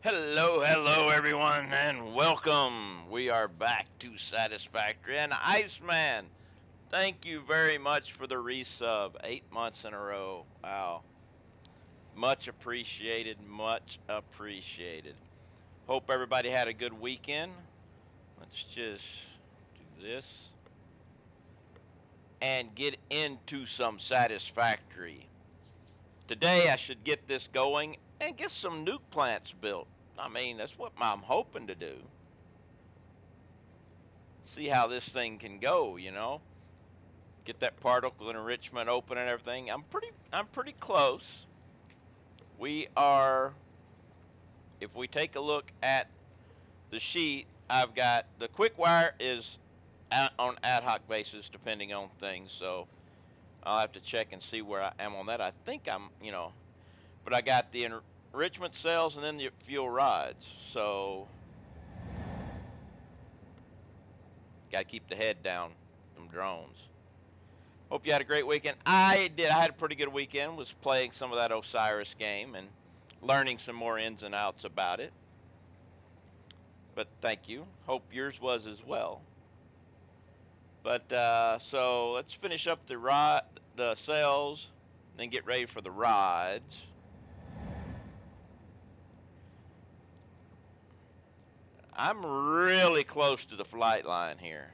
Hello everyone, and welcome. We are back to Satisfactory. And Iceman, thank you very much for the resub. 8 months in a row. Wow. Much appreciated, much appreciated. Hope everybody had a good weekend. Let's just do this and get into some Satisfactory. Today I should get this going and get some nuke plants built. I mean, that's what I'm hoping to do. See how this thing can go. Get that particle enrichment open and everything. I'm pretty close. We are, if we take a look at the sheet, I've got the quick wire is on ad hoc basis depending on things, so I'll have to check and see where I am on that. I think but I got the enrichment cells and then the fuel rods, so got to keep the head down from drones. Hope you had a great weekend. I did. I had a pretty good weekend. Was playing some of that Osiris game and learning some more ins and outs about it. But thank you. Hope yours was as well. But so let's finish up the cells, then get ready for the rods. I'm really close to the flight line here.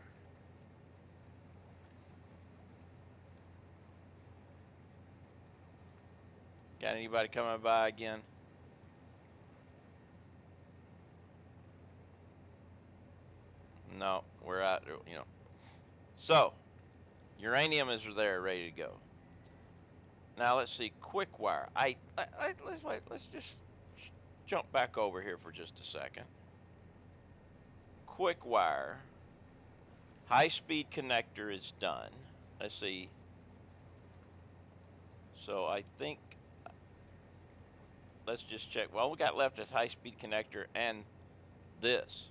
Got anybody coming by again? No, we're out. So, uranium is there, ready to go. Now let's see, quick wire. Let's just jump back over here for just a second. Quick wire. High speed connector is done. Let's see. So I think, let's just check. Well, we got left is high speed connector and this.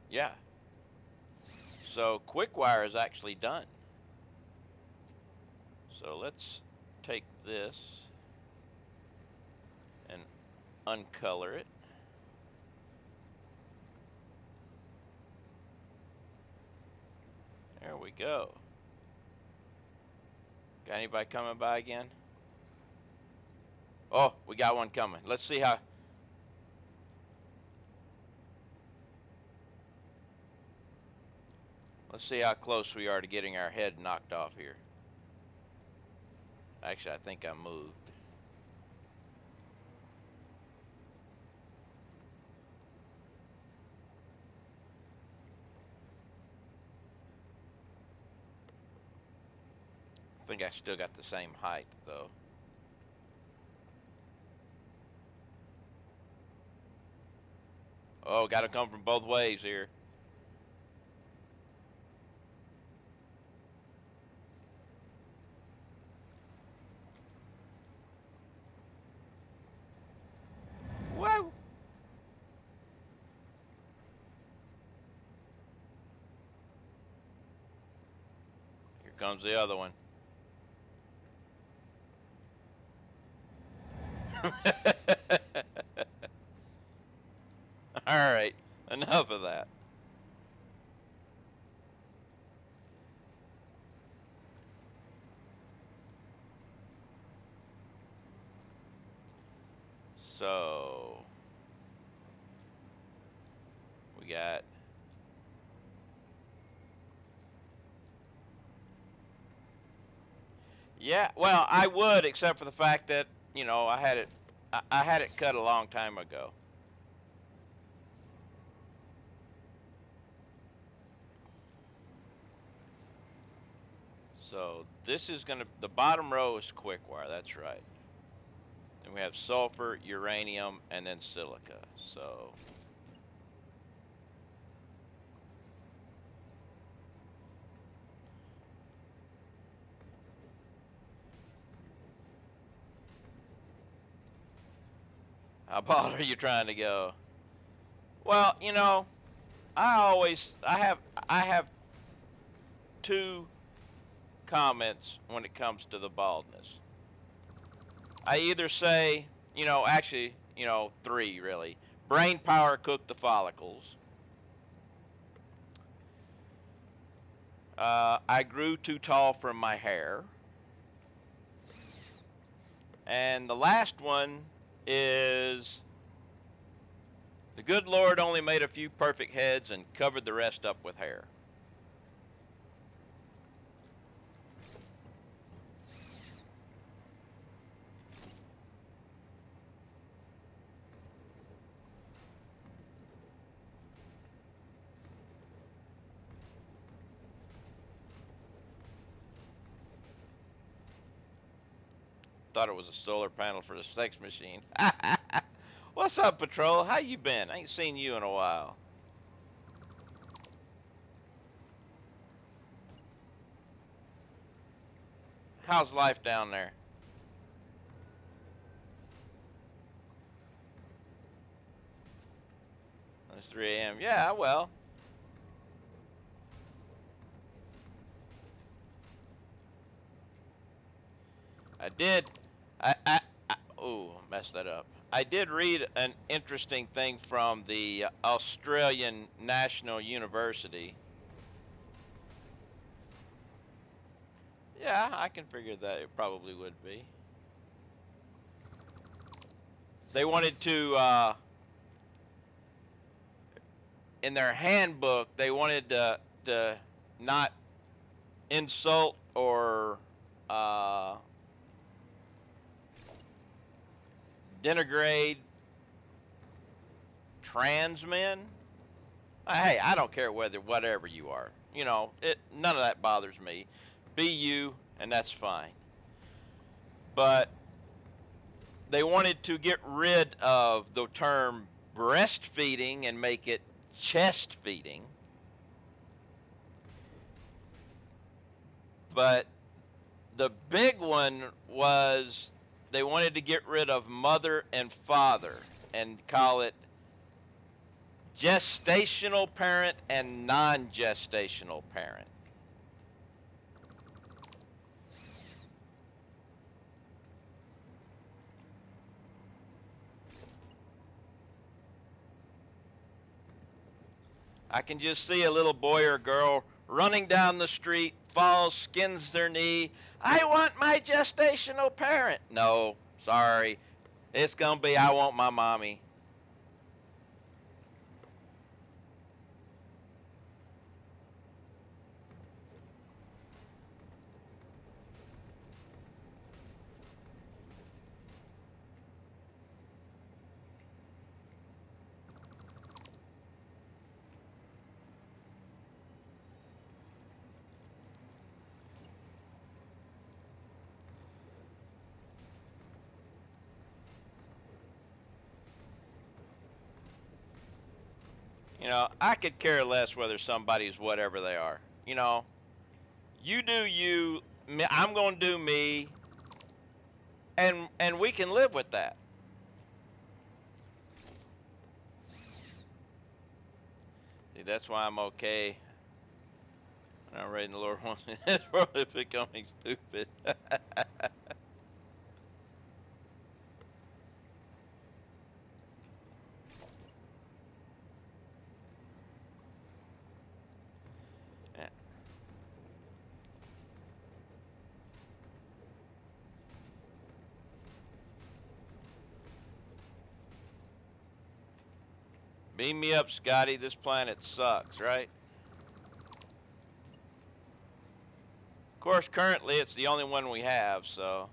Yeah. So quick wire is actually done. So let's take this and uncolor it. There we go. Got anybody coming by again? Oh, we got one coming. Let's see how. Let's see how close we are to getting our head knocked off here. Actually, I think I moved. I think I still got the same height, though. Oh, got to come from both ways here. Whoa! Here comes the other one. All right, enough of that. So we got. Yeah, well, I would, except for the fact that I had it cut a long time ago. So this is the bottom row is quick wire, that's right. Then we have sulfur, uranium, and then silica. So how bald are you trying to go? Well, I have two comments when it comes to the baldness. I either say, actually, three really. Brain power cooked the follicles. I grew too tall for my hair. And the last one is the good Lord only made a few perfect heads and covered the rest up with hair. Thought it was a solar panel for the sex machine. What's up, Patrol? How you been? I ain't seen you in a while. How's life down there? It's 3 a.m. Yeah, well. I did. Oh, messed that up. I did read an interesting thing from the Australian National University. Yeah, I can figure that it probably would be. They wanted to, in their handbook, they wanted to not insult or denigrate trans men. Hey, I don't care whatever you are. None of that bothers me. Be you, and that's fine. But they wanted to get rid of the term breastfeeding and make it chest feeding. But the big one was they wanted to get rid of mother and father and call it gestational parent and non-gestational parent. I can just see a little boy or girl running down the street, falls, skins their knee. I want my gestational parent. No, sorry. It's going to be, I want my mommy. I could care less whether somebody's whatever they are. You do you, I'm going to do me, and we can live with that. See, that's why I'm okay. When I'm reading the Lord wants me in this world is becoming stupid. Beam me up, Scotty. This planet sucks, right? Of course, currently it's the only one we have, so.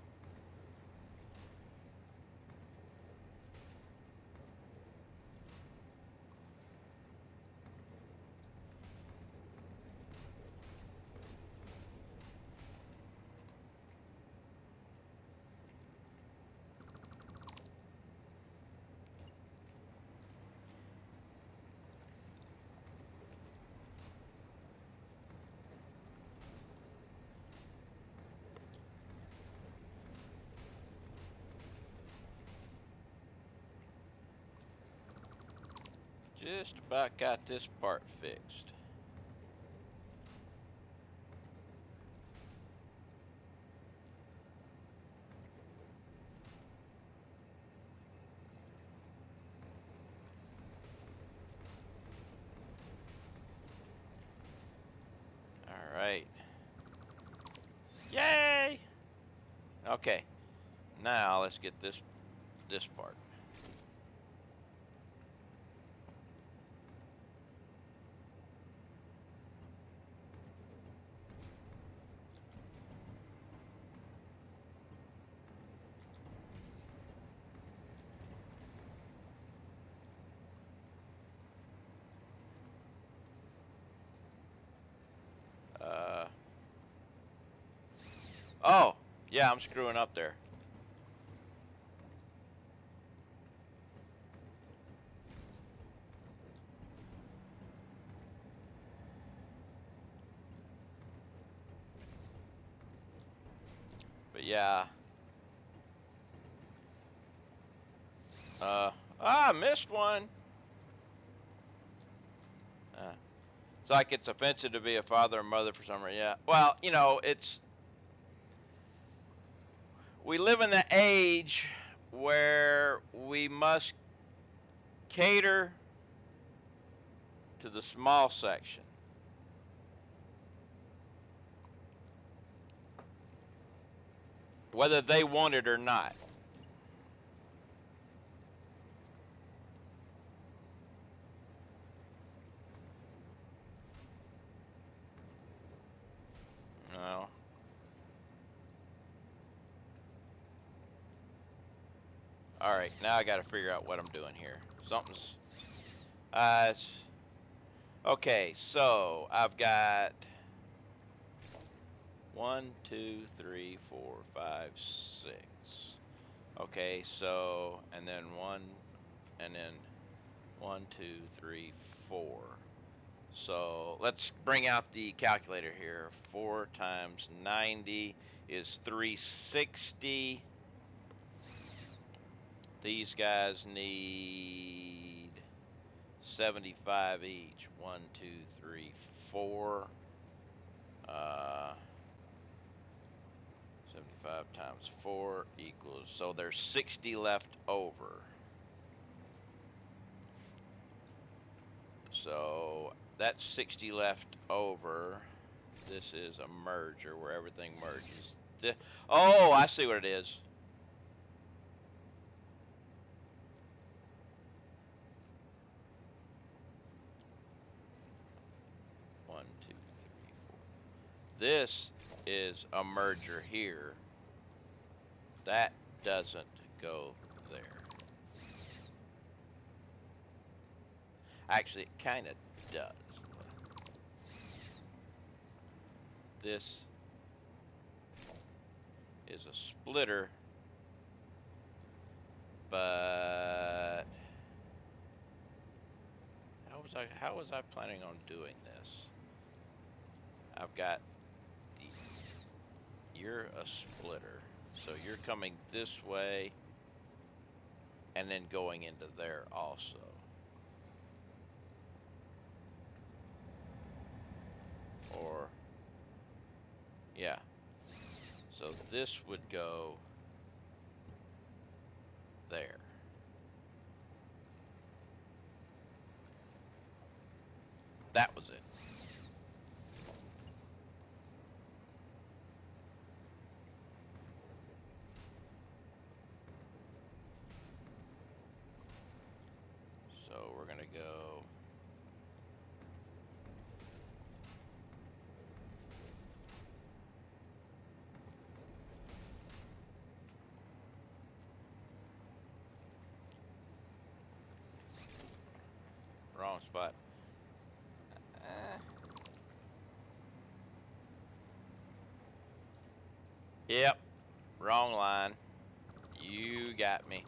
Just about got this part fixed. Okay, now let's get this part. Oh, yeah, I'm screwing up there. But yeah. I missed one. It's like it's offensive to be a father or mother for some reason. Yeah. Well, you know, we live in the age where we must cater to the small section, whether they want it or not. No. All right, now I got to figure out what I'm doing here. Something's. Okay, so I've got 1, 2, 3, 4, 5, 6. Okay, so and then 1, and then 1, 2, 3, 4. So let's bring out the calculator here. 4 times 90 is 360. These guys need 75 each. 1, 2, 3, 4. 75 times 4 equals, so there's 60 left over. So that's 60 left over. This is a merger where everything merges. Oh, I see what it is. One, two, three, four. This is a merger here. That doesn't go there. Actually, it kind of does. This is a splitter, but how was I planning on doing this? I've got you're a splitter, so you're coming this way and then going into there also. Or yeah. So this would go there. That was it. So we're gonna go wrong spot. Yep, wrong line. You got me.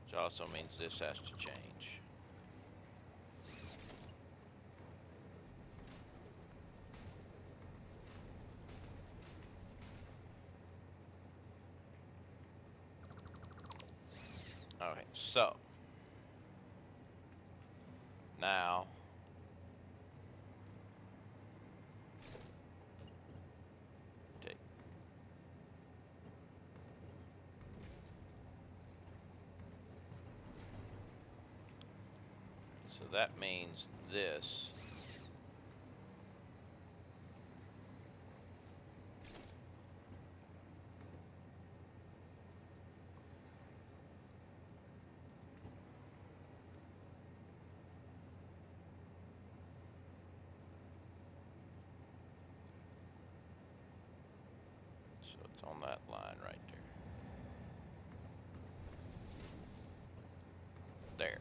Which also means this has to change. Okay, so now take that means this. So it's on that line right there. There.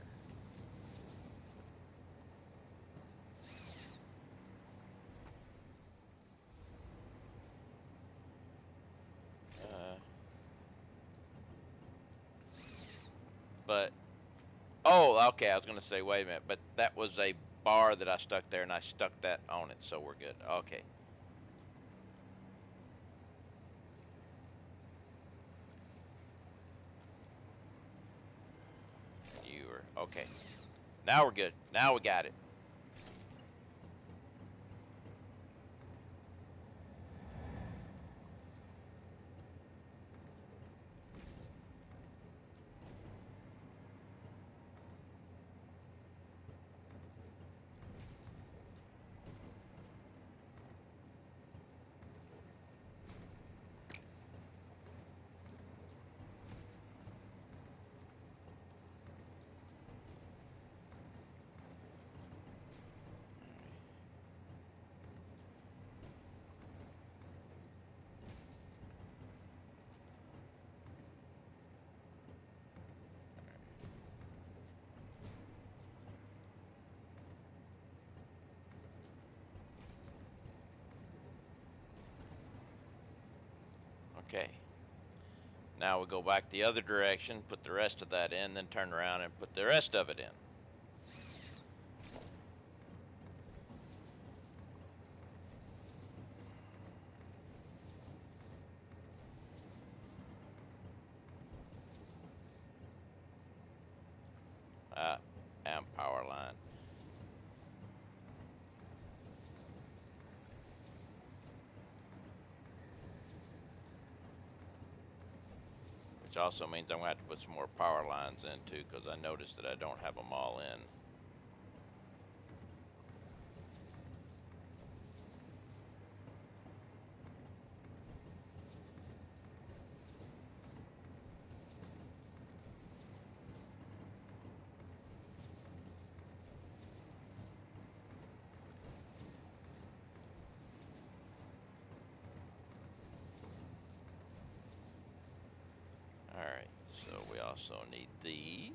But oh, okay. I was gonna say, wait a minute, but that was a bar that I stuck there, and I stuck that on it, so we're good. Okay. You were okay. Now we're good. Now we got it. Okay. Now we go back the other direction, put the rest of that in, then turn around and put the rest of it in. And power line. Which also means I'm going to have to put some more power lines in too, because I noticed that I don't have them all in. Alright, so we also need these.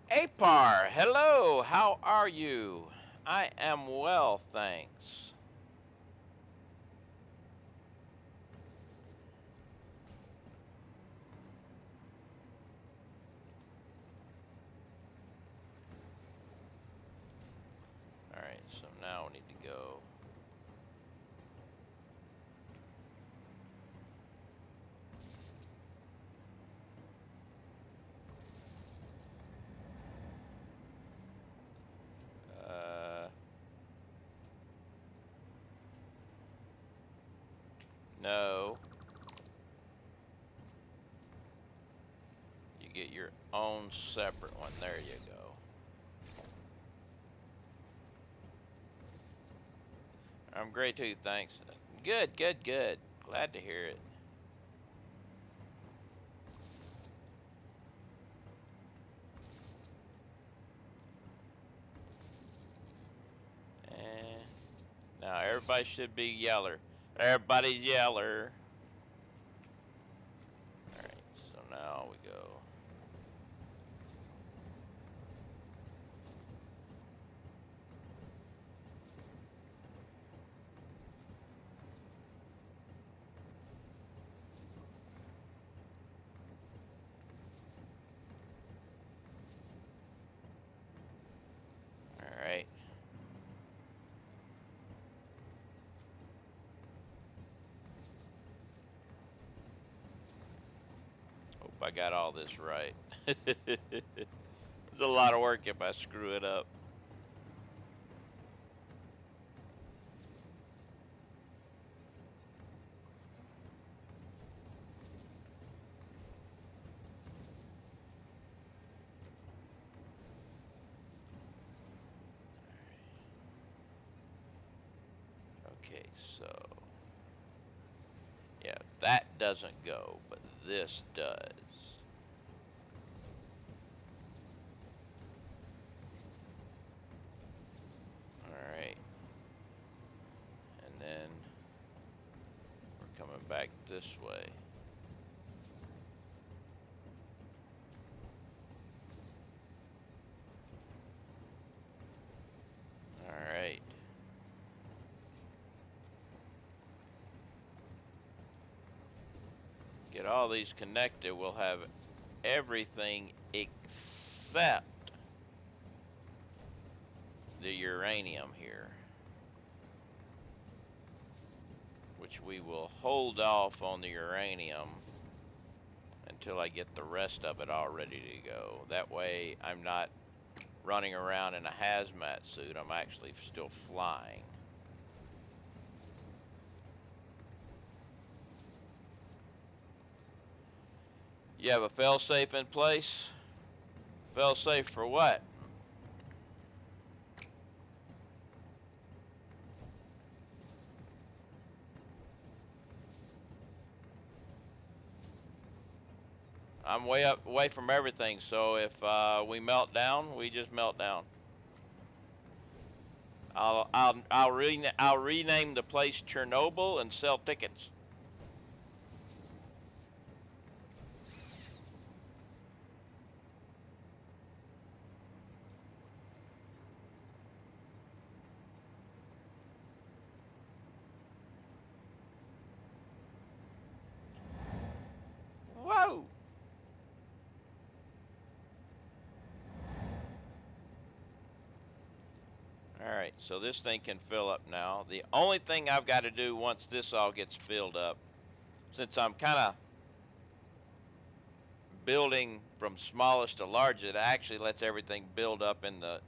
Apar, hello, how are you? I am well, thanks. Alright, so now we need to go. No. You get your own separate one. There you go. I'm great too, thanks. Good, good, good. Glad to hear it. And now everybody should be yeller. Everybody's yeller. Alright, so now we go. I got all this right. It's a lot of work if I screw it up. Okay, so yeah, that doesn't go, but this does. All right, and then we're coming back this way. All right. Get all these connected, we'll have everything except the uranium here, which we will hold off on the uranium until I get the rest of it all ready to go. That way I'm not running around in a hazmat suit, I'm actually still flying. You have a failsafe in place? Failsafe for what? I'm way up, away from everything, so if we melt down, we just melt down. I'll rename the place Chernobyl and sell tickets. Whoa! Alright, so this thing can fill up now. The only thing I've got to do once this all gets filled up, since I'm kind of building from smallest to largest, it actually lets everything build up in the...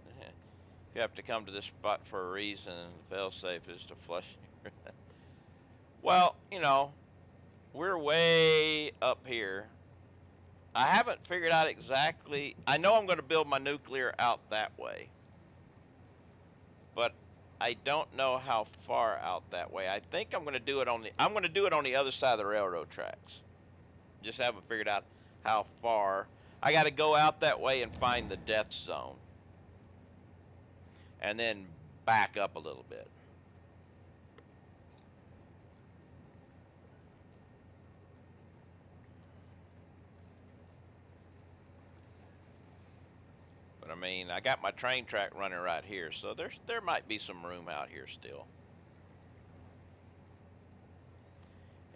You have to come to this spot for a reason, and the failsafe is to flush. Well, you know, we're way up here. I haven't figured out exactly... I know I'm going to build my nuclear out that way, but I don't know how far out that way. I think I'm going to do it on the... I'm going to do it on the other side of the railroad tracks. Just haven't figured out how far. I got to go out that way and find the death zone, and then back up a little bit. But I mean, I got my train track running right here, so there might be some room out here still.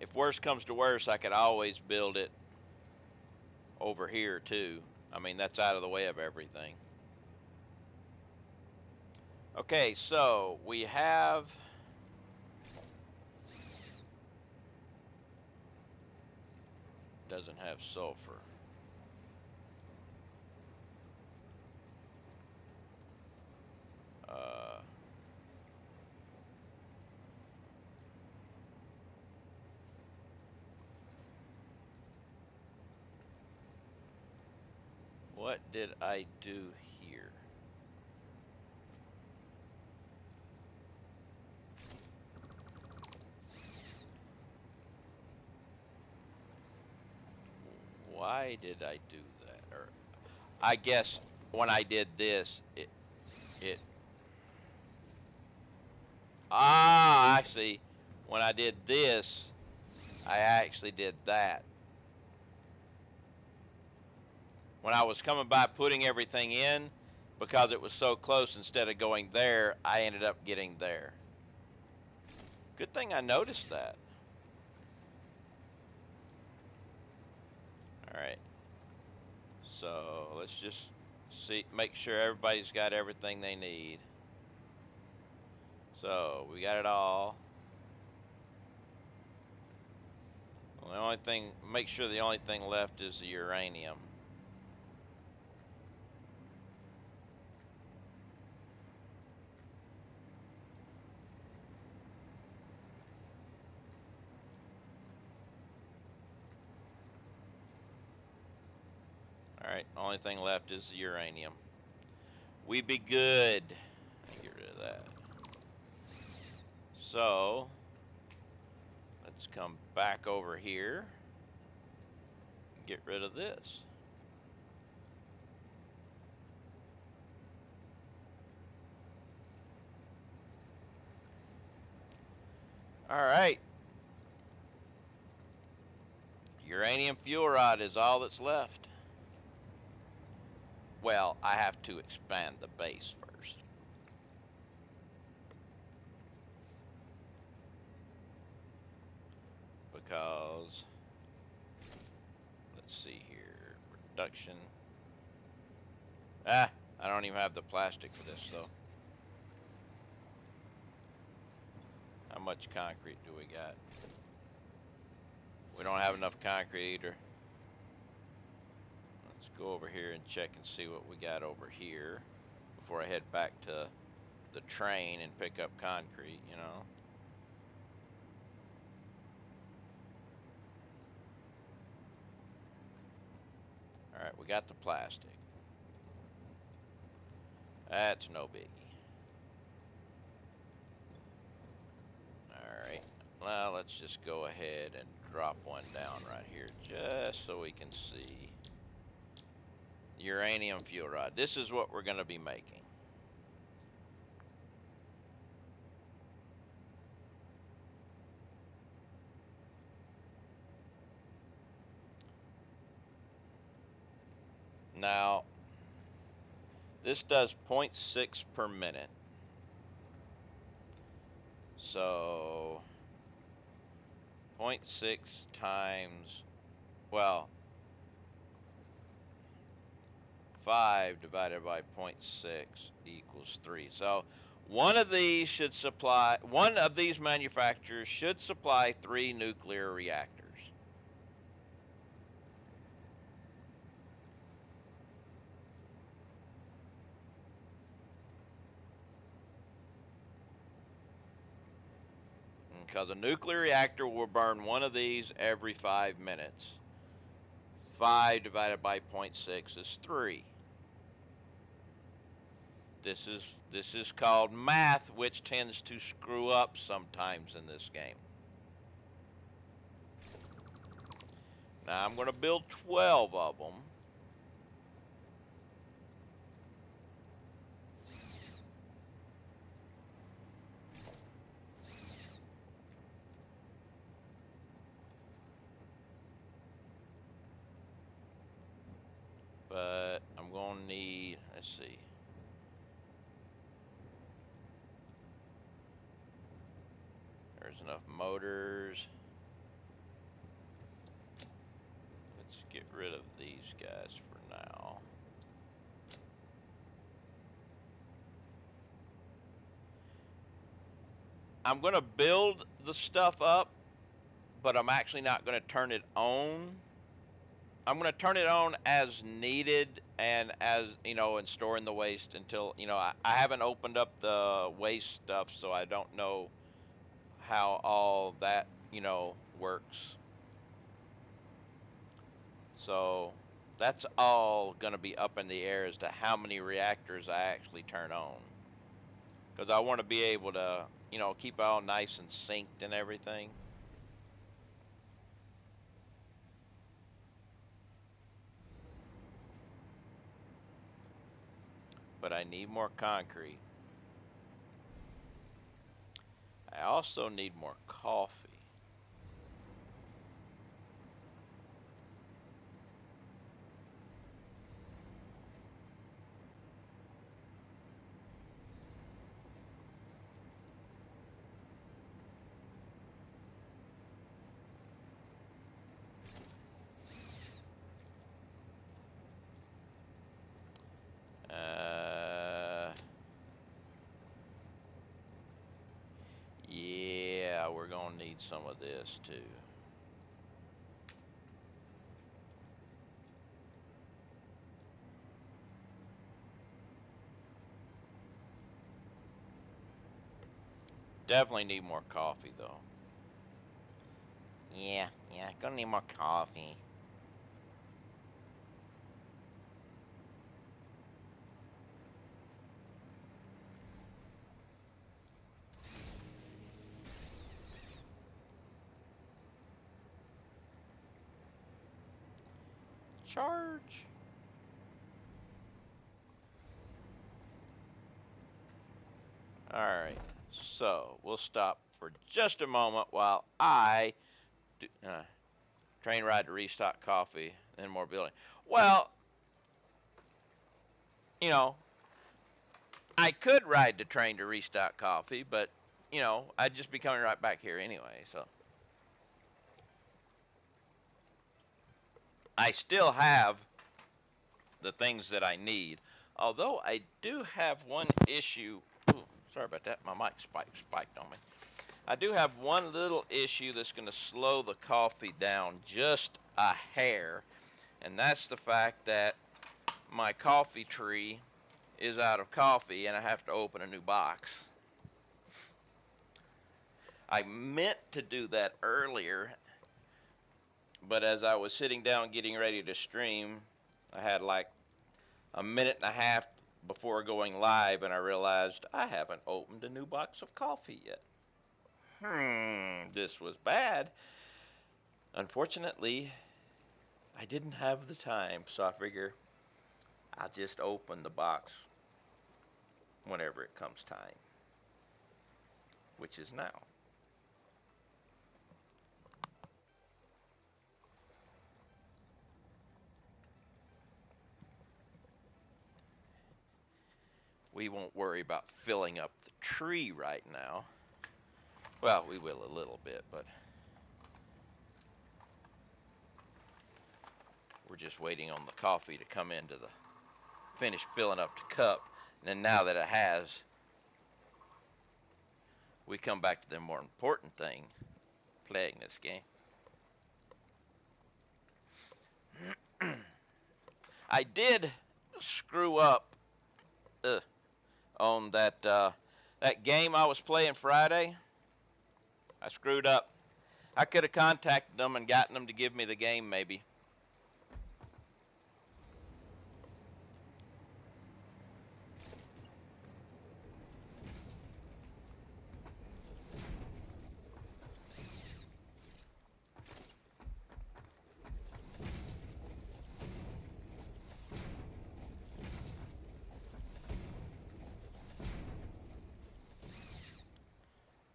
If worse comes to worse, I could always build it over here too. I mean, that's out of the way of everything. Okay, so we have... Doesn't have sulfur. What did I do here? Why did I do that? Or I guess when I did this, it I see. When I did this, I actually did that. When I was coming by putting everything in, because it was so close, instead of going there, I ended up getting there. Good thing I noticed that. Alright. So let's just make sure everybody's got everything they need. So we got it all. The only thing, make sure the only thing left is the uranium. Alright, only thing left is the uranium. We be good. Get rid of that. So, let's come back over here and get rid of this. Alright. Uranium fuel rod is all that's left. Well, I have to expand the base first. Because, let's see here, reduction. I don't even have the plastic for this though. How much concrete do we got? We don't have enough concrete either. Let's go over here and check and see what we got over here before I head back to the train and pick up concrete, you know. Alright, we got the plastic. That's no biggie. Alright, well, let's just go ahead and drop one down right here just so we can see. Uranium fuel rod. This is what we're going to be making. Now, this does 0.6 per minute. So, 0.6 times, well, 5 divided by 0.6 equals 3. So, one of these manufacturers should supply 3 nuclear reactors. Because a nuclear reactor will burn one of these every 5 minutes. 5 divided by 0.6 is 3. This is called math, which tends to screw up sometimes in this game. Now I'm going to build 12 of them. But I'm going to need, let's see. There's enough motors. Let's get rid of these guys for now. I'm going to build the stuff up, but I'm actually not going to turn it on. I'm going to turn it on as needed and as, you know, and storing the waste until, you know, I haven't opened up the waste stuff, so I don't know how all that, you know, works. So that's all going to be up in the air as to how many reactors I actually turn on. Because I want to be able to, you know, keep it all nice and synced and everything. But I need more concrete. I also need more coffee. Yeah, we're gonna need some of this too. Definitely need more coffee, though. Yeah, gonna need more coffee. Charge. Alright, so we'll stop for just a moment while I do, train ride to restock coffee, then more building. Well, you know, I could ride the train to restock coffee, but, I'd just be coming right back here anyway, so. I still have the things that I need. Although I do have one issue. Ooh, sorry about that. My mic spiked on me. I do have one little issue that's going to slow the coffee down just a hair, and that's the fact that my coffee tree is out of coffee and I have to open a new box. I meant to do that earlier, but as I was sitting down getting ready to stream, I had like a minute and a half before going live, and I realized I haven't opened a new box of coffee yet. This was bad. Unfortunately, I didn't have the time, so I figure I'll just open the box whenever it comes time, which is now. We won't worry about filling up the tree right now. Well, we will a little bit, but we're just waiting on the coffee to come into the finish filling up the cup. And then now that it has, we come back to the more important thing, playing this game. I did screw up on that game I was playing Friday. I screwed up. I could have contacted them and gotten them to give me the game, maybe.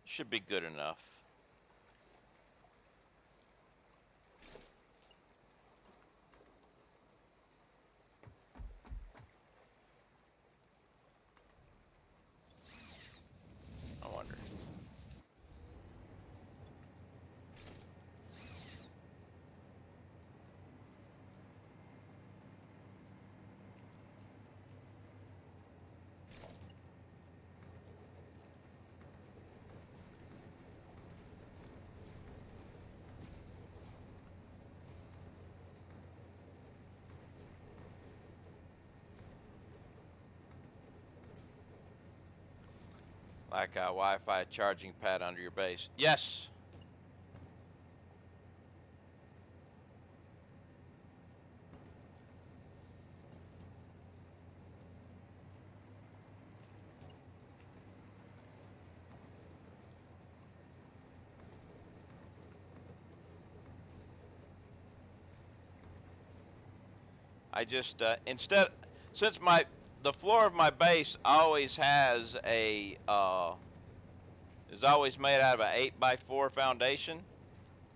Should be good enough. I wonder. Like a Wi-Fi charging pad under your base. Yes. I just since the floor of my base always has is always made out of an 8x4 foundation.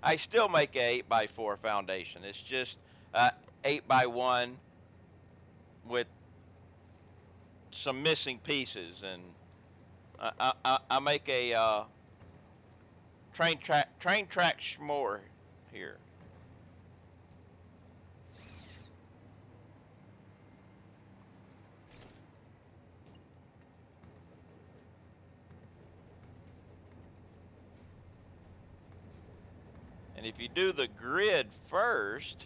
I still make a 8x4 foundation. It's just 8x1 with some missing pieces, and I make a train track schmore here. And if you do the grid first,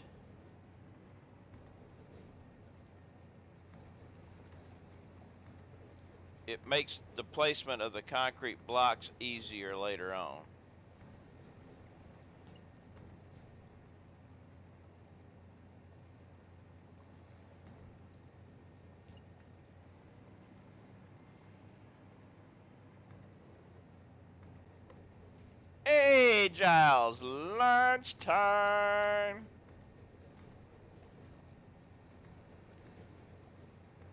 it makes the placement of the concrete blocks easier later on. Hey, Giles, lunchtime.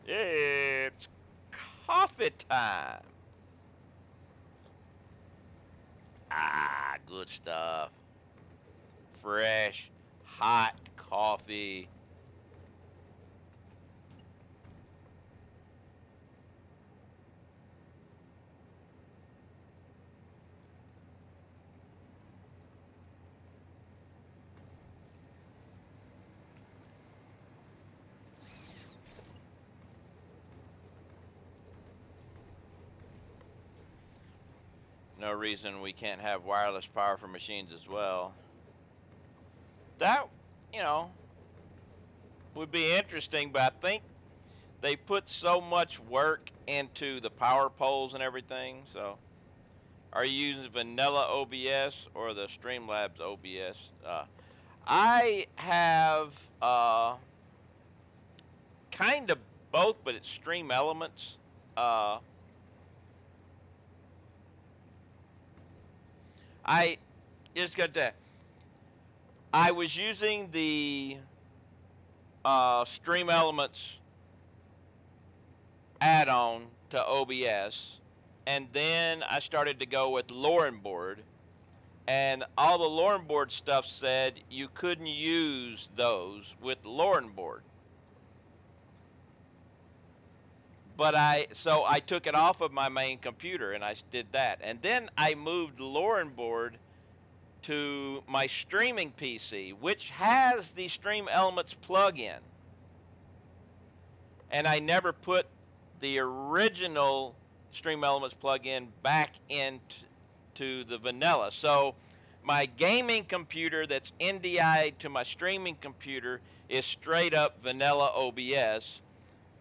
It's coffee time. Ah, good stuff. Fresh, hot coffee. No reason we can't have wireless power for machines as well. That, you know, would be interesting, but I think they put so much work into the power poles and everything. So, are you using vanilla OBS or the Streamlabs OBS? I have kind of both, but it's Stream Elements. Uh, I just got to. I was using the Stream Elements add-on to OBS, and then I started to go with Lauren Board, and all the Lauren Board stuff said you couldn't use those with Lauren Board. But so I took it off of my main computer and I did that, and then I moved Lauren Board to my streaming PC, which has the Stream Elements plugin, and I never put the original Stream Elements plugin back into the vanilla. So my gaming computer that's NDI'd to my streaming computer is straight up vanilla OBS,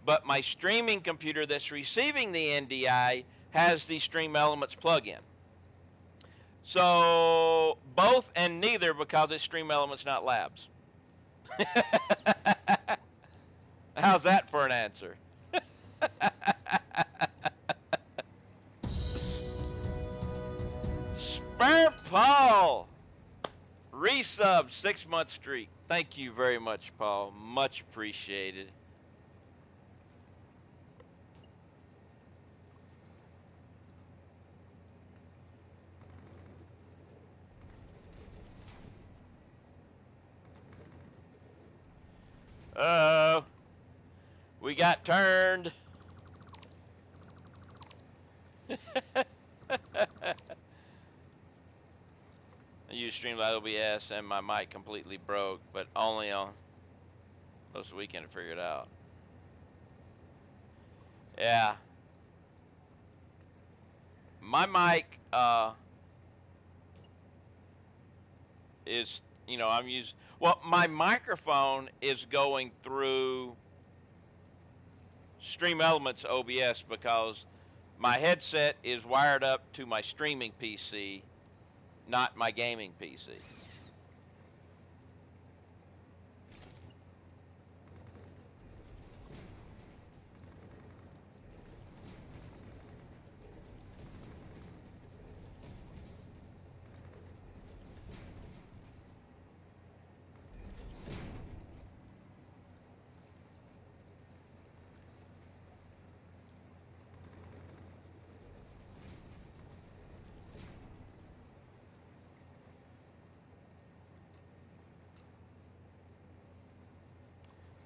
but my streaming computer that's receiving the NDI has the Stream Elements plugin. So both and neither, because it's Stream Elements, not Labs. How's that for an answer? Spare Paul, resub 6-month streak. Thank you very much, Paul. Much appreciated. We got turned. I use Streamlabs OBS and my mic completely broke, but only on most of the weekend to figure it out. Yeah. My mic is, I'm using, well, my microphone is going through Stream Elements OBS because my headset is wired up to my streaming PC, not my gaming PC.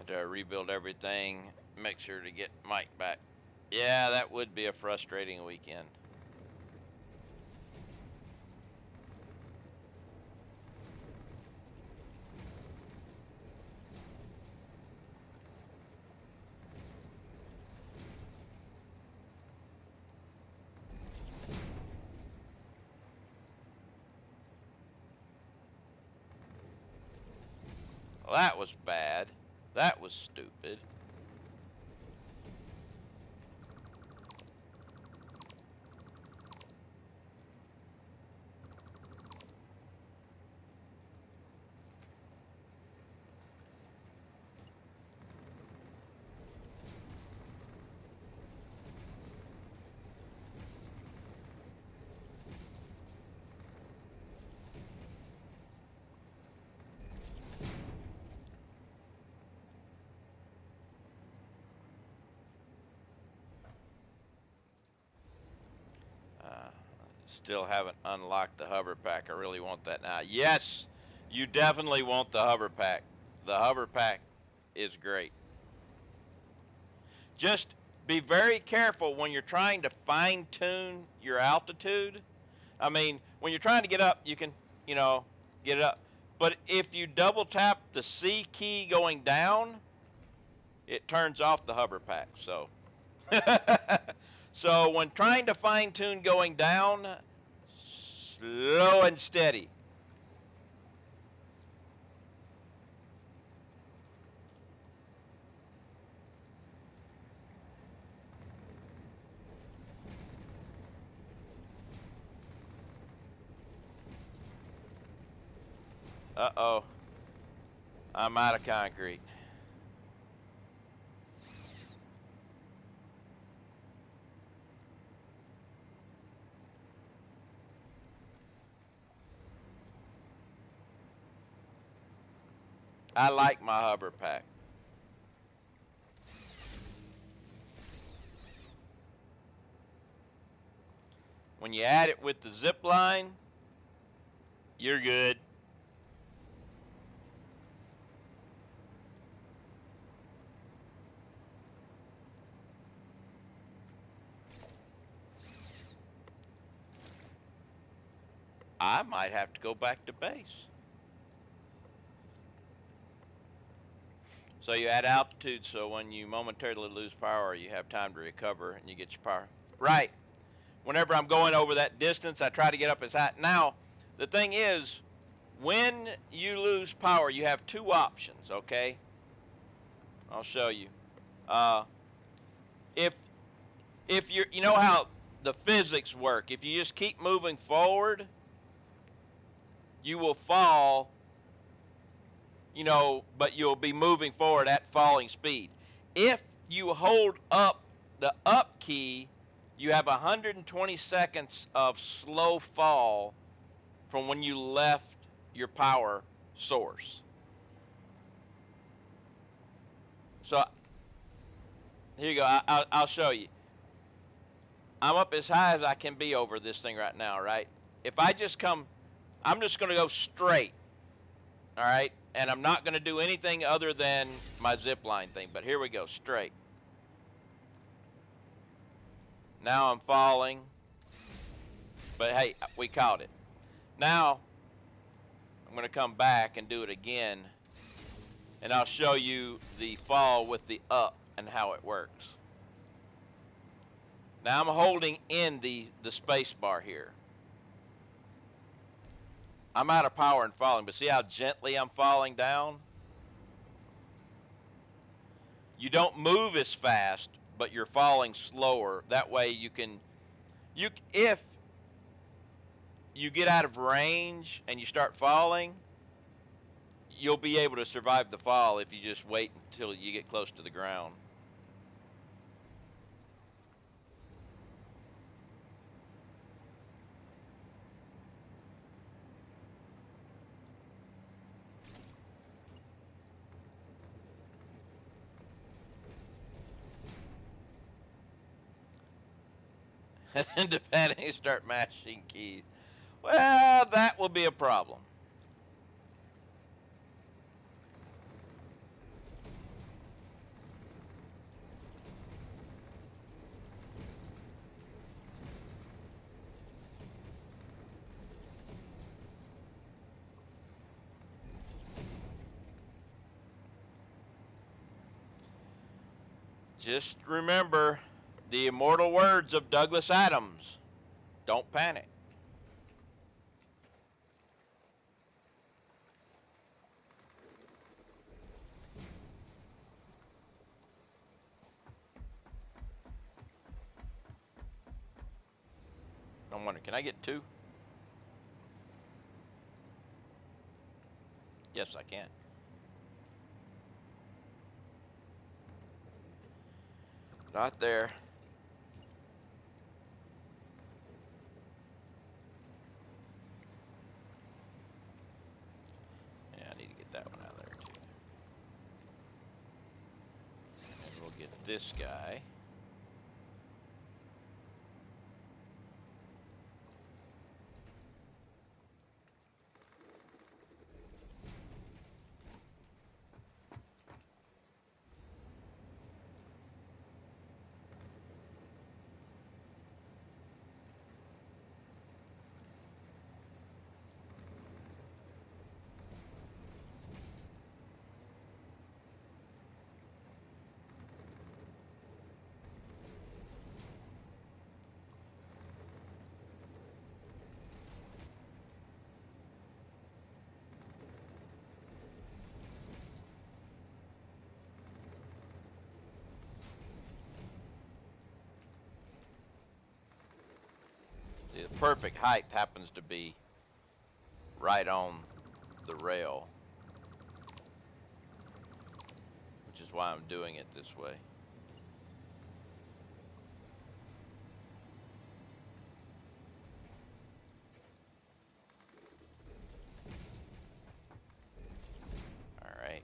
To rebuild everything, make sure to get Mike back. Yeah, that would be a frustrating weekend. Well, that was bad. That was stupid. Still haven't unlocked the hover pack. I really want that now. Yes, you definitely want the hover pack. The hover pack is great. Just be very careful when you're trying to fine tune your altitude. I mean, when you're trying to get up, you can, you know, get it up. But if you double tap the C key going down, it turns off the hover pack. So, so when trying to fine tune going down, slow and steady. Uh-oh, I'm out of concrete. I like my hover pack. When you add it with the zip line, you're good. I might have to go back to base. So you add altitude so when you momentarily lose power, you have time to recover and you get your power. Right. Whenever I'm going over that distance, I try to get up as high. Now, the thing is, when you lose power, you have two options, okay? I'll show you. Uh, if you know how the physics work, if you just keep moving forward, you will fall, but you'll be moving forward at falling speed. If you hold up the up key, you have 120 seconds of slow fall from when you left your power source. So here you go. I'll show you. I'm up as high as I can be over this thing right now, right? If I just come, I'm just going to go straight, all right? And I'm not going to do anything other than my zip line thing. But here we go, straight. Now I'm falling. But hey, we caught it. Now I'm going to come back and do it again. And I'll show you the fall with the up and how it works. Now I'm holding in the space bar here. I'm out of power and falling, but see how gently I'm falling down? You don't move as fast, but you're falling slower. That way if you get out of range and you start falling, you'll be able to survive the fall if you just wait until you get close to the ground. And then depending, start mashing keys. Well, that will be a problem. Just remember the immortal words of Douglas Adams. Don't panic. I'm wondering, can I get two? Yes, I can. Not there. Yeah, I need to get that one out of there too. And we'll get this guy. perfect height happens to be right on the rail, which is why I'm doing it this way. All right.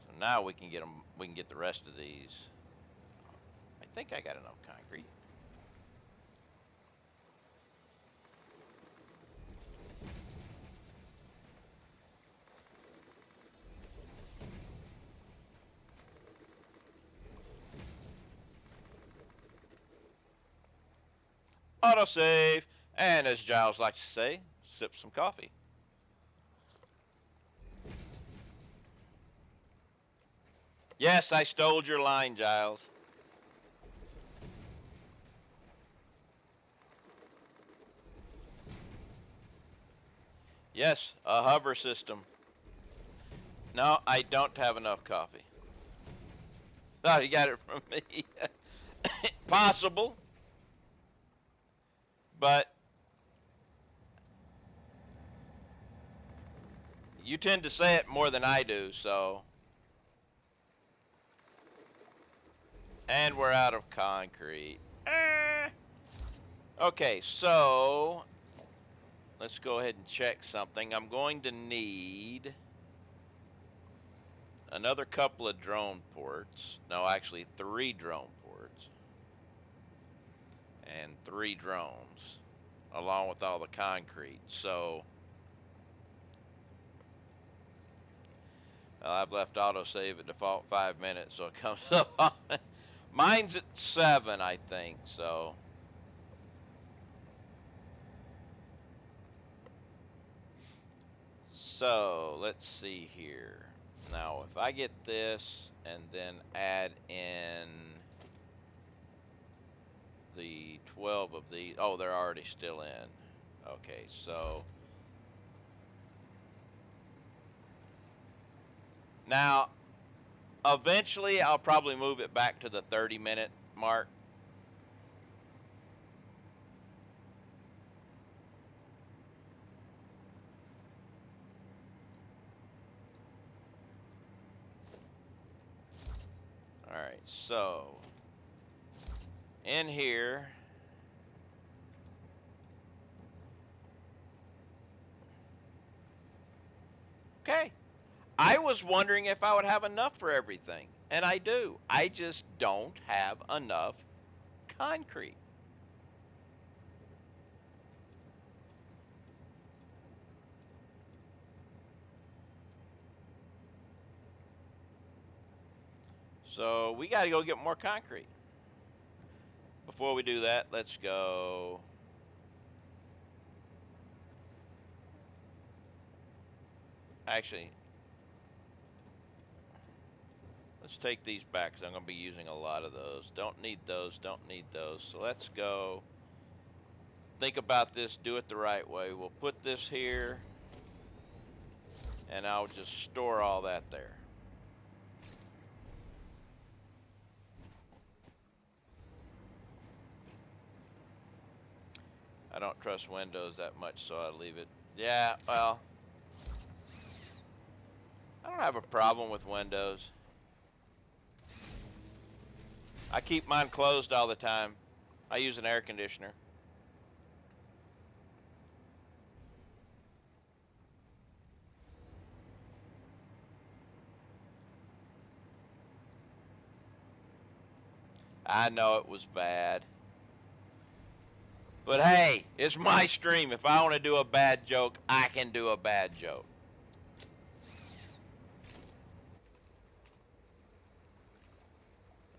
So now we can get them. We can get the rest of these. I think I got enough concrete. Autosave, and as Giles likes to say, sip some coffee. Yes, I stole your line, Giles. Yes, a hover system. No, I don't have enough coffee. Oh, you got it from me. Possible, but you tend to say it more than I do, so. And we're out of concrete. Okay, so let's go ahead and check something. I'm going to need another couple of drone ports. No, actually 3 drone ports. And 3 drones, along with all the concrete. So I've left autosave at default 5 minutes, so it comes up. Mine's at 7, I think. So let's see here. Now, if I get this and then add in the 12 of these, oh, they're already still in. Okay, so now eventually I'll probably move it back to the 30-minute mark. All right, so in here, okay, I was wondering if I would have enough for everything, and I do. I just don't have enough concrete. So we got to go get more concrete. Before we do that, let's go. Actually, let's take these back because I'm going to be using a lot of those. Don't need those, don't need those. So let's go. Think about this, do it the right way. We'll put this here, and I'll just store all that there. I don't trust Windows that much, so I leave it. Yeah, well, I don't have a problem with Windows. I keep mine closed all the time. I use an air conditioner. I know it was bad. But hey, it's my stream. If I want to do a bad joke, I can do a bad joke.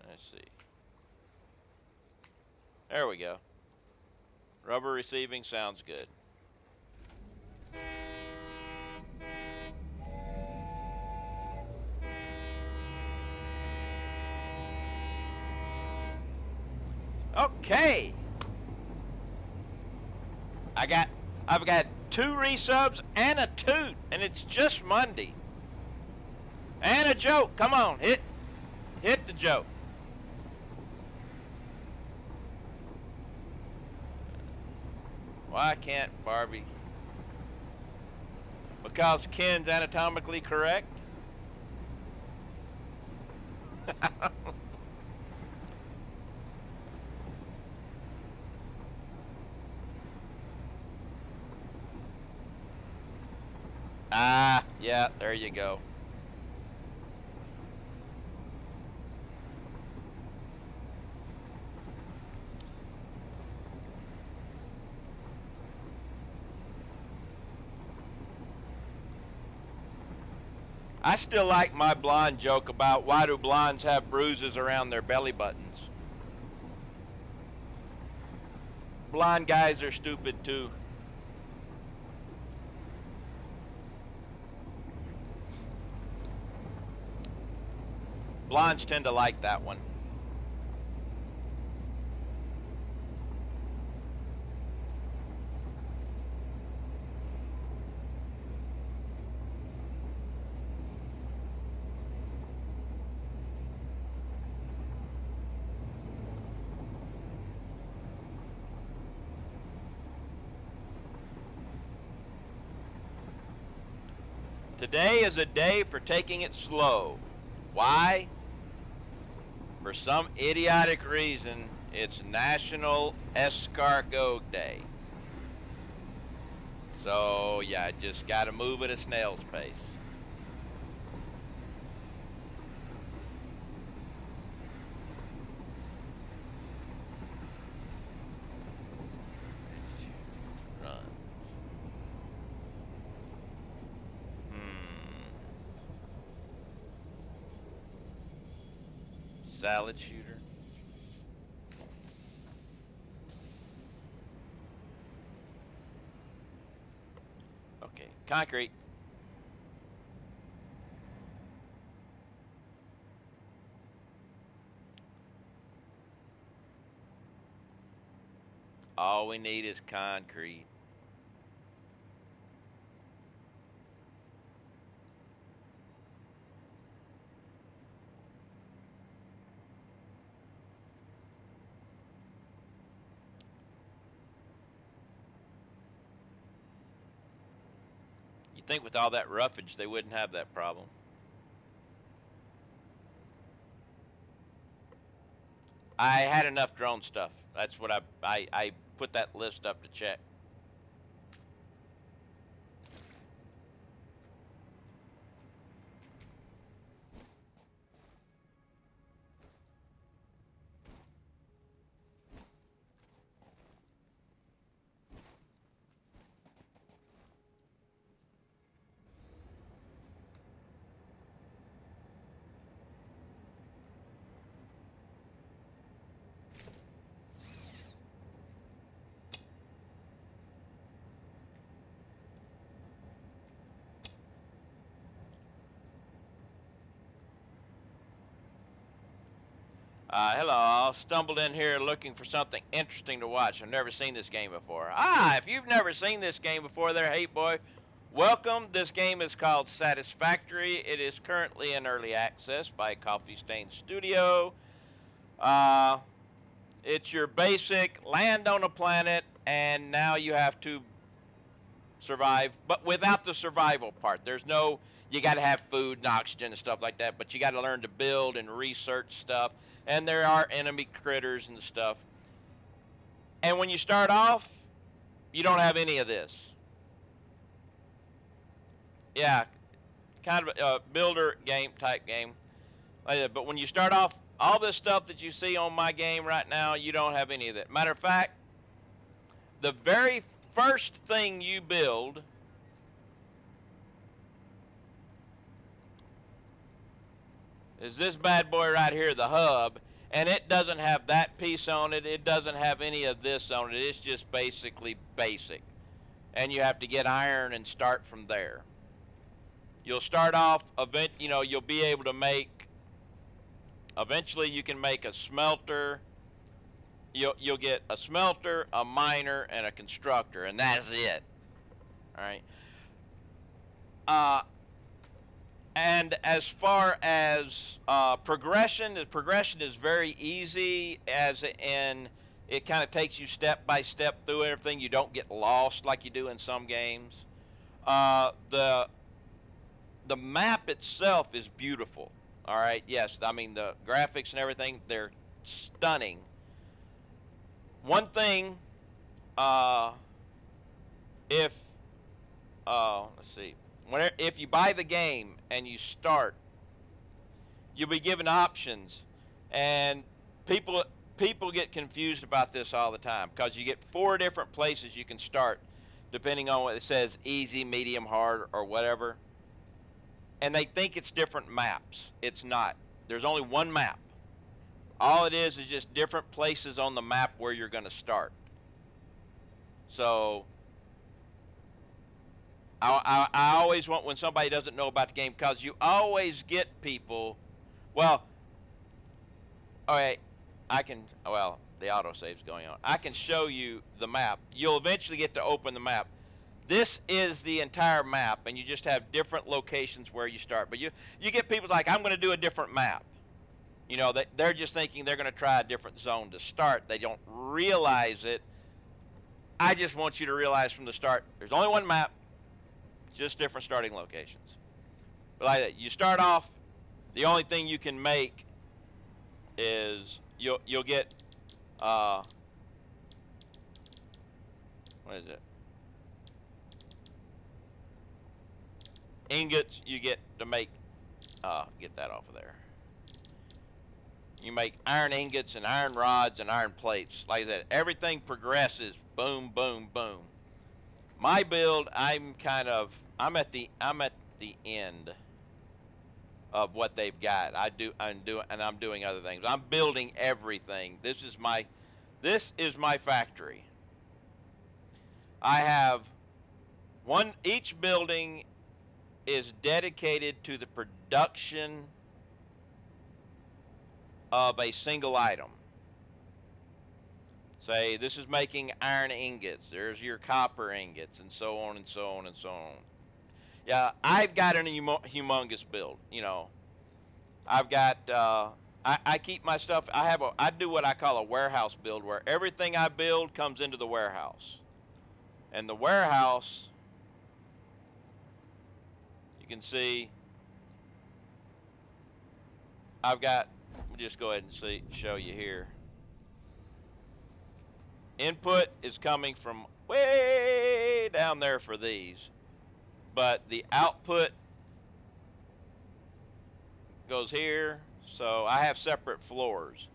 Let's see. There we go. Rubber receiving sounds good. Okay. I've got 2 resubs and a toot, and it's just Monday. And a joke. Come on, hit the joke. Why can't Barbie? Because Ken's anatomically correct? Ah, yeah, there you go. I still like my blonde joke about why do blondes have bruises around their belly buttons. Blonde guys are stupid too. Blondes tend to like that one. Today is a day for taking it slow. Why? For some idiotic reason, it's National Escargot Day. So, yeah, just got to move at a snail's pace. Runs. Salad shooter. Okay, concrete. All we need is concrete. You think with all that roughage they wouldn't have that problem. I had enough drone stuff. That's what I put that list up to check. Hello, I stumbled in here looking for something interesting to watch. I've never seen this game before. If you've never seen this game before there, Hate Boy, welcome. This game is called Satisfactory. It is currently in early access by Coffee Stain Studio. Uh, it's your basic land on a planet, and now you have to survive, but without the survival part. There's no, you got to have food and oxygen and stuff like that, but you got to learn to build and research stuff, and there are enemy critters and stuff. And when you start off, you don't have any of this. Yeah, kind of a builder game type game. But when you start off, all this stuff that you see on my game right now, you don't have any of that. Matter of fact, the very first thing you build is this bad boy right here, the hub, and it doesn't have that piece on it. It doesn't have any of this on it. It's just basically basic. And you have to get iron and start from there. You'll start off, you'll be able to make, eventually you can make a smelter. You'll get a smelter, a miner, and a constructor, and that's it. All right. Uh, And as far as progression is very easy. As in, It kind of takes you step by step through everything. You don't get lost like you do in some games. The map itself is beautiful. All right, yes, I mean the graphics and everything, they're stunning. One thing, uh, if let's see, if you buy the game and you start, you'll be given options, and people get confused about this all the time because you get 4 different places you can start, depending on what it says, easy, medium, hard, or whatever. And they think it's different maps. It's not. There's only one map. All it is just different places on the map where you're going to start. So I always want, when somebody doesn't know about the game, because you always get people, well, all right, well, the autosave's going on. I can show you the map. You'll eventually get to open the map. This is the entire map, and you just have different locations where you start. But you get people like, I'm going to do a different map. You know, they're just thinking they're going to try a different zone to start. They don't realize it. I just want you to realize from the start, there's only one map, just different starting locations. But like that, you start off, the only thing you can make is you'll get what is it? Ingots. You get to make get that off of there. You make iron ingots and iron rods and iron plates. Like that, everything progresses. Boom, boom, boom. My build, I'm at the end of what they've got. I'm doing other things. I'm building everything. This is my factory. I have each building is dedicated to the production of a single item. Say, this is making iron ingots. There's your copper ingots, and so on and so on and so on. Yeah, I've got a humongous build. You know, I've got. I keep my stuff. I do what I call a warehouse build, where everything I build comes into the warehouse, and the warehouse, you can see. I've got. We'll just go ahead and show you here. Input is coming from way down there for these, but the output goes here, so I have separate floors.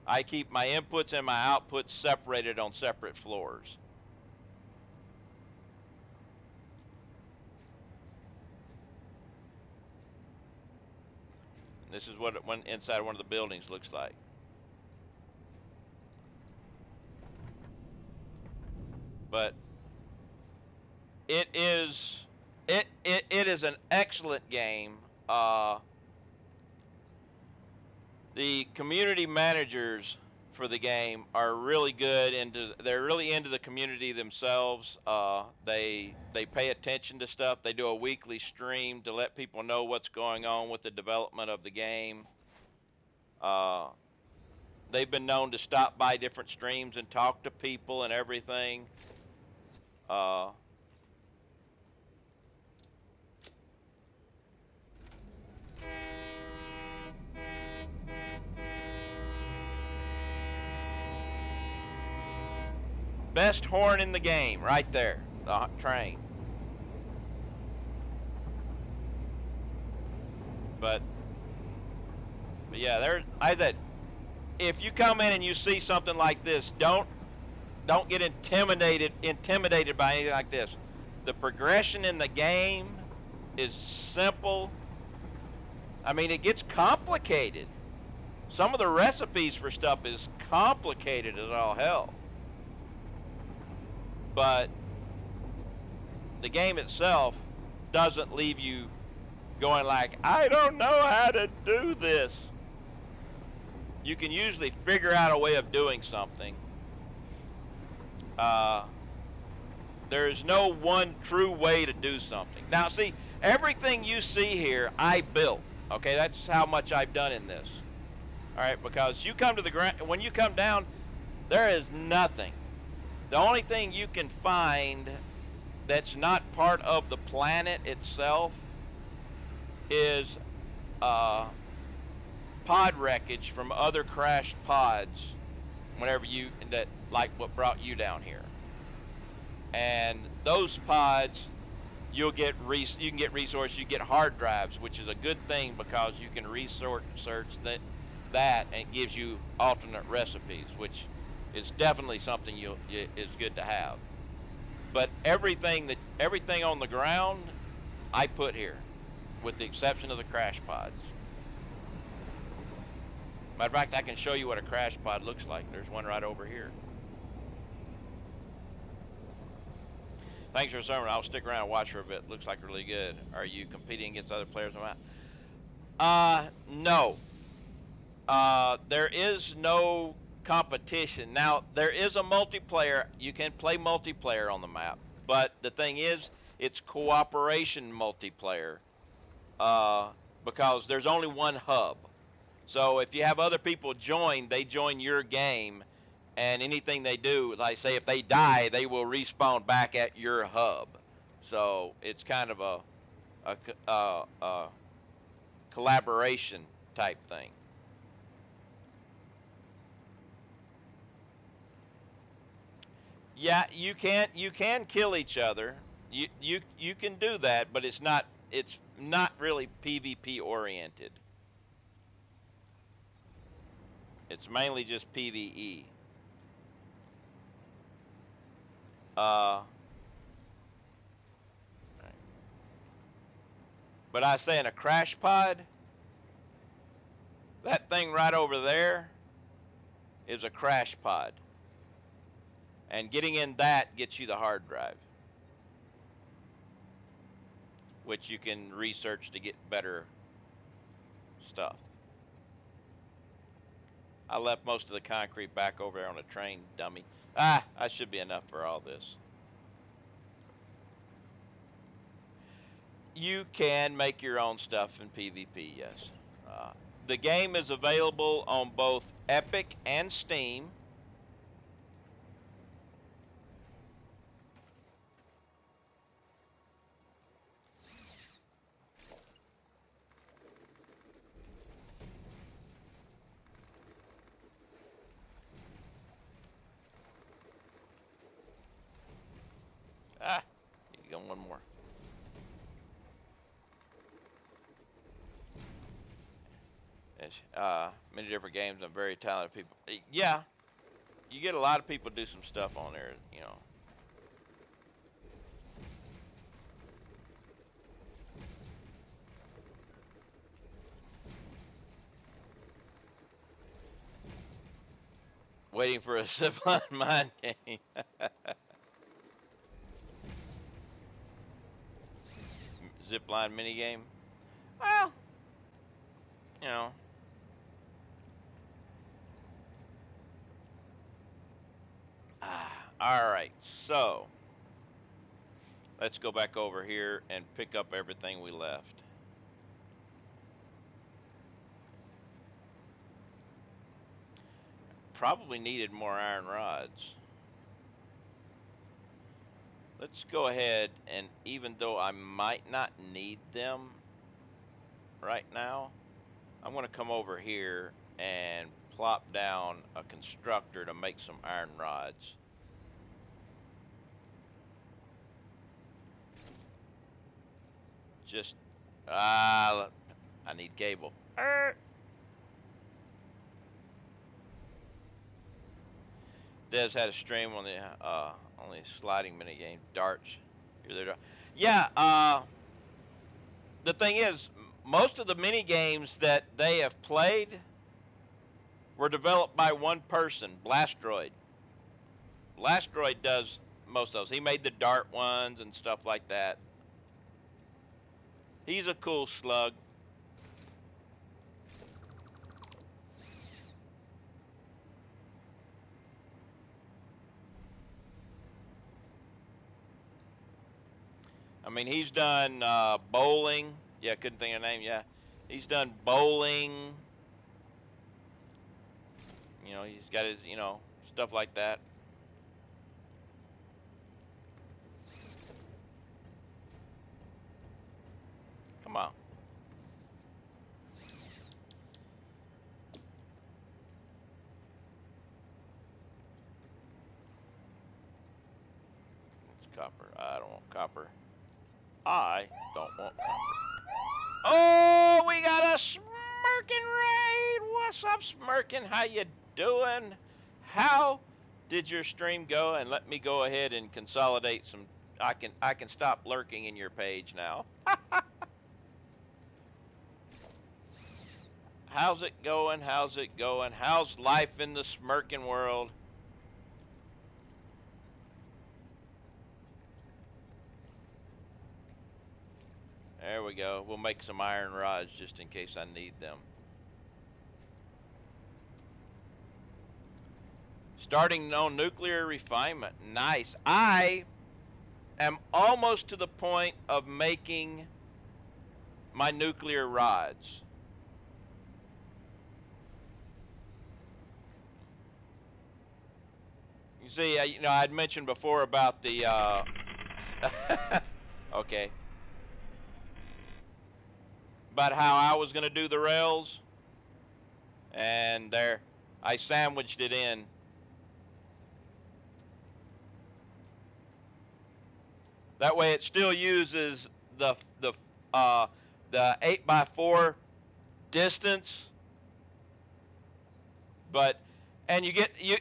I keep my inputs and my outputs separated on separate floors. And this is what inside one of the buildings looks like. But it is an excellent game. The community managers for the game are really good, they're really into the community themselves. They pay attention to stuff. They do a weekly stream to let people know what's going on with the development of the game. They've been known to stop by different streams and talk to people and everything. Best horn in the game, right there, the train. But yeah, I said, if you come in and you see something like this, don't get intimidated by anything like this. The progression in the game is simple. I mean, it gets complicated. Some of the recipes for stuff is complicated as all hell. But the game itself doesn't leave you going like, I don't know how to do this. You can usually figure out a way of doing something. There's no one true way to do something. Now, see, everything you see here, I built. Okay, that's how much I've done in this. All right, because you come to the ground, when you come down, There is nothing. The only thing you can find that's not part of the planet itself is uh, pod wreckage from other crashed pods. Whenever you that like what brought you down here, and those pods you can get resources. You get hard drives, which is a good thing because you can research and it gives you alternate recipes, which is definitely something is good to have. But everything on the ground I put here, with the exception of the crash pods. Matter of fact, I can show you what a crash pod looks like. There's one right over here. Thanks for the sermon. I'll stick around and watch for a bit. Looks like really good. Are you competing against other players on that? No. There is no competition. Now, there is a multiplayer. You can play multiplayer on the map, but the thing is, it's cooperation multiplayer, uh, because there's only one hub. So if you have other people join, they join your game, and anything they do, like say if they die, they will respawn back at your hub. So it's kind of a collaboration type thing. Yeah, you can kill each other. You can do that, but it's not really PvP oriented. It's mainly just PvE. Uh, but I say in a crash pod, that thing right over there is a crash pod, and getting in that gets you the hard drive, which you can research to get better stuff. I left most of the concrete back over there on the train, dummy. I should be enough for all this. You can make your own stuff in PvP, yes. Uh, the game is available on both Epic and Steam. You got one more. Many different games and very talented people. Yeah, you get a lot of people do some stuff on there. Waiting for a zipline mine game. Zipline mini game. Well, you know. All right, so let's go back over here and pick up everything we left. Probably needed more iron rods. Let's go ahead and even though I might not need them right now, I'm going to come over here and plop down a constructor to make some iron rods. Just, I need cable. Des had a stream on the sliding mini game darts. You're there. Yeah. The thing is, most of the mini games that they have played were developed by one person, Blastroid. Blastroid does most of those. He made the dart ones and stuff like that. He's a cool slug. I mean, he's done bowling. Yeah, couldn't think of the name. Yeah, he's done bowling. He's got his stuff like that. Come on. It's copper. I don't want copper. I don't want copper. Oh, we got a smirking raid. What's up, smirking? How you doing? How did your stream go? And let me go ahead and consolidate some. I can stop lurking in your page now. How's it going? How's it going? How's life in the smirking world? There we go. We'll make some iron rods just in case I need them. Starting on nuclear refinement. Nice. I am almost to the point of making my nuclear rods. You see, I'd mentioned before about the, okay, about how I was going to do the rails, and there, I sandwiched it in. That way, it still uses the 8x4 distance, but and you get you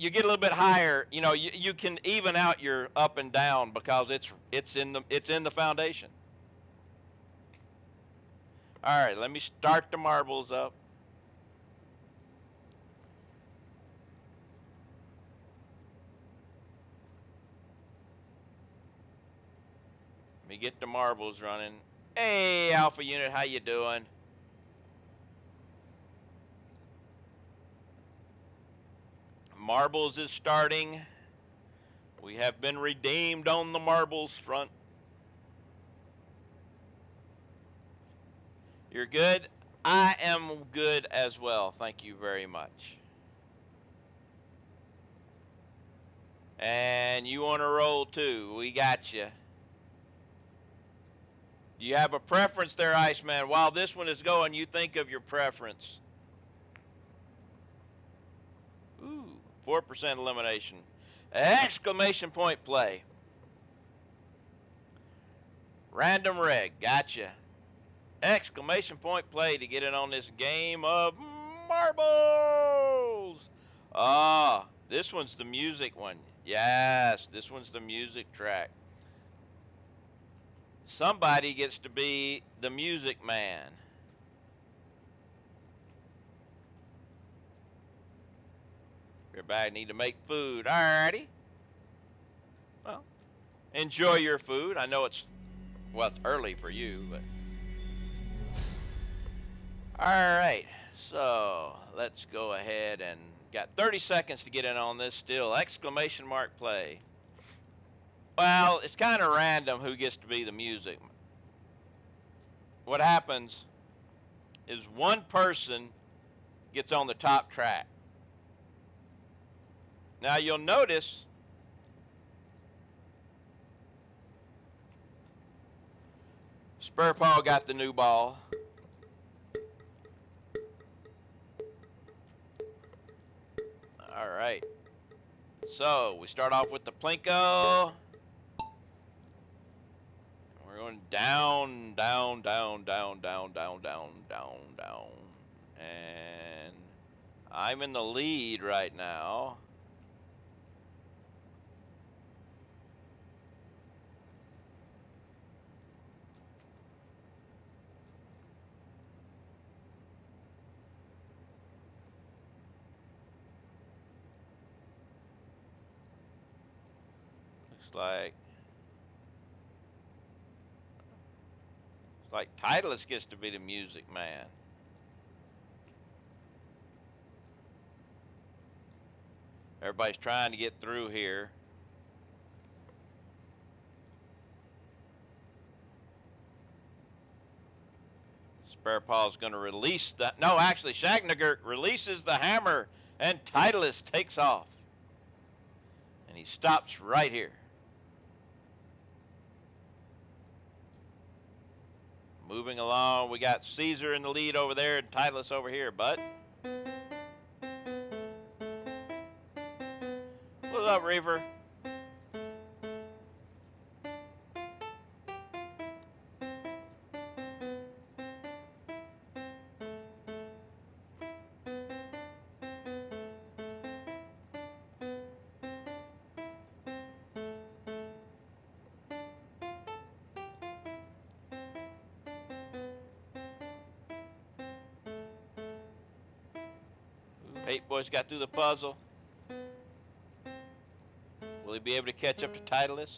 get a little bit higher. You can even out your up and down because it's in the foundation. All right, let me start the marbles up. Let me get the marbles running. Hey, Alpha Unit, how you doing? Marbles is starting. We have been redeemed on the marbles front. You're good? I am good as well. Thank you very much. And you on a roll too. We got you. You have a preference there, Iceman. While this one is going, you think of your preference. Ooh, 4% elimination. Exclamation point play. Random reg. Gotcha. Exclamation point play to get in on this game of marbles. Ah, this one's the music one. Yes, this one's the music track. Somebody gets to be the music man. Everybody need to make food. Alrighty. Well, enjoy your food. I know it's early for you, but alright. So let's go ahead and got 30 seconds to get in on this still. Exclamation mark play. Well, it's kind of random who gets to be the music. What happens is one person gets on the top track. Now you'll notice Spur Paul got the new ball. All right. So we start off with the Plinko. We're going down, down, down, down, down, down, down, down, down. And I'm in the lead right now. Looks like Titleist gets to be the music man. Everybody's trying to get through here. Spare Paul's going to release that. No, actually, Shagnagurt releases the hammer And Titleist takes off. And he stops right here. Moving along, we got Caesar in the lead over there and Titleist over here, bud. What's up, Reefer? Hate Boy's got through the puzzle. Will he be able to catch up to Titleist?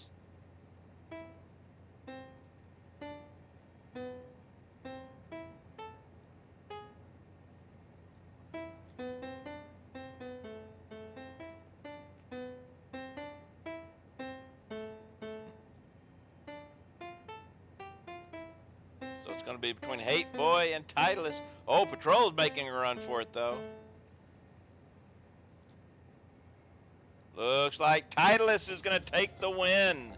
So it's going to be between Hate Boy and Titleist. Oh, Patrol's making a run for it, though. Looks like Titleist is going to take the win.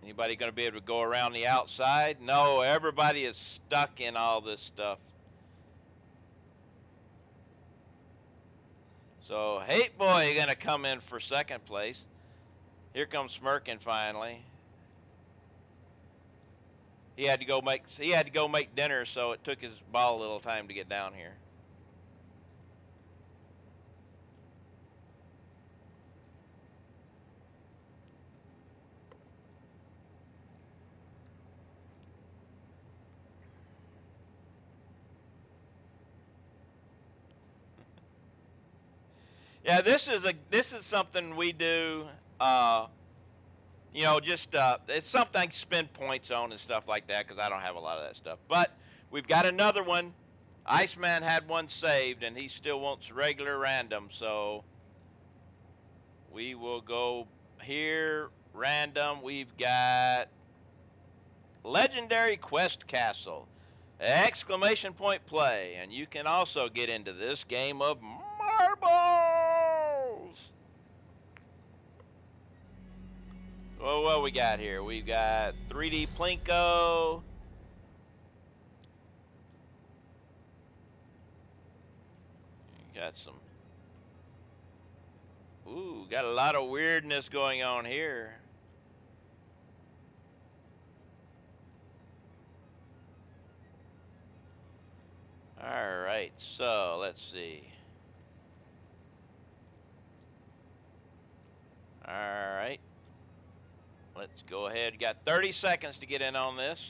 Anybody going to be able to go around the outside? No, everybody is stuck in all this stuff. So Hate Boy going to come in for second place. Here comes Smirkin finally. He had to go make dinner, so it took his ball a little time to get down here. Yeah, this is something we do. You know, just it's something I can spend points on and stuff like that because I don't have a lot of that stuff. But we've got another one. Iceman had one saved, and he still wants regular random, so we will go here. Random. We've got Legendary Quest Castle. Exclamation point play. And you can also get into this game of marbles. Well, what we got here? We've got 3D Plinko. Got some. Ooh, got a lot of weirdness going on here. All right, so let's see. All right. Let's go ahead. Got 30 seconds to get in on this.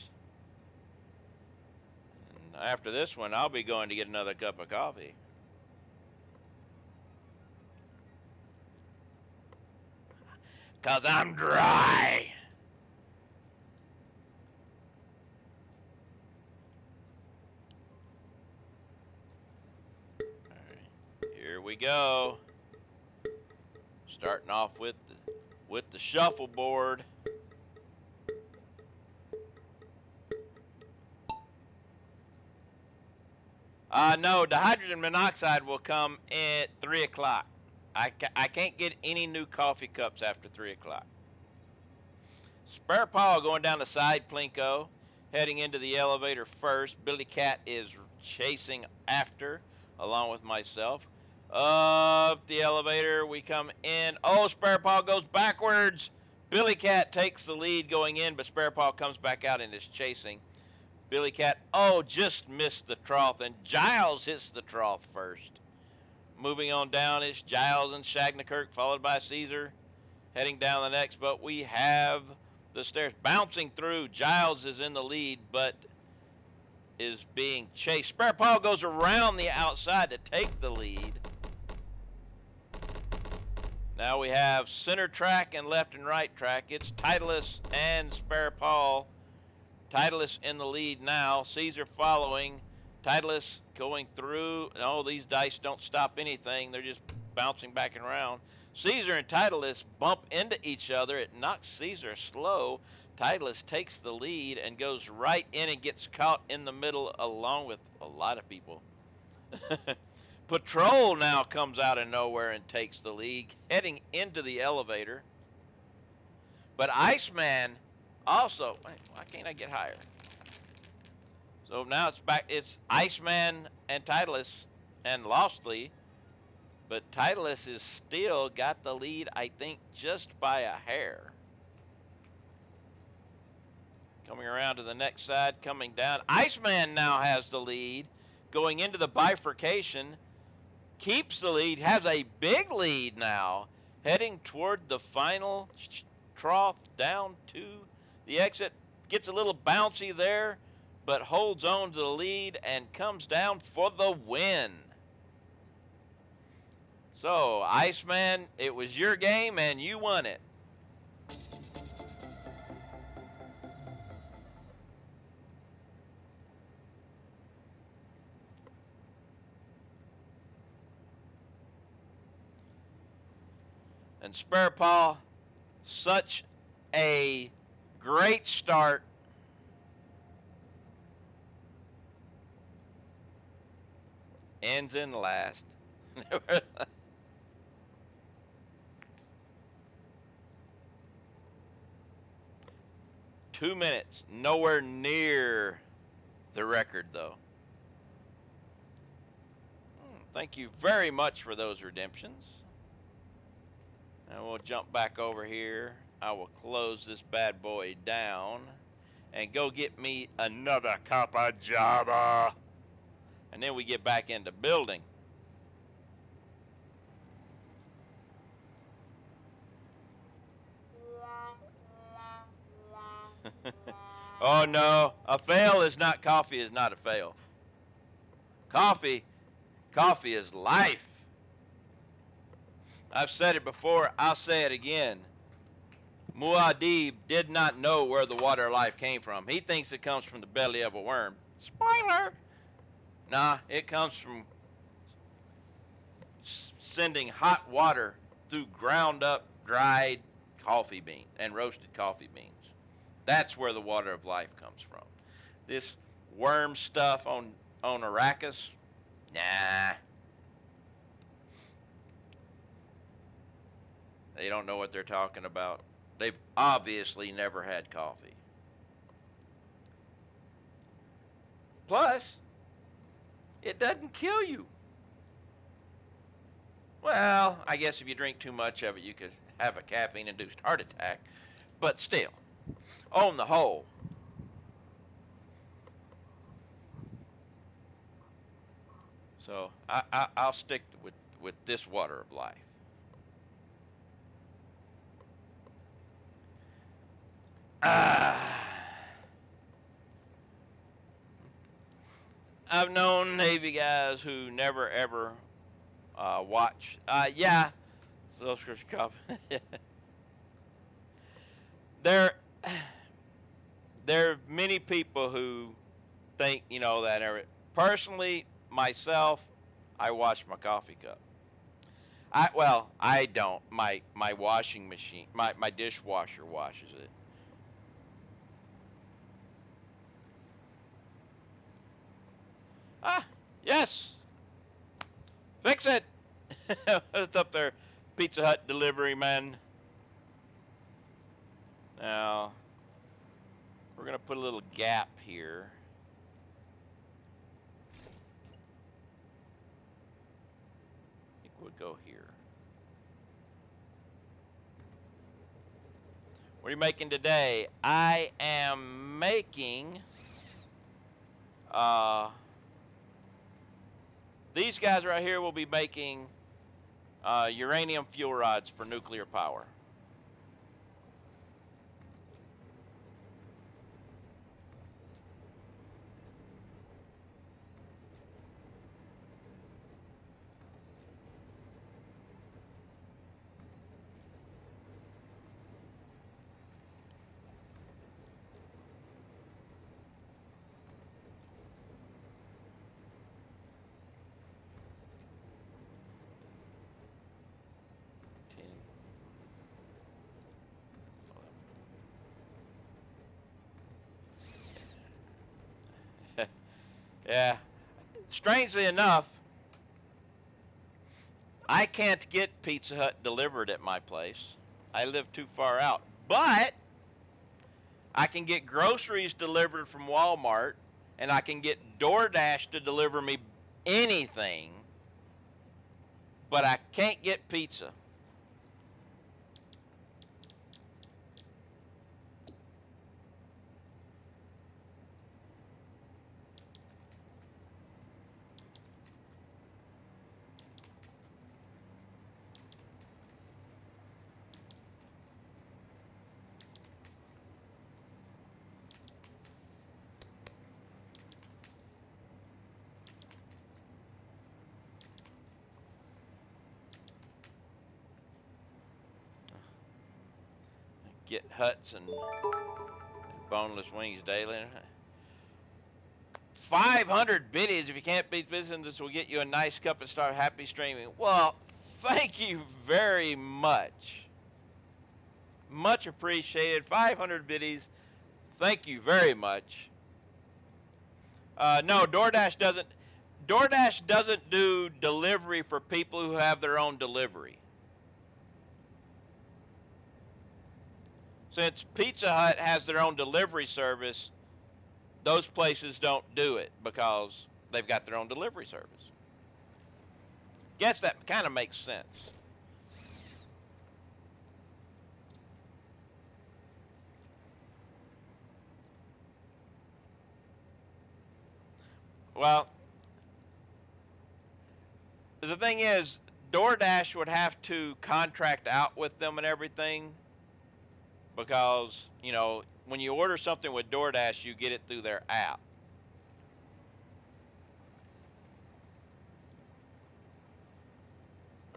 And after this one, I'll be going to get another cup of coffee. Because I'm dry. All right, here we go. Starting off with the shuffleboard. No, the hydrogen monoxide will come at 3 o'clock. I can't get any new coffee cups after 3 o'clock. Spare Paul going down the side Plinko, heading into the elevator first. Billy Cat is chasing after, along with myself. Up the elevator, we come in. Oh, Spare Paul goes backwards. Billy Cat takes the lead going in, but Spare Paul comes back out and is chasing. Billy Cat, oh, just missed the trough, and Giles hits the trough first. Moving on down is Giles and Shagnakirk, followed by Caesar, heading down the next, but we have the stairs bouncing through. Giles is in the lead, but is being chased. Spare Paul goes around the outside to take the lead. Now we have center track and left and right track. It's Titleist and Spare Paul. Titleist in the lead now. Caesar following. Titleist going through. No, these dice don't stop anything. They're just bouncing back and around. Caesar and Titleist bump into each other. It knocks Caesar slow. Titleist takes the lead and goes right in and gets caught in the middle along with a lot of people. Patrol now comes out of nowhere and takes the lead, heading into the elevator. But Iceman also, wait, why can't I get higher? So now it's back, it's Iceman and Titleist and Lostly. But Titleist has still got the lead, I think, just by a hair. Coming around to the next side, coming down. Iceman now has the lead. Going into the bifurcation, keeps the lead, has a big lead now. Heading toward the final trough down to the exit. Gets a little bouncy there, but holds on to the lead and comes down for the win. So, Iceman, it was your game and you won it. And Spare Paul, such a great start. Ends in last. 2 minutes, nowhere near the record though. Thank you very much for those redemptions. And we'll jump back over here. I will close this bad boy down and go get me another cup of Java. And then we get back into building. Oh no, a fail is not coffee is not a fail. Coffee is life. I've said it before, I'll say it again. Muad'Dib did not know where the water of life came from. He thinks it comes from the belly of a worm. Spoiler! Nah, it comes from sending hot water through ground up, dried coffee beans and roasted coffee beans. That's where the water of life comes from. This worm stuff on Arrakis, nah. They don't know what they're talking about. They've obviously never had coffee. Plus, it doesn't kill you. Well, I guess if you drink too much of it, you could have a caffeine-induced heart attack. But still, on the whole, so I'll stick with this water of life. I've known Navy guys who never ever watch. Yeah, so there, there are many people who think that. Personally, myself, I wash my coffee cup. I don't. My washing machine, my dishwasher washes it. Ah, yes. Fix it. It's up there, Pizza Hut delivery man. Now, we're gonna put a little gap here. I think we'll go here. What are you making today? I am making these guys right here will be making uranium fuel rods for nuclear power. Yeah. Strangely enough, I can't get Pizza Hut delivered at my place. I live too far out. But I can get groceries delivered from Walmart, and I can get DoorDash to deliver me anything, but I can't get pizza. Get Huts and boneless wings daily. 500 biddies. If you can't beat business, this will get you a nice cup and start happy streaming. Well, thank you very much. Much appreciated. 500 biddies. Thank you very much. No, DoorDash doesn't. DoorDash doesn't do delivery for people who have their own delivery. Since Pizza Hut has their own delivery service, those places don't do it because they've got their own delivery service. Guess that kind of makes sense. Well, the thing is, DoorDash would have to contract out with them and everything because, you know, when you order something with DoorDash, you get it through their app.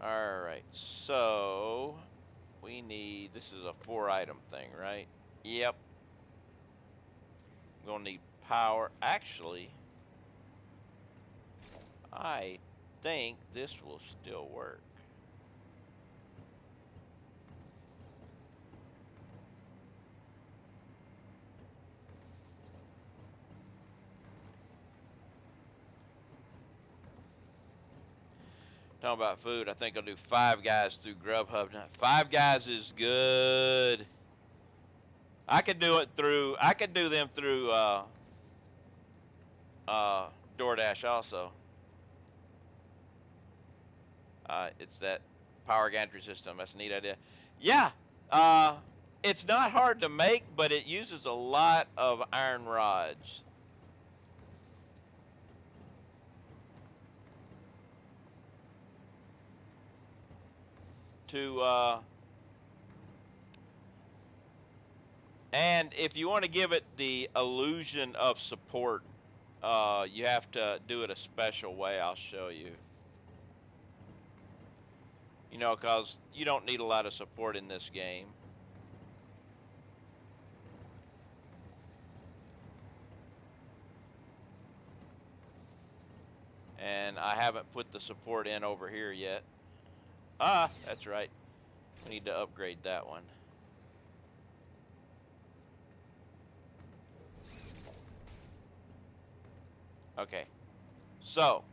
All right, so we need, this is a 4-item thing, right? Yep. We're gonna need power. Actually, I think this will still work. Talking about food, I think I'll do Five Guys through Grubhub. Five Guys is good. I could do them through DoorDash also. It's that power gantry system. That's a neat idea. Yeah, uh, it's not hard to make, but it uses a lot of iron rods. To and if you want to give it the illusion of support, you have to do it a special way. I'll show you. You know, because you don't need a lot of support in this game. And I haven't put the support in over here yet. Ah, that's right. We need to upgrade that one. Okay. So,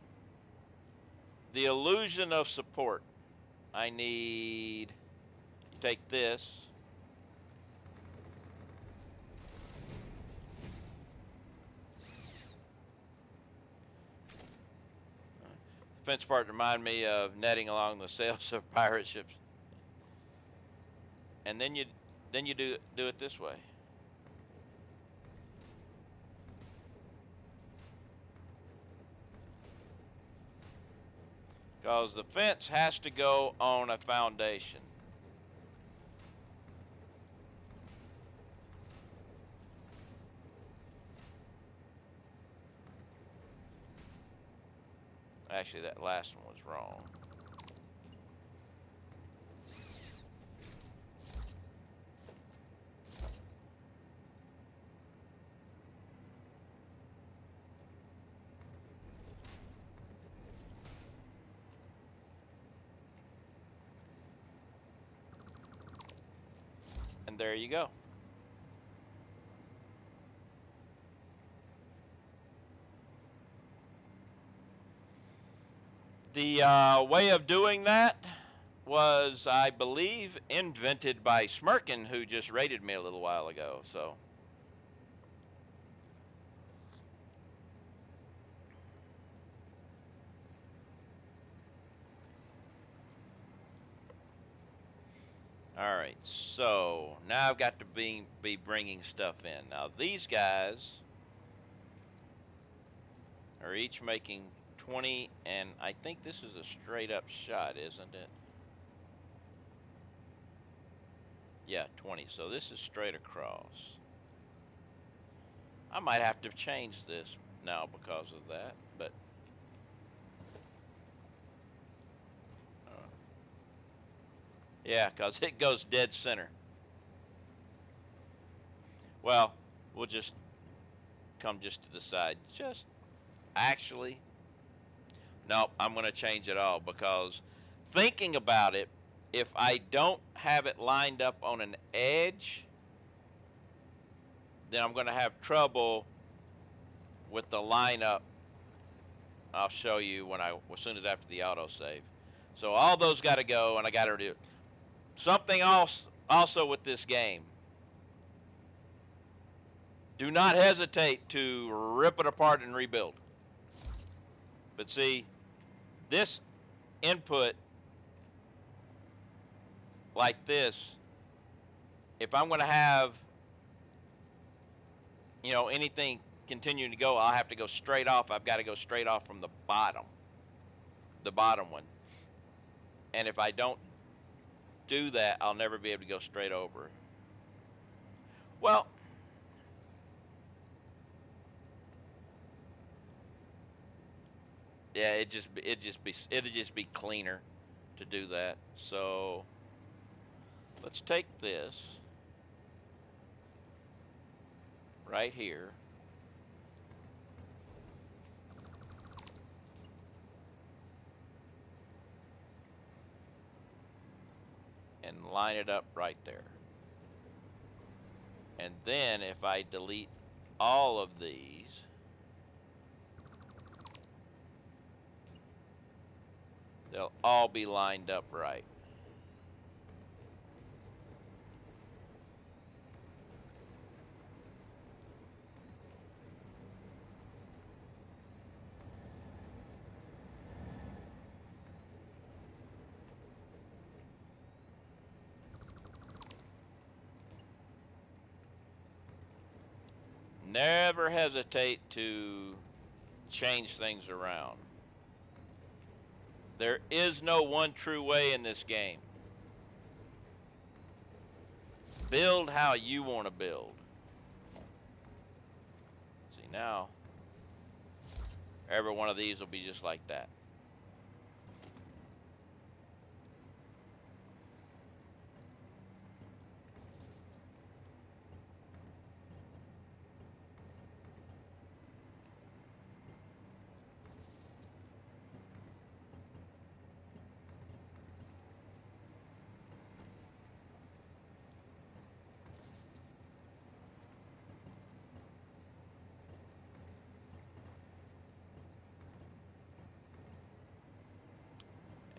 the illusion of support. I need, you take this. Fence part remind me of netting along the sails of pirate ships. And then you do it this way. Because the fence has to go on a foundation. Actually, that last one was wrong. And there you go. The way of doing that was, I believe, invented by Smirkin, who just raided me a little while ago. So, all right. So now I've got to be bringing stuff in. Now these guys are each making 20, and I think this is a straight up shot, isn't it? Yeah, 20. So this is straight across. I might have to change this now because of that, but yeah, because it goes dead center. Well, we'll just come just to the side. Just actually, no, I'm going to change it all because thinking about it, if I don't have it lined up on an edge, then I'm going to have trouble with the lineup. I'll show you as soon as after the autosave. So all those got to go, and I got to do it. Something else also with this game. Do not hesitate to rip it apart and rebuild. But see, this input like this, if I'm going to have, anything continuing to go, I'll have to go straight off. I've got to go straight off from the bottom one. And if I don't do that, I'll never be able to go straight over. Well, yeah, it'd just be cleaner to do that. So let's take this right here. And line it up right there. And then if I delete all of these, they'll all be lined up right. Never hesitate to change things around. There is no one true way in this game. Build how you want to build. See, now every one of these will be just like that.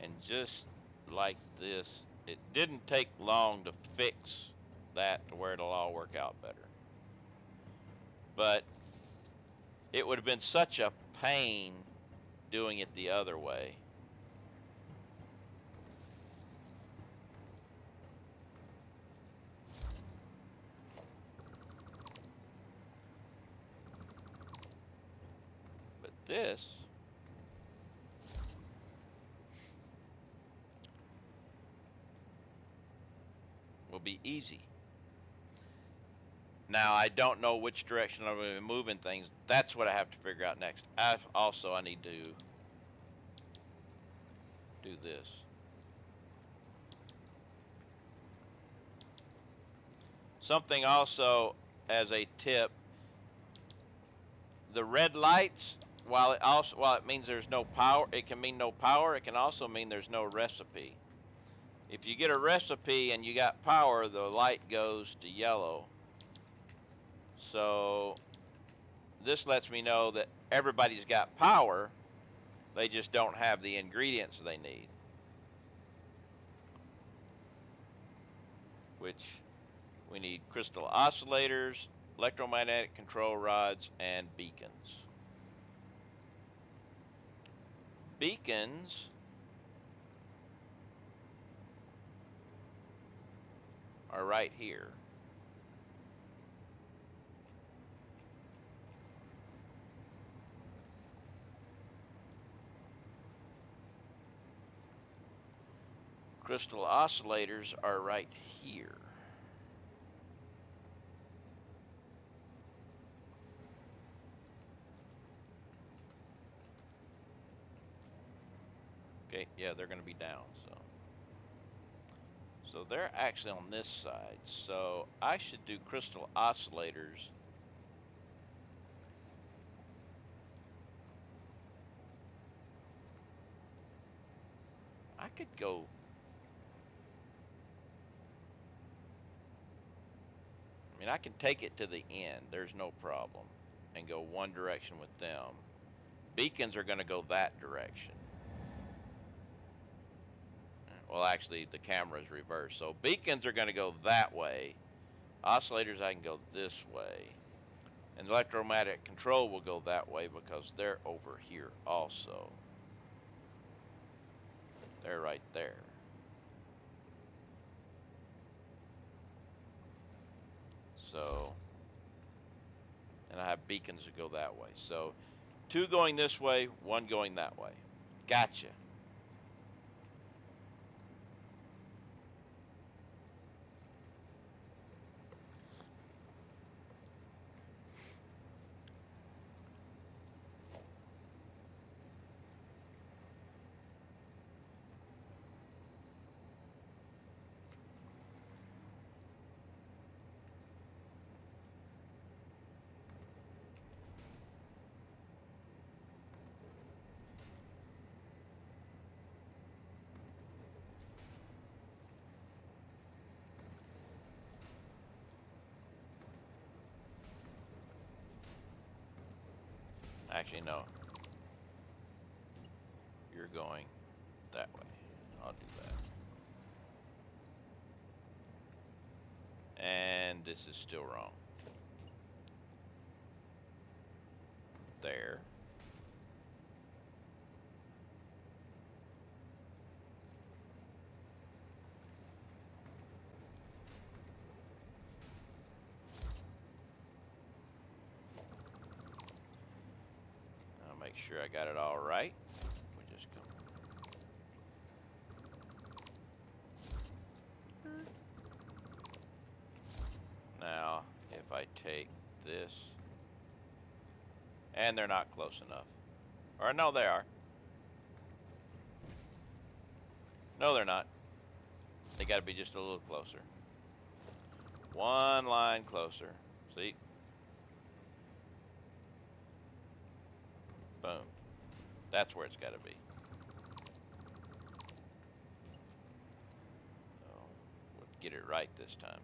And just like this, it didn't take long to fix that to where it'll all work out better. But it would have been such a pain doing it the other way. But this will be easy. Now, I don't know which direction I'm going to be moving things. That's what I have to figure out next. I need to do this. Something also as a tip, the red lights, while it means there's no power, it can mean no power, it can also mean there's no recipe. If you get a recipe and you got power, the light goes to yellow. So this lets me know that everybody's got power, They just don't have the ingredients they need, which we need crystal oscillators, electromagnetic control rods, and beacons. Beacons are right here. Crystal oscillators are right here. Okay, yeah, they're going to be down, so they're actually on this side. So I should do crystal oscillators. I could go. I mean, I can take it to the end. There's no problem, and go one direction with them. Beacons are going to go that direction. Well, actually, the camera is reversed. So beacons are going to go that way. Oscillators, I can go this way. And electromagnetic control will go that way because they're over here also. They're right there. So, and I have beacons that go that way. So, two going this way, one going that way. Gotcha. Actually, no. You're going that way. I'll do that. And this is still wrong. There. I'll make sure I got it all right. We just go. Now, if I take this, and they're not close enough. Or no, they are. No, they're not. They got to be just a little closer. One line closer. See? Boom. That's where it's got to be. So, we'll get it right this time.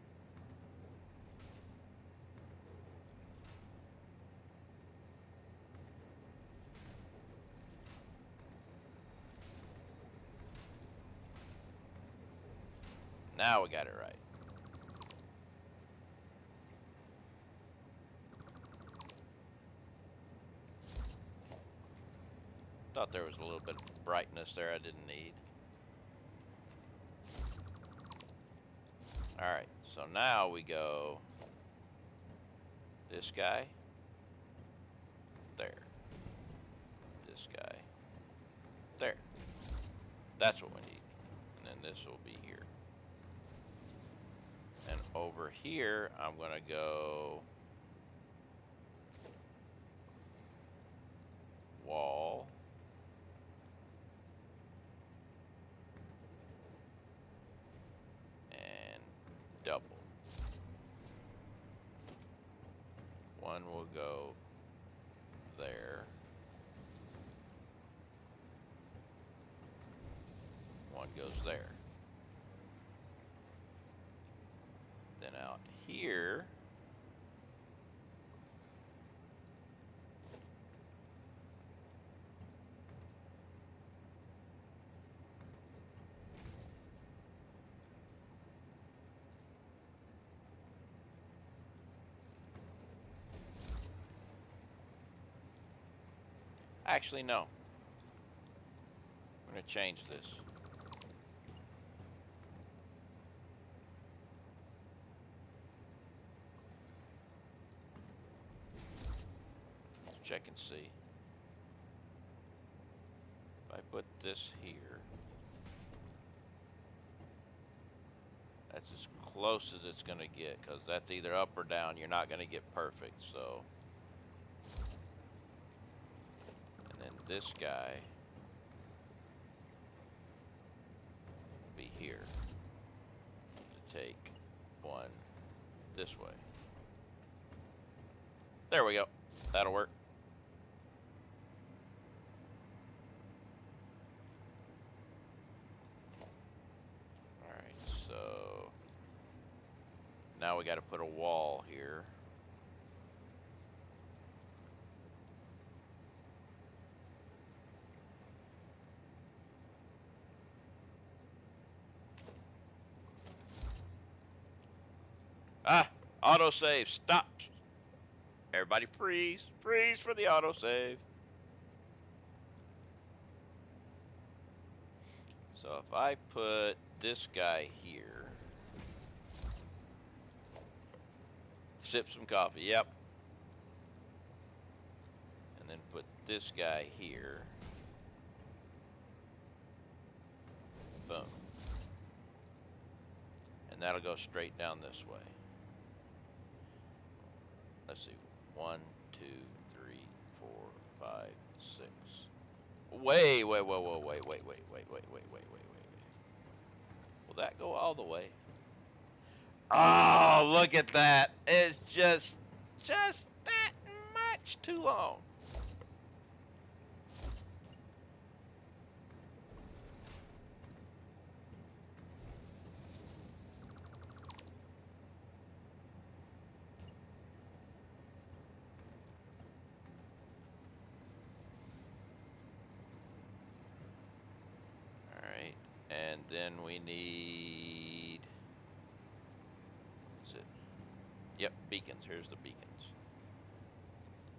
Now we got it right. Thought there was a little bit of brightness there I didn't need. Alright, so now we go this guy, there, this guy, there. That's what we need. And then this will be here. And over here, I'm going to go wall. And double. One will go there. One goes there. Then out here, Actually, no. I'm going to change this. Let's check and see. If I put this here, that's as close as it's going to get, because that's either up or down. You're not going to get perfect, so. And then this guy will be here to take one this way. There we go. That'll work. Alright, so now we got to put a wall here. Ah! Autosave. Stop! Everybody freeze. Freeze for the autosave. So if I put this guy here. Sip some coffee. Yep. And then put this guy here. Boom. And that'll go straight down this way. Let's see. 1, 2, 3, 4, 5, 6. Wait. Will that go all the way? Oh, look at that. It's just that much too long. And then we need, is it? Yep, beacons. Here's the beacons.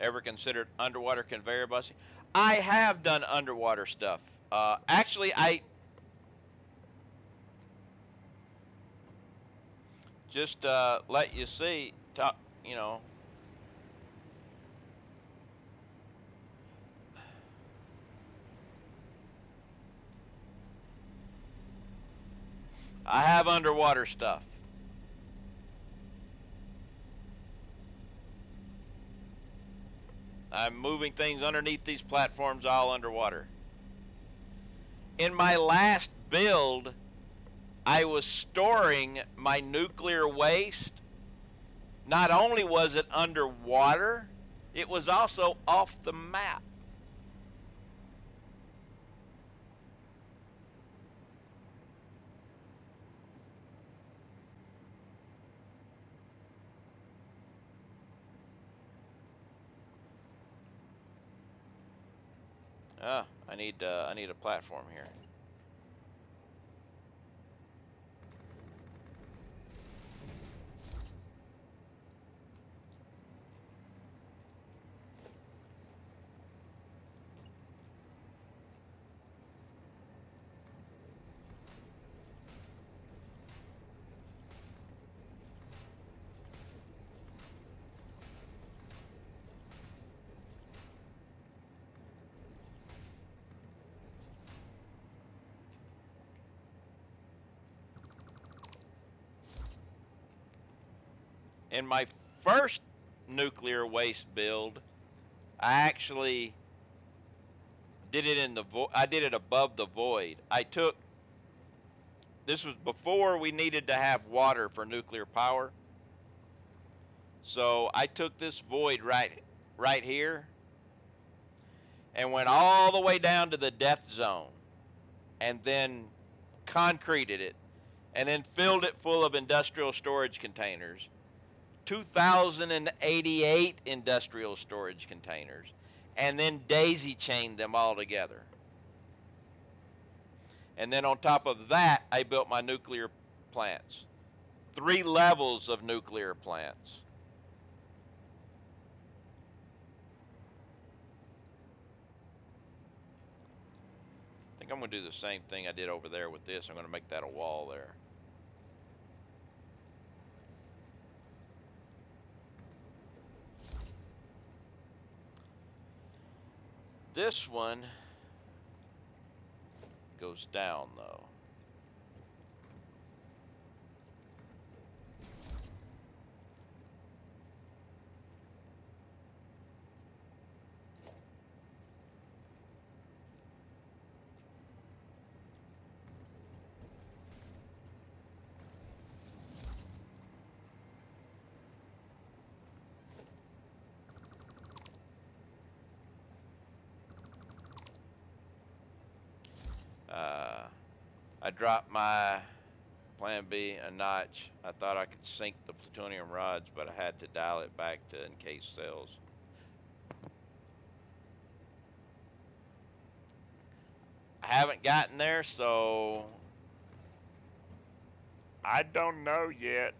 Ever considered underwater conveyor busting? I have done underwater stuff. Actually, I just let you see, you know. I have underwater stuff. I'm moving things underneath these platforms all underwater. In my last build, I was storing my nuclear waste. Not only was it underwater, it was also off the map. I need a platform here. In my first nuclear waste build, I actually did it in the I did it above the void. This was before we needed to have water for nuclear power. So I took this void right here and went all the way down to the death zone and then concreted it and then filled it full of industrial storage containers. 2,088 industrial storage containers, and then daisy chained them all together. And then on top of that, I built my nuclear plants. 3 levels of nuclear plants. think I'm going to do the same thing I did over there with this. I'm going to make that a wall there. This one goes down though. I dropped my Plan B a notch. I thought I could sink the plutonium rods, but I had to dial it back to encased cells. I haven't gotten there, so I don't know yet.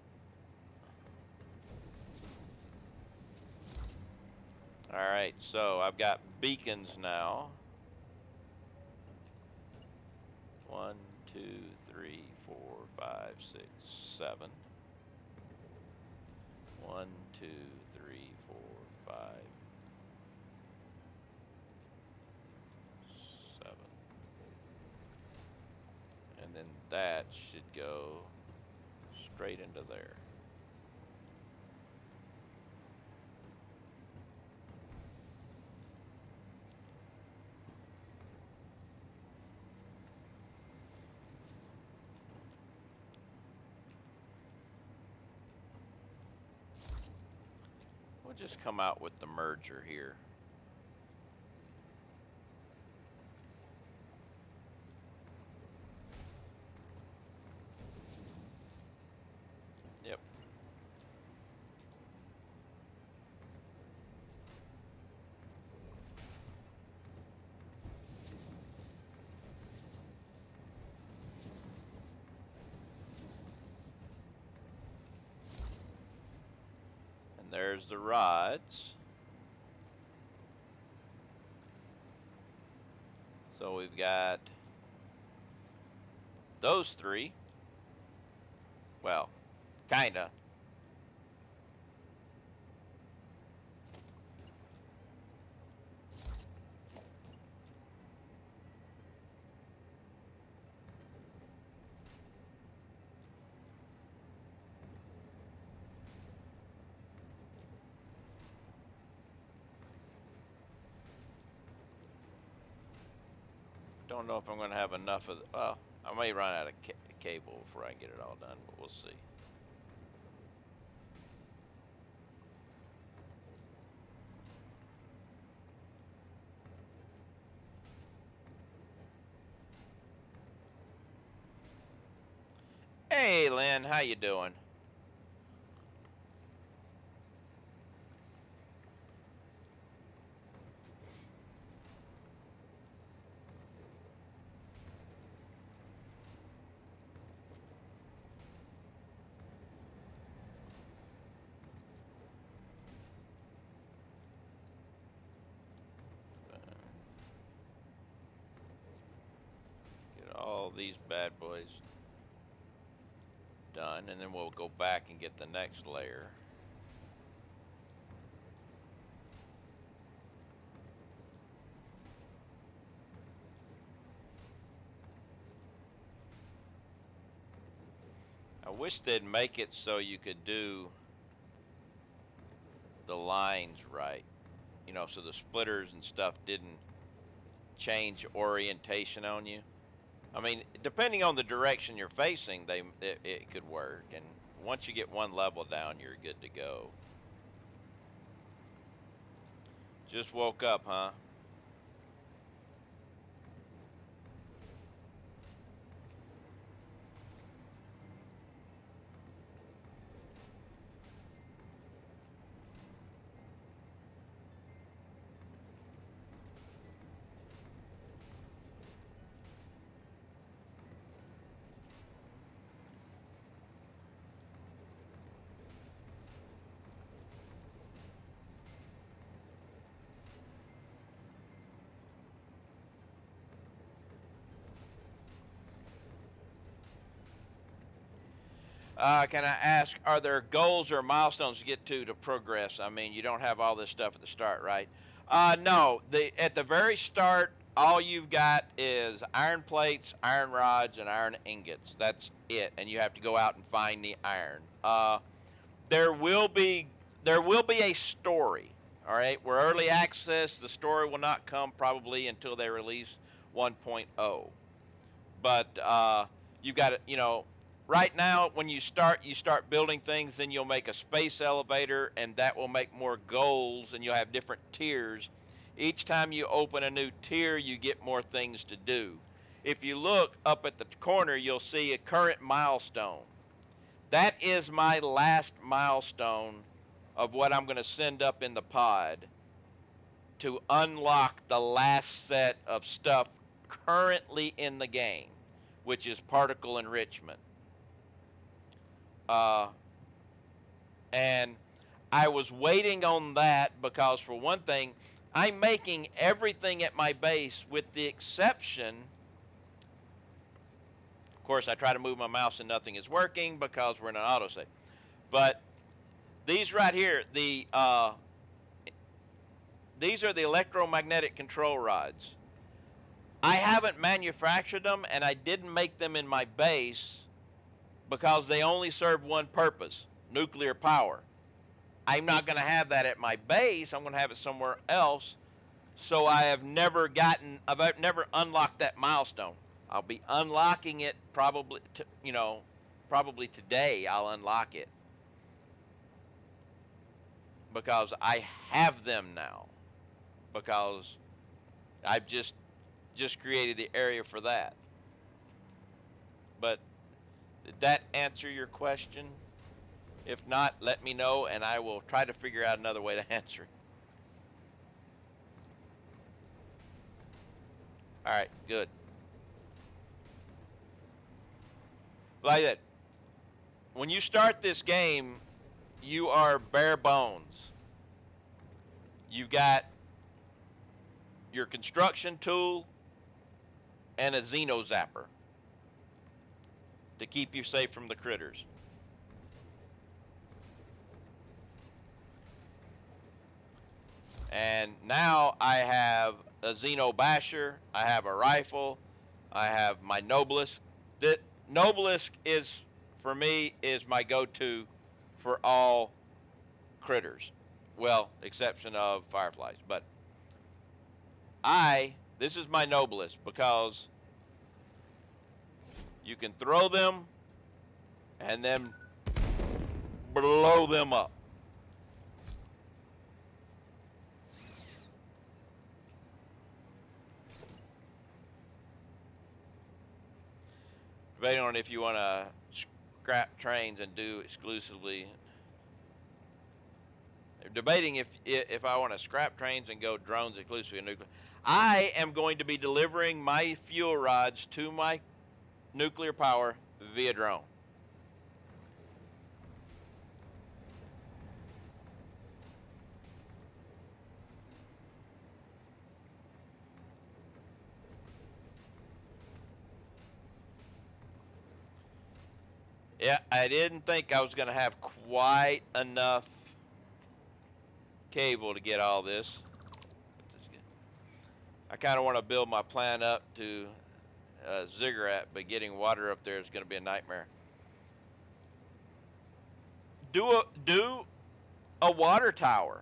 Alright, so I've got beacons now. 1, 2, 3, 4, 5, 6, 7. 1, 2, 3, 4, 5, 7. And then that should go straight into there. We'll just come out with the merger here. Yep. And there's the rods. So we've got those three. Well, kinda. Don't know if I'm going to have enough of. Well, I may run out of cable before I get it all done, but we'll see. Hey, Lynn, how you doing? Get all these bad boys done, and then we'll go back and get the next layer. I wish they'd make it so you could do the lines right. You know, so the splitters and stuff didn't change orientation on you. I mean, depending on the direction you're facing, it could work. And once you get one level down, you're good to go. Just woke up, huh? Can I ask, are there goals or milestones to get to progress? I mean, you don't have all this stuff at the start, right? No. At the very start, all you've got is iron plates, iron rods, and iron ingots. That's it, and you have to go out and find the iron. There will be there will be a story. All right, we're early access. The story will not come probably until they release 1.0. But you've got to, right now when you start building things, then you'll make a space elevator, and that will make more goals, and you'll have different tiers. Each time you open a new tier, you get more things to do. If you look up at the corner, you'll see a current milestone. That is my last milestone of what I'm going to send up in the pod to unlock the last set of stuff currently in the game, which is particle enrichment. Uh, and I was waiting on that because, for one thing, I'm making everything at my base with the exception. Of course, I try to move my mouse and nothing is working because we're in an autosave. But these right here, these are the electromagnetic control rods. I haven't manufactured them, and I didn't make them in my base because they only serve one purpose: nuclear power. I'm not going to have that at my base. I'm going to have it somewhere else. So I've never unlocked that milestone. I'll be unlocking it probably, probably today. I'll unlock it because I have them now. Because I've just created the area for that. But did that answer your question? If not, let me know, and I will try to figure out another way to answer it. All right, good. Like that, when you start this game, you are bare bones. You've got your construction tool and a Xeno Zapper to keep you safe from the critters. And now I have a Xeno Basher, I have a rifle, I have my Noblisk. The Noblisk is, for me, is my go-to for all critters. Well, exception of fireflies. But this is my Noblisk because you can throw them and then blow them up. Debating on if you want to scrap trains and do exclusively. They're debating if I want to scrap trains and go drones exclusively nuclear. I am going to be delivering my fuel rods to my nuclear power via drone. Yeah, I didn't think I was going to have quite enough cable to get all this. I kind of want to build my plan up to ziggurat, but getting water up there is going to be a nightmare. Do a water tower.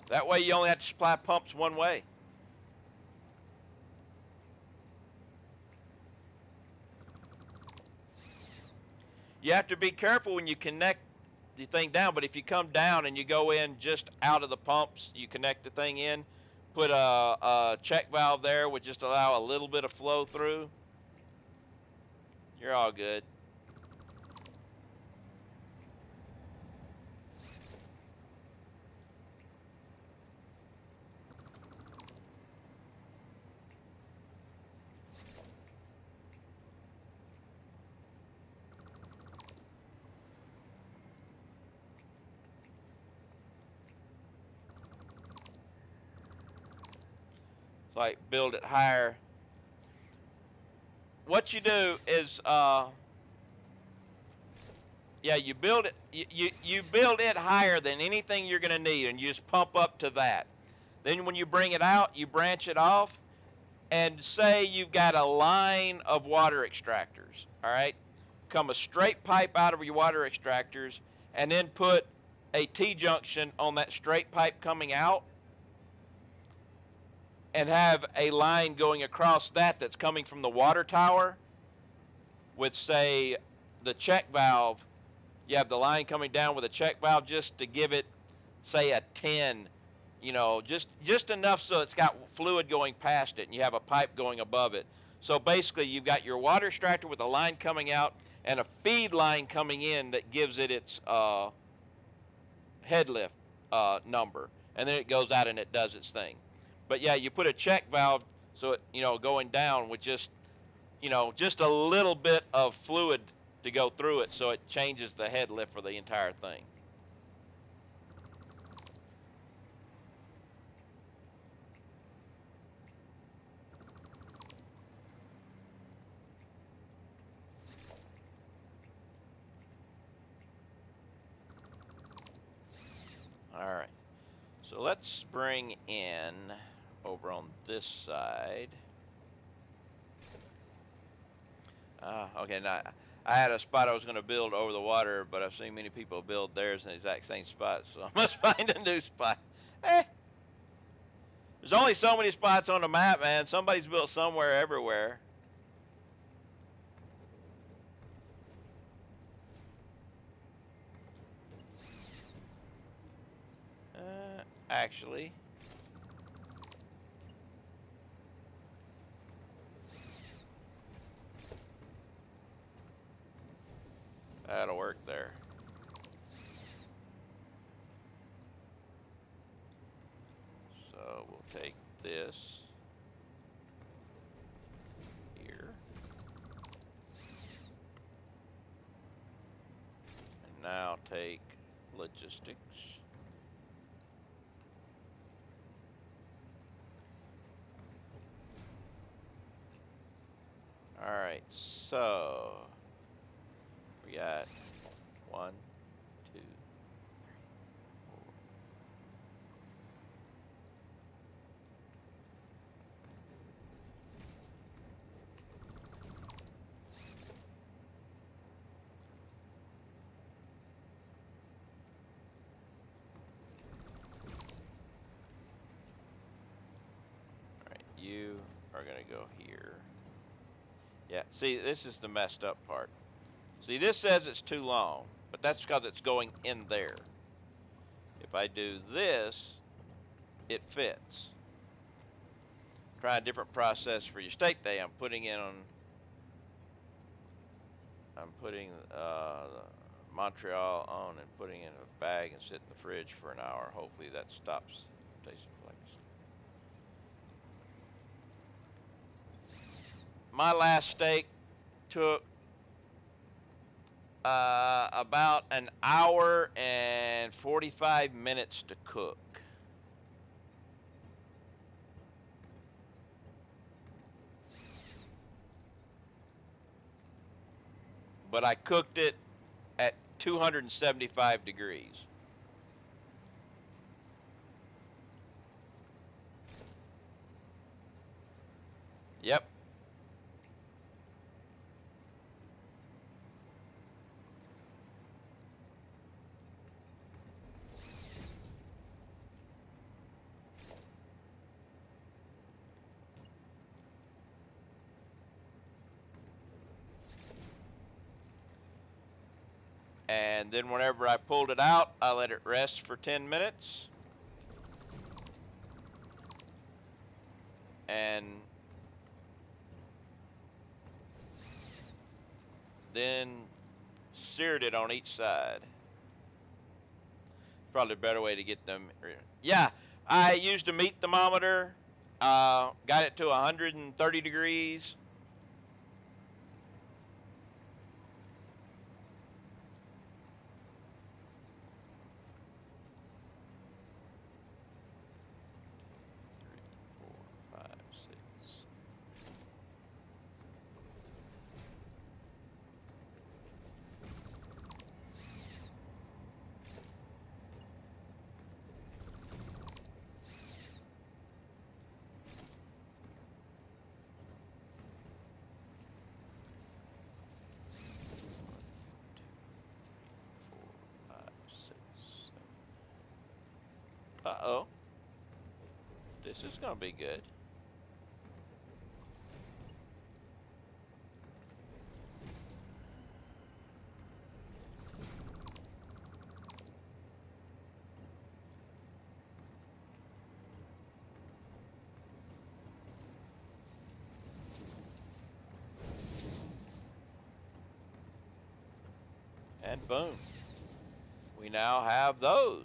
That way you only have to supply pumps one way. You have to be careful when you connect the thing down, but if you come down and you go in just out of the pumps, you connect the thing in, put a check valve there, which just allow a little bit of flow through, you're all good. like build it higher. What you do is, yeah, you build it. You build it higher than anything you're gonna need, and you just pump up to that. Then when you bring it out, you branch it off, and say you've got a line of water extractors. All right, come a straight pipe out of your water extractors, and then put a T-junction on that straight pipe coming out, and have a line going across that that's coming from the water tower with, say, the check valve. You have the line coming down with a check valve just to give it, say, a 10, just enough so it's got fluid going past it, and you have a pipe going above it. So basically, you've got your water extractor with a line coming out and a feed line coming in that gives it its head lift number, and then it goes out and it does its thing. But yeah, you put a check valve so it, going down with just a little bit of fluid to go through it, so it changes the head lift for the entire thing. All right, so let's bring in over on this side. Okay, now I had a spot I was going to build over the water, but I've seen many people build theirs in the exact same spot, so I must find a new spot. There's only so many spots on the map, man. Somebody's built somewhere everywhere. Actually, that'll work there. So we'll take this here, and now take logistics. All right, so we got 1, 2, 3, 4. All right, you are gonna go here. Yeah, see, this is the messed up part. See, this says it's too long, but that's because it's going in there. If I do this, it fits. Try a different process for your steak day. I'm putting Montreal on and putting in a bag and sit in the fridge for an hour. Hopefully that stops tasting flakes. My last steak took about an hour and 45 minutes to cook. But I cooked it at 275 degrees. Yep. And then whenever I pulled it out, I let it rest for 10 minutes. And then seared it on each side. Probably a better way to get them. Yeah, I used a meat thermometer. Got it to 130 degrees. Uh-oh. This is going to be good. And boom. We now have those.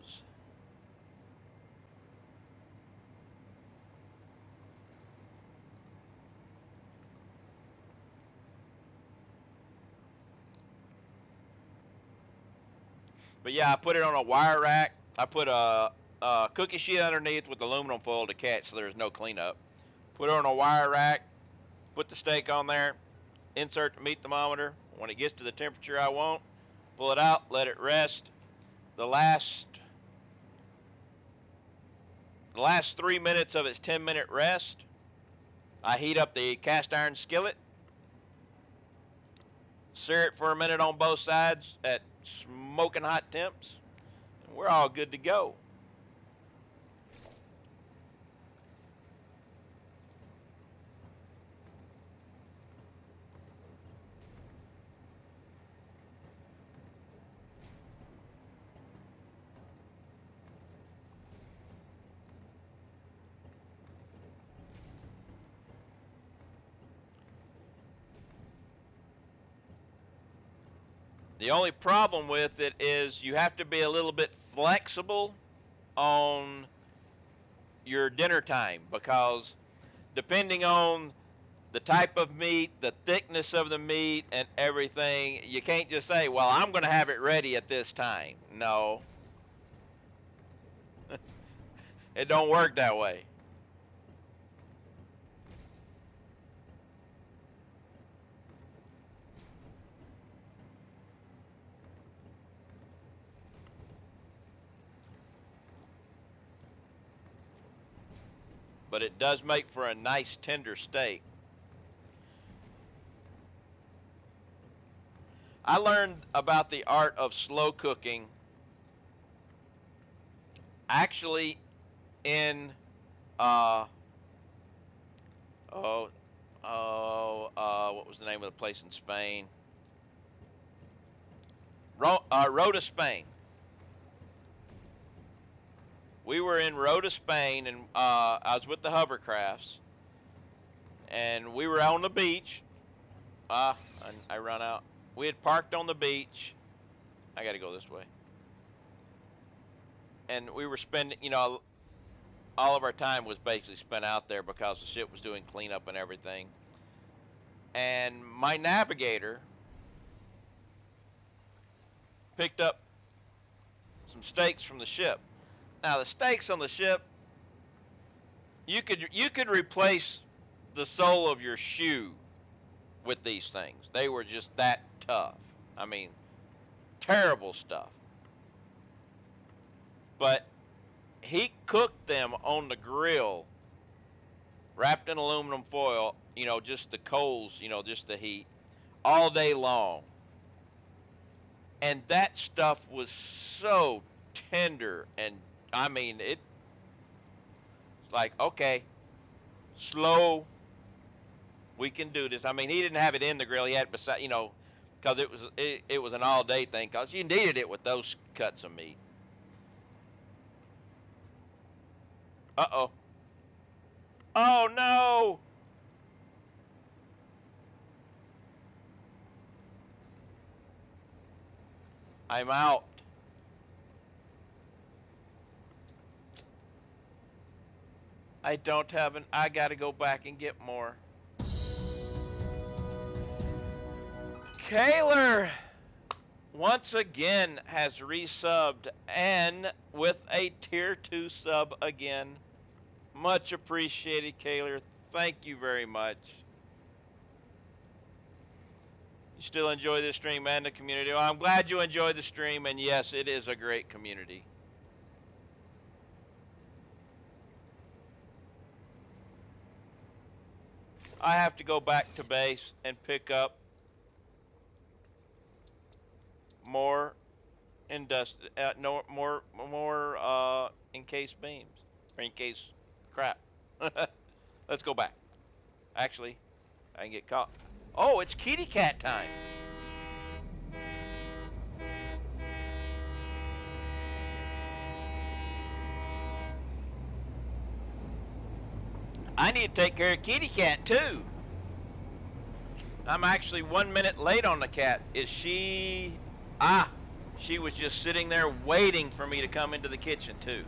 But yeah, I put it on a wire rack. I put a cookie sheet underneath with aluminum foil to catch so there's no cleanup. Put it on a wire rack, put the steak on there, insert the meat thermometer. When it gets to the temperature I want, pull it out, let it rest. The last 3 minutes of its 10-minute rest, I heat up the cast iron skillet, sear it for a minute on both sides at smoking hot temps, and we're all good to go. The only problem with it is you have to be a little bit flexible on your dinner time, because depending on the type of meat, the thickness of the meat, and everything, you can't just say, well, I'm going to have it ready at this time. No, it don't work that way. But it does make for a nice tender steak. I learned about the art of slow cooking actually in uh oh what was the name of the place in Spain? Rota, Spain. We were in Rota, Spain, and I was with the hovercrafts, and we were on the beach. I run out. We had parked on the beach. I got to go this way. And we were spending, all of our time was basically spent out there because the ship was doing cleanup and everything. And my navigator picked up some steaks from the ship. Now the steaks on the ship, you could replace the sole of your shoe with these things. They were just that tough. I mean, terrible stuff. But he cooked them on the grill, wrapped in aluminum foil, just the coals, just the heat, all day long. And that stuff was so tender, and I mean, it's like, okay, slow, we can do this. I mean, he didn't have it in the grill, he had it beside, because it was an all day thing, because you needed it with those cuts of meat. Uh-oh. Oh no! I'm out. I don't have I gotta go back and get more. Kaler once again has resubbed, and with a tier 2 sub again. Much appreciated, Kaler. Thank you very much. You still enjoy this stream and the community? Well, I'm glad you enjoyed the stream, and yes, it is a great community. I have to go back to base and pick up more no more encased beams or encased crap. Let's go back. Actually, I can get caught. Oh, it's kitty cat time. I need to take care of kitty cat too. I'm actually 1 minute late on the cat. Is she? Ah, she was just sitting there waiting for me to come into the kitchen too.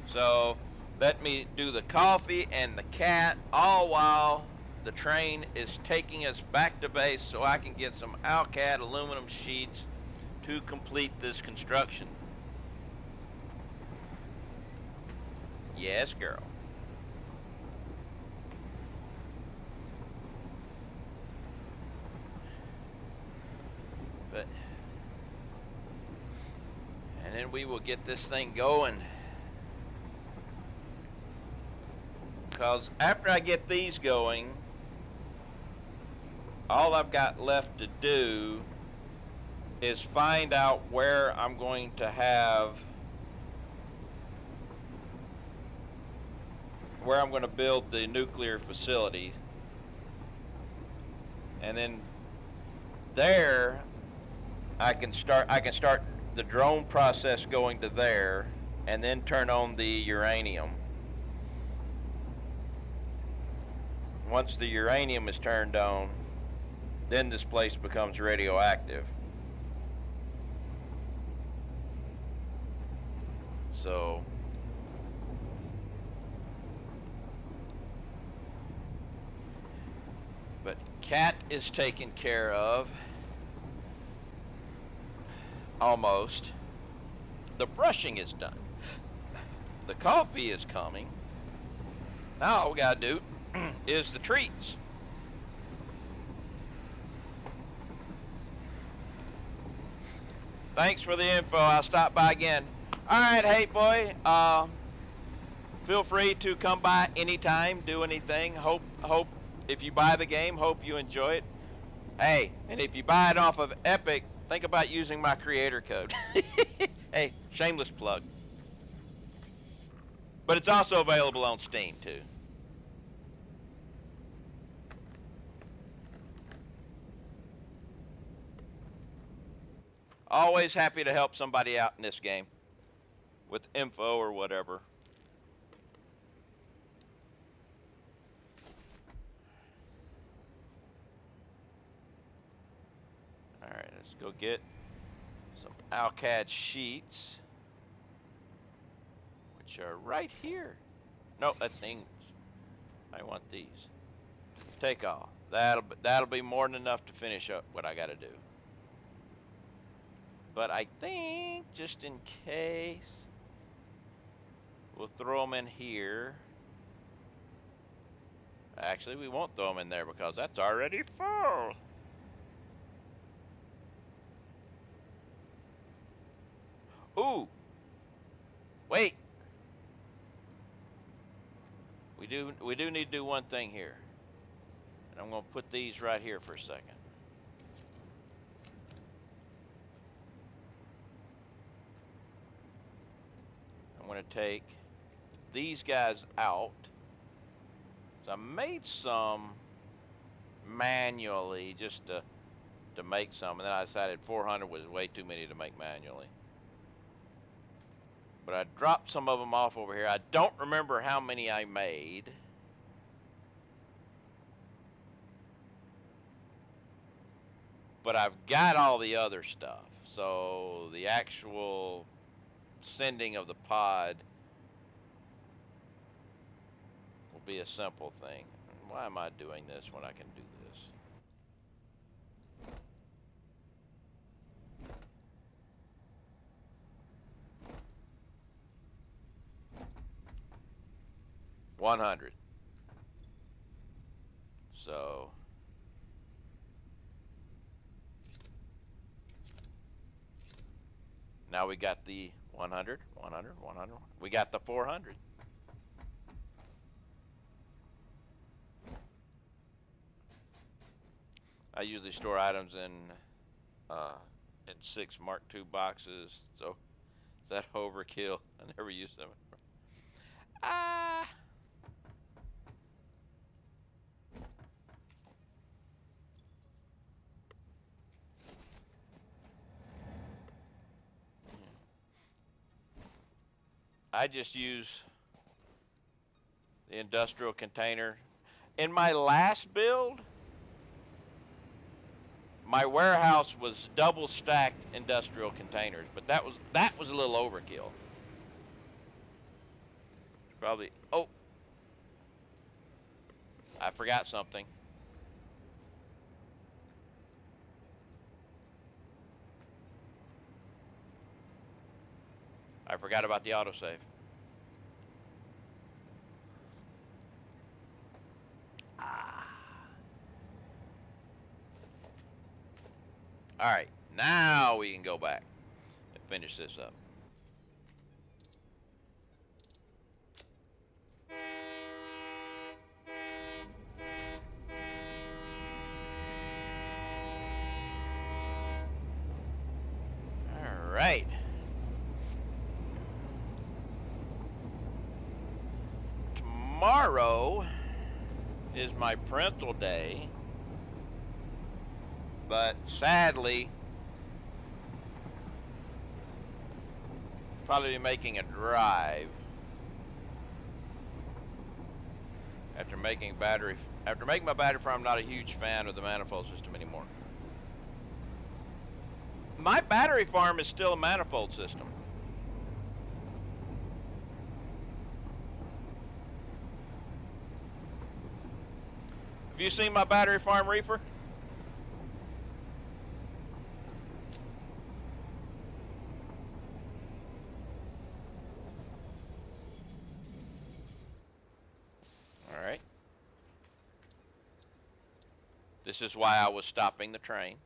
So let me do the coffee and the cat all while the train is taking us back to base so I can get some Alcat aluminum sheets to complete this construction. Yes, girl. But and then we will get this thing going. Because after I get these going, all I've got left to do is find out where I'm going to build the nuclear facility. And then there I can start the drone process going to there and then turn on the uranium. Once the uranium is turned on, then this place becomes radioactive. So but cat is taken care of almost. The brushing is done. The coffee is coming. Now all we gotta do is the treats. Thanks for the info. I'll stop by again. All right, hey boy. Feel free to come by anytime. Do anything. Hope if you buy the game, hope you enjoy it. Hey, and if you buy it off of Epic, think about using my creator code. Hey, shameless plug. But it's also available on Steam too. Always happy to help somebody out in this game with info or whatever. All right, let's go get some Alcad sheets, which are right here. No, that's English. I want these. Take all. That'll be more than enough to finish up what I got to do. But I think just in case, we'll throw them in here. Actually, we won't throw them in there because that's already full. Ooh. Wait. We do need to do one thing here. And I'm going to put these right here for a second. I'm going to take these guys out. So I made some manually just to make some, and then I decided 400 was way too many to make manually. But I dropped some of them off over here. I don't remember how many I made. But I've got all the other stuff. So the actual sending of the pod will be a simple thing. Why am I doing this when I can do this? $100. So now we got the 100, 100, 100. We got the 400. I usually store items in and 6 Mark II boxes. So is that overkill? I never used them. Ah. I just use the industrial container. In my last build, my warehouse was double stacked industrial containers, but that was a little overkill. Probably. Oh, I forgot something. I forgot about the autosave. Ah. All right, now we can go back and finish this up. All right. Tomorrow is my parental day, but sadly, probably be making a drive after making my battery farm. I'm not a huge fan of the manifold system anymore. My battery farm is still a manifold system. Have you seen my battery farm, Reefer? All right. This is why I was stopping the train.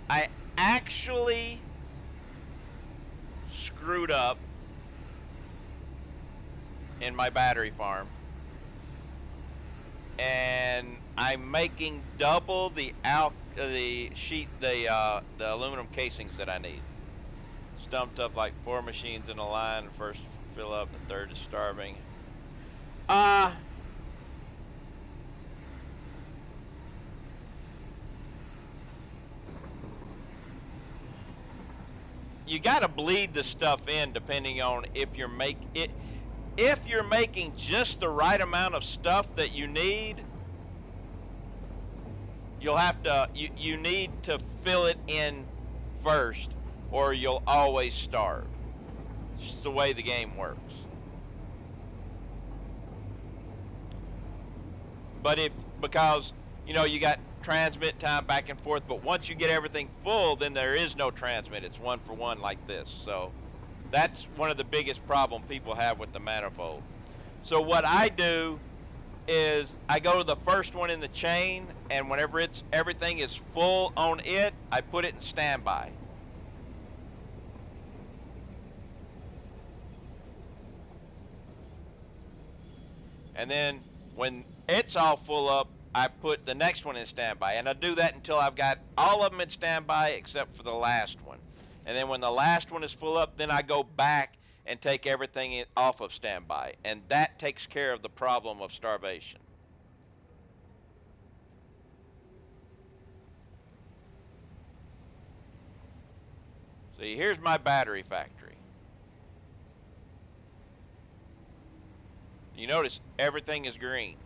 I actually screwed up in my battery farm, and I'm making double the aluminum casings that I need. Stumped up like 4 machines in a line. The first fill up, the third is starving. Uh you got to bleed the stuff in depending on if you're making just the right amount of stuff that you need. You need to fill it in first, or you'll always starve. It's just the way the game works. But because you got transmit time back and forth, but once you get everything full, then there is no transmit. It's 1 for 1 like this. So that's one of the biggest problem people have with the manifold. So what I do is I go to the first one in the chain, and whenever everything is full on it, I put it in standby. And then when it's all full up, I put the next one in standby. And I do that until I've got all of them in standby except for the last one. And then when the last one is full up, then I go back and take everything off of standby. And that takes care of the problem of starvation. See, here's my battery factory. You notice everything is green.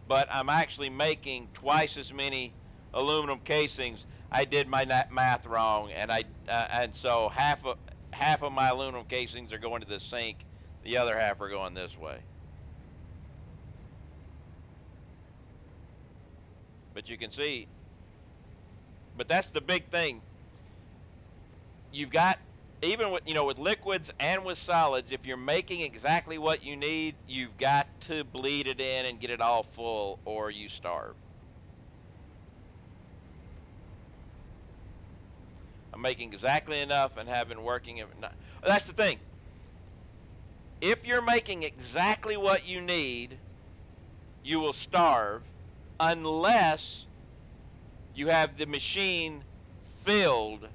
But I'm actually making twice as many aluminum casings. I did my math wrong, and so half of my aluminum casings are going to the sink. The other half are going this way. But you can see. But that's the big thing. you've got, even with, with liquids and with solids, if you're making exactly what you need, you've got to bleed it in and get it all full, or you starve. I'm making exactly enough and have been working. That's the thing. If you're making exactly what you need, you will starve unless you have the machine filled,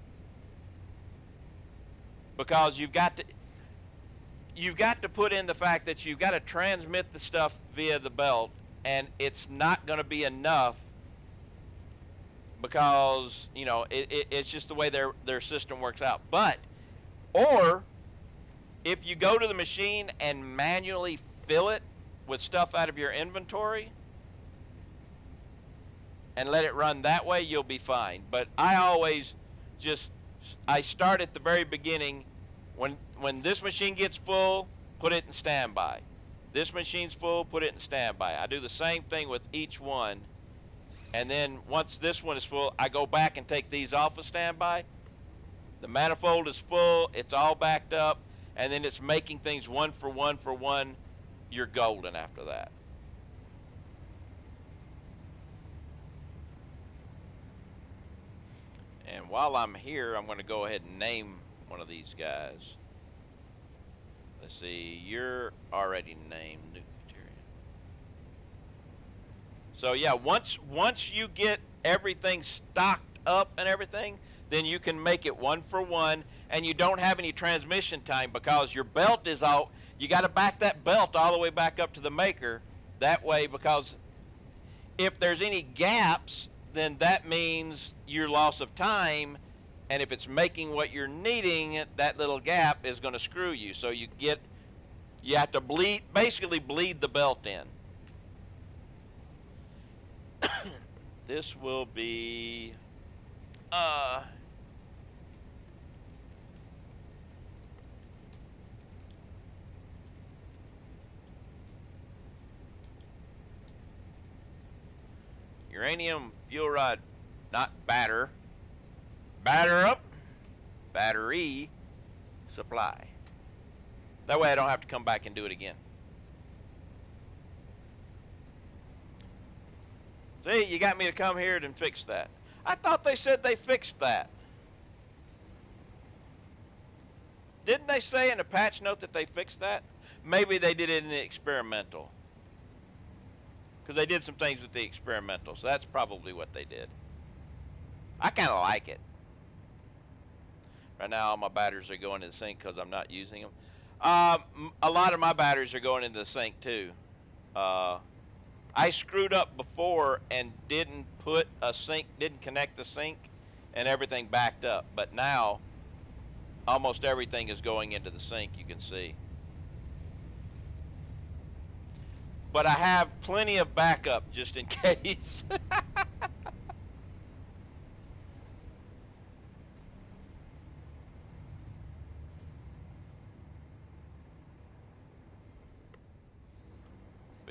because you've got to put in the fact that you've got to transmit the stuff via the belt, and it's not going to be enough because it's just the way their system works out. Or if you go to the machine and manually fill it with stuff out of your inventory and let it run that way, you'll be fine. But I start at the very beginning. When this machine gets full, put it in standby. This machine's full, put it in standby. I do the same thing with each one. And then once this one is full, I go back and take these off of standby. The manifold is full, it's all backed up, and then it's making things one for one for one. You're golden after that. And while I'm here, I'm going to go ahead and name one of these guys. Let's see, you're already named. So yeah, once you get everything stocked up and everything, then you can make it one for one, and you don't have any transmission time because your belt is out. You got to back that belt all the way back up to the maker. That way, because if there's any gaps, then that means your loss of time, and if it's making what you're needing, that little gap is going to screw you. So you have to basically bleed the belt in. This will be uranium fuel rod, not batter up, battery supply. That way I don't have to come back and do it again. See, you got me to come here and fix that. I thought they said they fixed that. Didn't they say in a patch note that they fixed that? Maybe they did it in the experimental. Because they did some things with the experimental, so that's probably what they did. I kind of like it. Right now, all my batteries are going in the sink because I'm not using them. A lot of my batteries are going into the sink too. I screwed up before and didn't connect the sink, and everything backed up. But now, almost everything is going into the sink, you can see. But I have plenty of backup just in case. But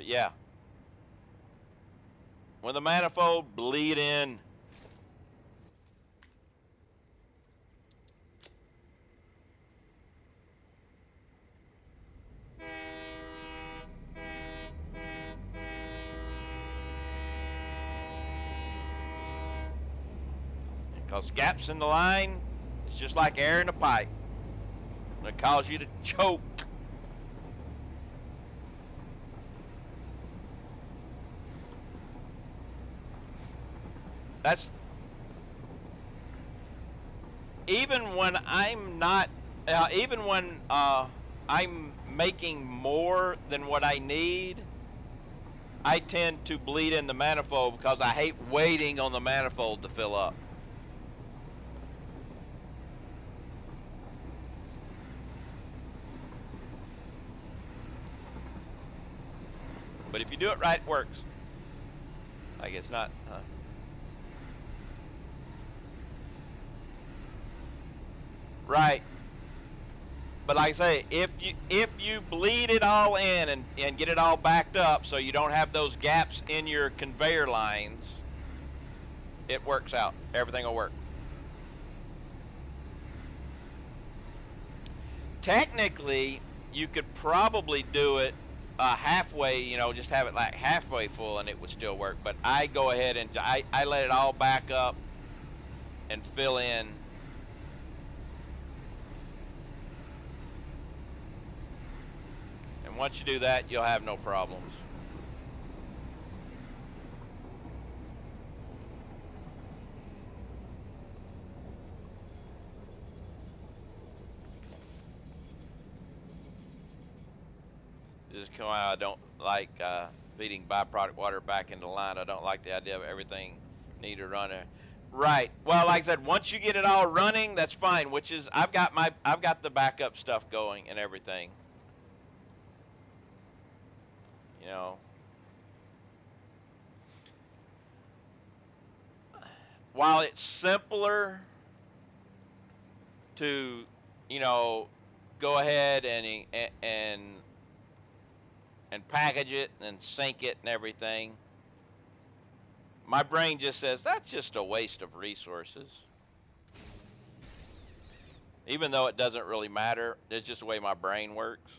yeah. When the manifold, bleed in. Because gaps in the line, it's just like air in a pipe. It'll cause you to choke. That's even when I'm not, even when I'm making more than what I need, I tend to bleed in the manifold because I hate waiting on the manifold to fill up. But if you do it right, it works. Like it's not. Right. But like I say, if you bleed it all in and get it all backed up so you don't have those gaps in your conveyor lines, it works out. Everything will work. technically, you could probably do it halfway, you know, just have it like halfway full and it would still work. But I go ahead and I let it all back up and fill in. And once you do that, you'll have no problems. This is why I don't like feeding byproduct water back into the line. I don't like the idea of everything need to run there. Right. Well, like I said, once you get it all running, that's fine. Which is I've got the backup stuff going and everything. You know, while it's simpler to, you know, go ahead and and package it and sync it and everything, my brain just says that's just a waste of resources. Even though it doesn't really matter, it's just the way my brain works.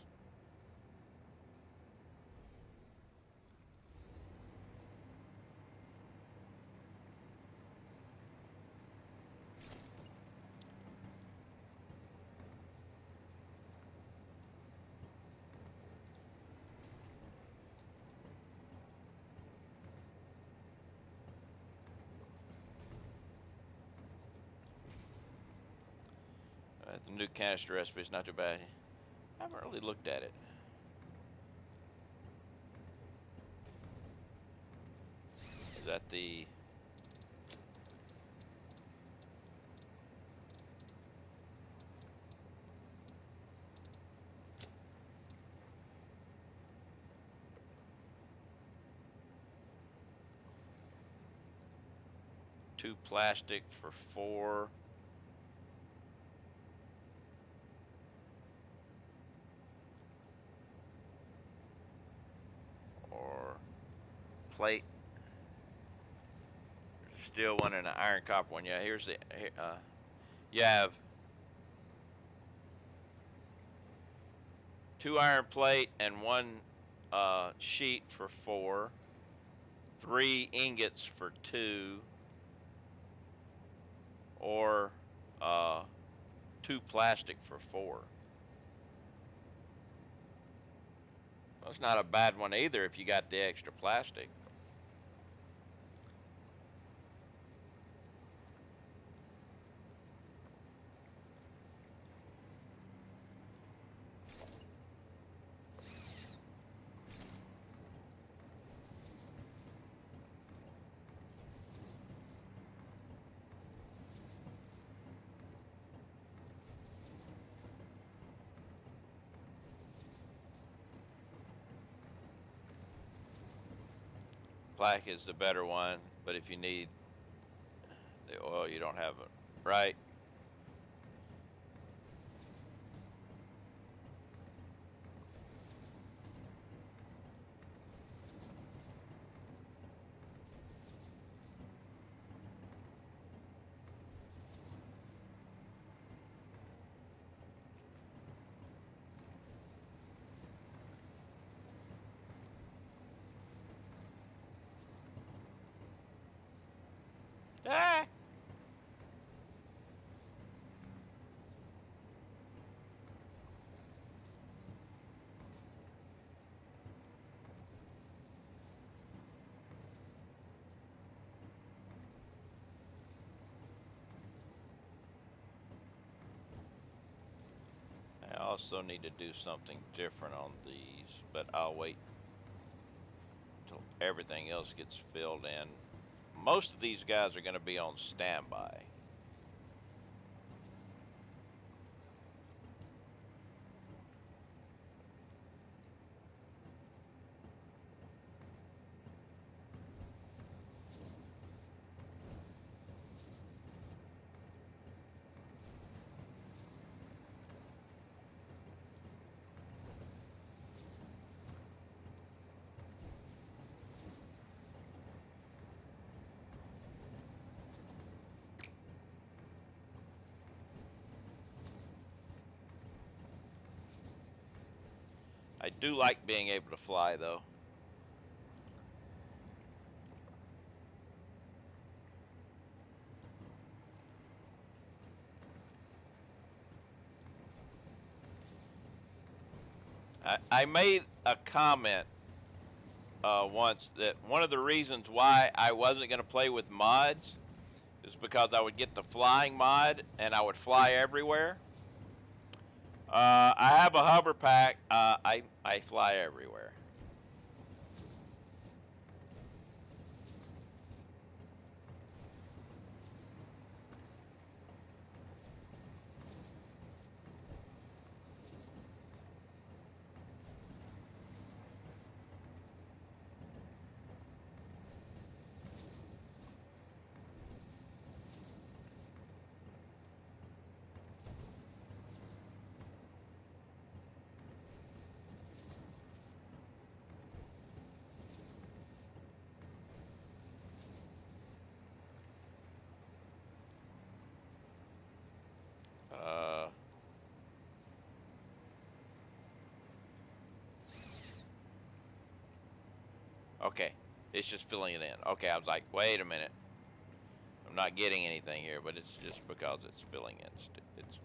The new canister recipe is not too bad. I haven't really looked at it. Is that the... two plastic for 4. Or plate. Steel one and an iron copper one. Yeah, here's the... you have 2 iron plate and 1 sheet for 4. 3 ingots for 2. Or 2 plastic for 4. That's not a bad one either if you got the extra plastic. Black is the better one, but if you need the oil, you don't have it, right? Ah! I also need to do something different on these, but I'll wait till everything else gets filled in. Most of these guys are going to be on standby. Do like being able to fly, though. I made a comment once that one of the reasons why I wasn't going to play with mods is because I would get the flying mod and I would fly everywhere. I have a hover pack. I fly everywhere. Uh, okay, it's just filling it in. Okay, I was like, wait a minute, I'm not getting anything here, but it's just because it's filling in. It's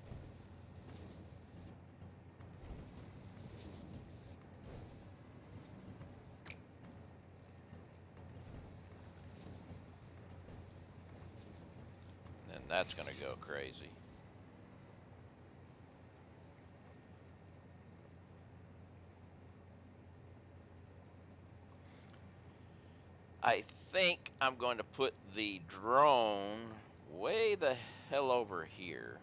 and that's gonna go crazy. I think I'm going to put the drone way the hell over here.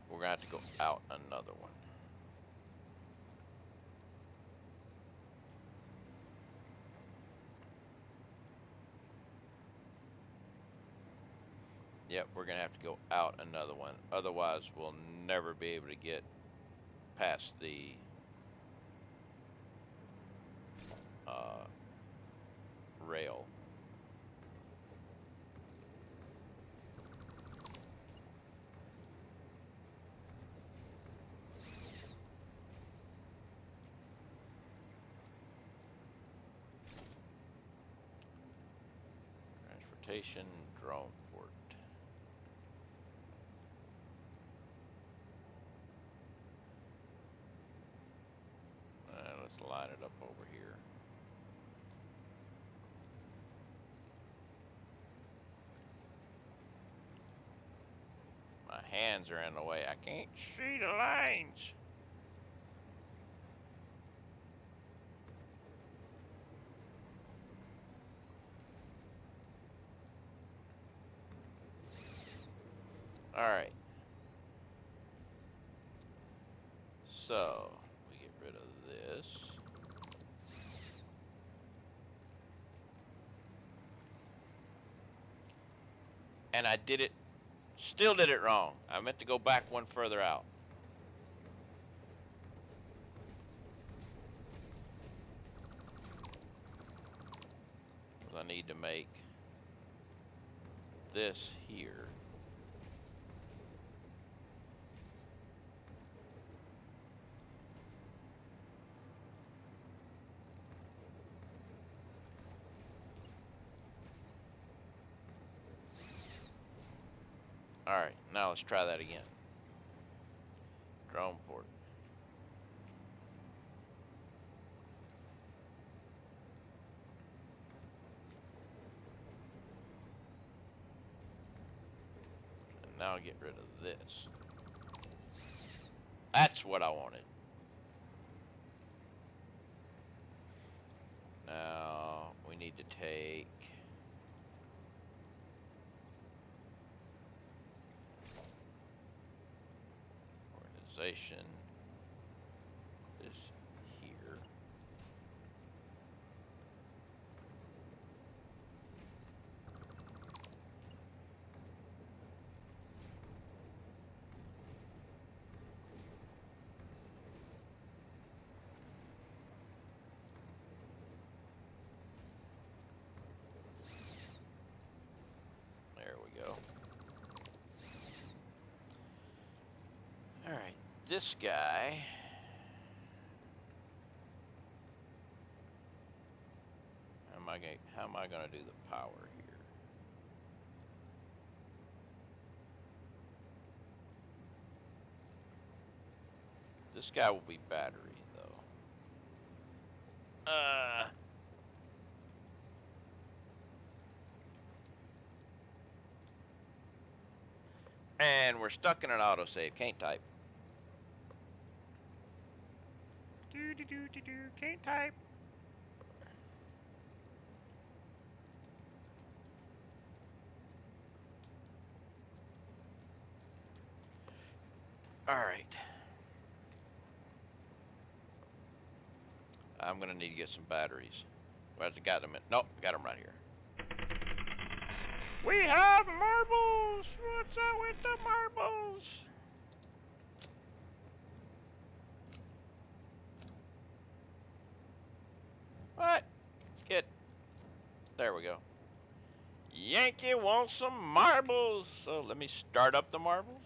We're gonna have to go out another one. Yep, we're gonna have to go out another one. Otherwise, we'll never be able to get past the uh, rail. Transportation drone port. Let's line it up over here. My hands are in the way. I can't see the lines. All right. So we get rid of this. And I did it, still did it wrong. I meant to go back one further out. I need to make this here. Alright, now let's try that again. Drone port. And now get rid of this. That's what I wanted. Now we need to take station is here. There we go. All right, this guy. How am I gonna do the power here? This guy will be battery though. And we're stuck in an autosave. Can't type. Can't type. All right. I'm gonna need to get some batteries. Where's the got them? Nope, got them right here. We have marbles. What's up with the marbles? What? Get. There we go. Yankee wants some marbles. So let me start up the marbles.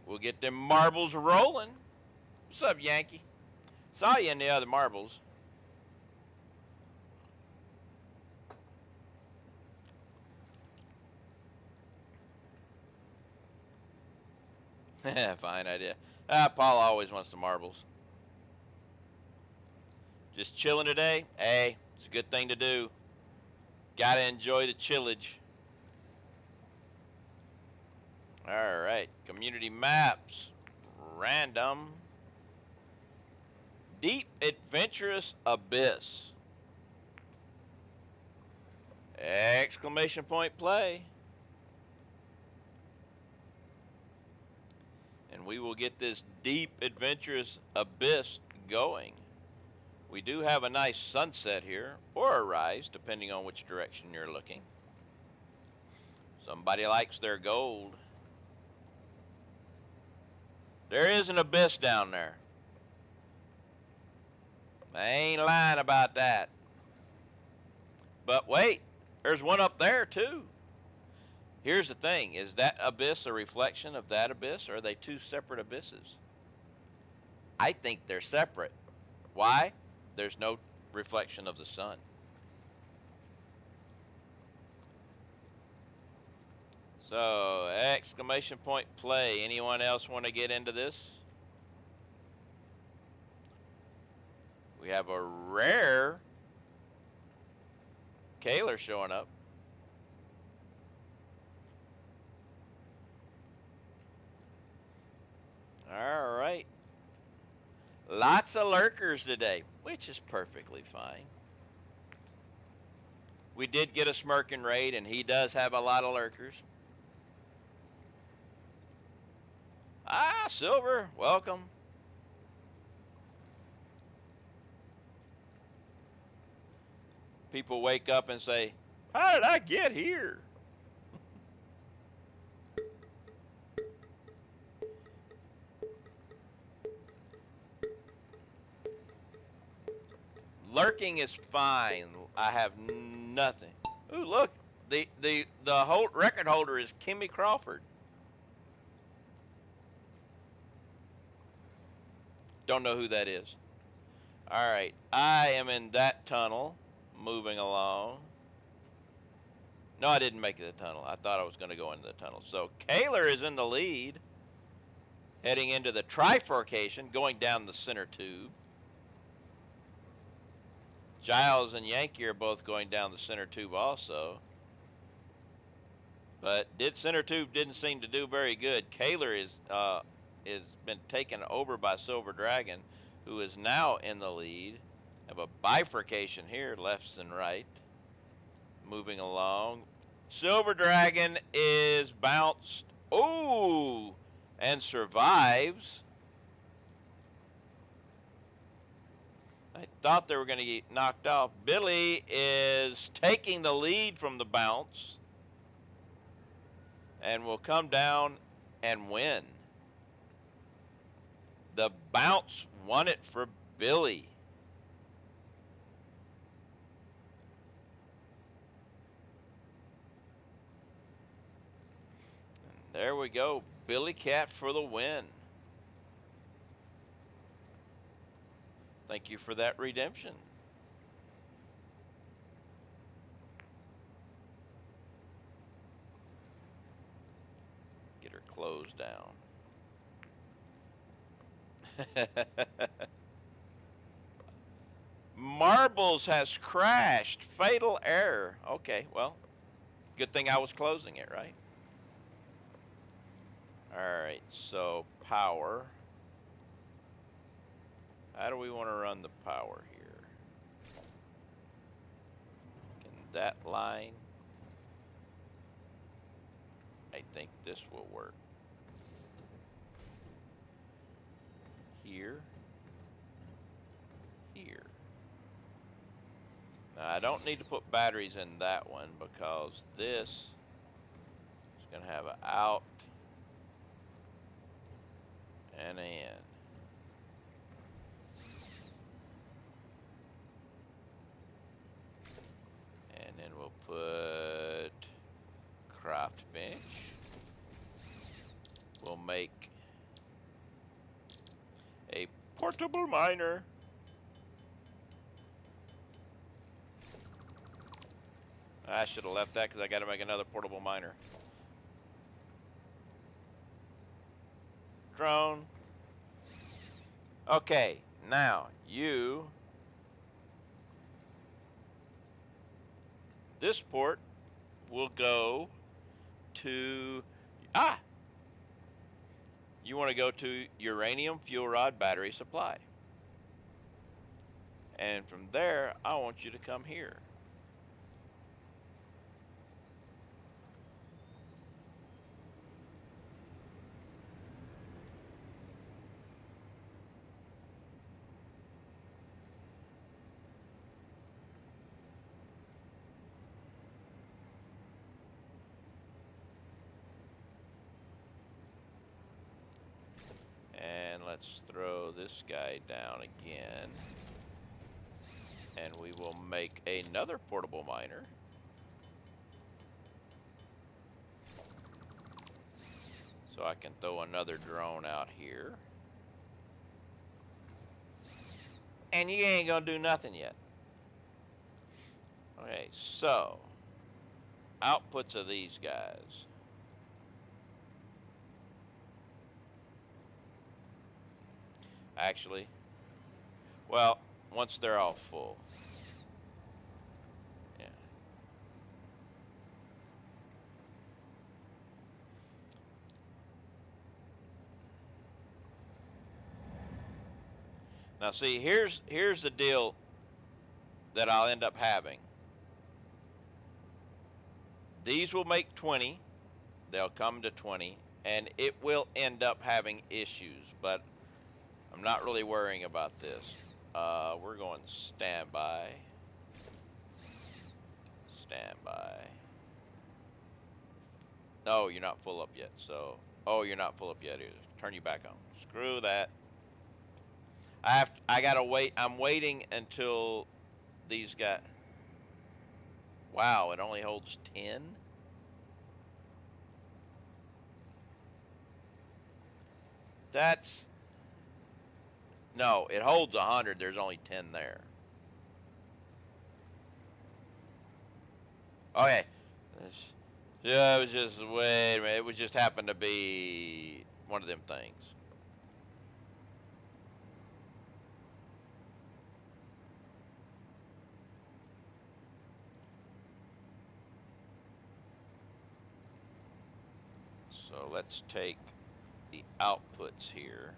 We'll get them marbles rolling. What's up, Yankee? Saw you in the other marbles. Fine idea. Paul always wants the marbles. Just chilling today? Hey, it's a good thing to do. Gotta enjoy the chillage. Alright, community maps. Random. Deep adventurous abyss. Exclamation point play. And we will get this deep adventurous abyss going. We do have a nice sunset here, or a rise, depending on which direction you're looking. Somebody likes their gold. There is an abyss down there. I ain't lying about that. But wait, there's one up there too. Here's the thing, is that abyss a reflection of that abyss, or are they two separate abysses? I think they're separate. Why? There's no reflection of the sun. So, exclamation point play. Anyone else want to get into this? We have a rare Kaler showing up. All right. Lots of lurkers today, which is perfectly fine. We did get a Smirkin raid, and he does have a lot of lurkers. Ah, Silver, welcome. People wake up and say, how did I get here? Lurking is fine. I have nothing. Ooh, look, the record holder is Kimmy Crawford. Don't know who that is. All right, I am in that tunnel, moving along. No, I didn't make the tunnel. I thought I was going to go into the tunnel. So Kaler is in the lead, heading into the trifurcation, going down the center tube. Giles and Yankee are both going down the center tube also. But center tube didn't seem to do very good. Kaler is been taken over by Silver Dragon, who is now in the lead. Have a bifurcation here, lefts and right. Moving along. Silver Dragon is bounced. Ooh! and survives. I thought they were going to get knocked off. Billy is taking the lead from the bounce and will come down and win. The bounce won it for Billy. And there we go. Billy Cat for the win. Thank you for that redemption. Get her closed down. Marbles has crashed. Fatal error. Okay, well, good thing I was closing it, right? Alright, so power. How do we want to run the power here? Can that line? I think this will work. Here. Here. Now, I don't need to put batteries in that one because this is going to have an out and an in. And then we'll put craft bench. We'll make a portable miner. I should have left that because I got to make another portable miner. Drone. Okay, now you. This port will go to. You want to go to uranium fuel rod battery supply. And from there, I want you to come here. And let's throw this guy down again. And we will make another portable miner. So I can throw another drone out here. And you ain't gonna do nothing yet. Okay, so outputs of these guys. Actually, well, once they're all full. Yeah. Now see, here's the deal that I'll end up having. These will make 20. They'll come to 20, and it will end up having issues, but I'm not really worrying about this. We're going standby. Standby. No, you're not full up yet. So, oh, you're not full up yet either. Turn you back on. Screw that. I gotta wait. I'm waiting until these guys. Wow, it only holds 10. That's no. It holds 100. There's only 10 there. Okay. Yeah, it was just wait a minute. It was just happened to be one of them things. So let's take the outputs here.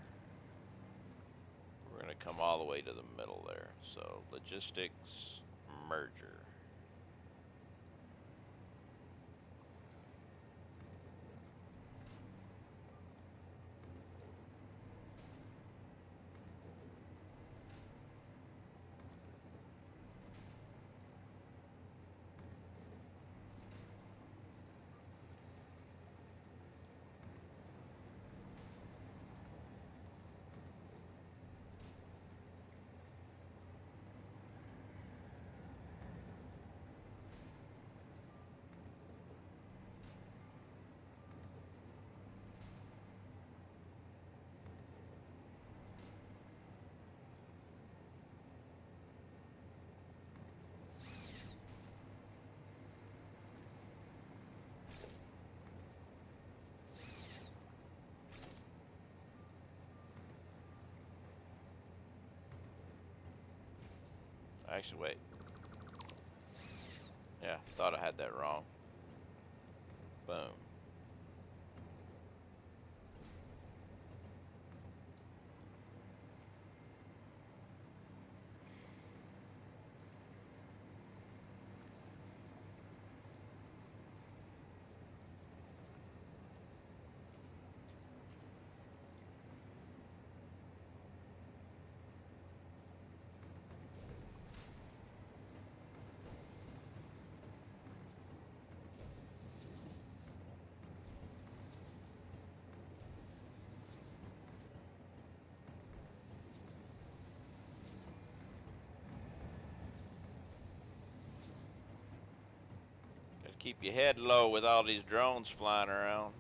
We're going to come all the way to the middle there. So logistics, merger. Actually, wait. Yeah, thought I had that wrong. Boom. Gotta keep your head low with all these drones flying around.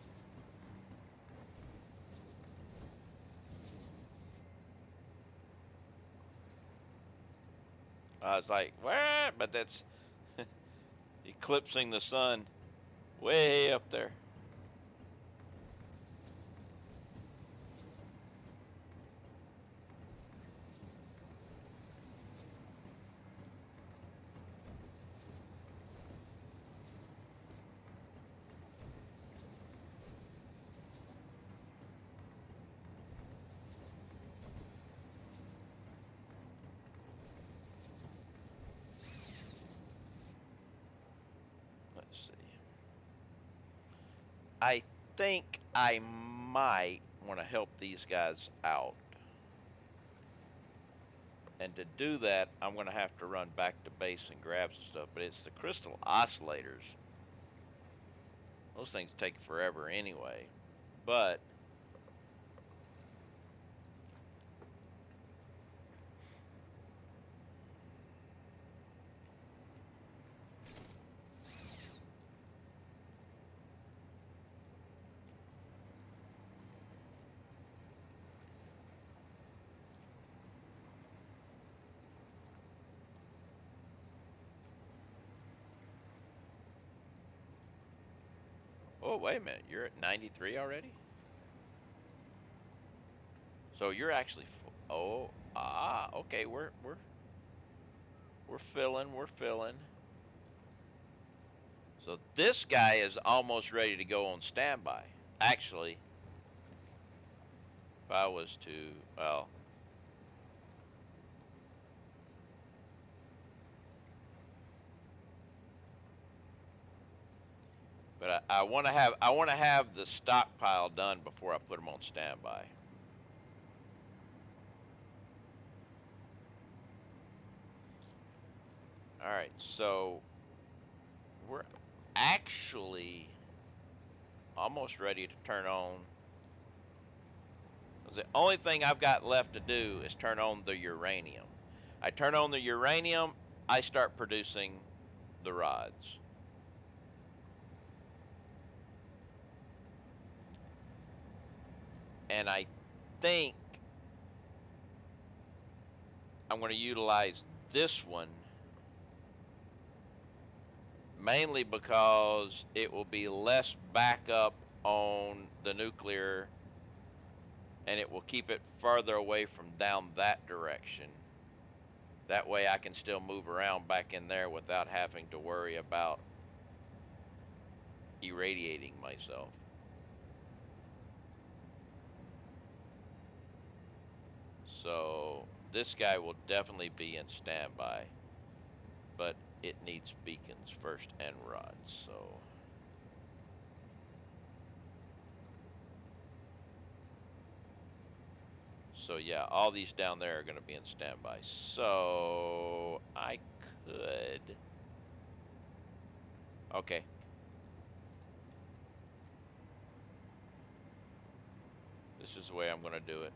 I was like, what? But that's eclipsing the sun way up there. Let's see. I think I might want to help these guys out. And to do that, I'm going to have to run back to base and grab some stuff. But it's the crystal oscillators. Those things take forever anyway. But oh, wait a minute. You're at 93 already? So you're actually okay, we're filling. So this guy is almost ready to go on standby. Actually, if I was to, well, but I want to have the stockpile done before I put them on standby. All right, so we're actually almost ready to turn on. The only thing I've got left to do is turn on the uranium. I turn on the uranium, I start producing the rods. And I think I'm going to utilize this one mainly because it will be less backup on the nuclear and it will keep it farther away from down that direction. That way I can still move around back in there without having to worry about irradiating myself. So this guy will definitely be in standby, but it needs beacons first and rods. So yeah, all these down there are going to be in standby. So I could. Okay. This is the way I'm going to do it.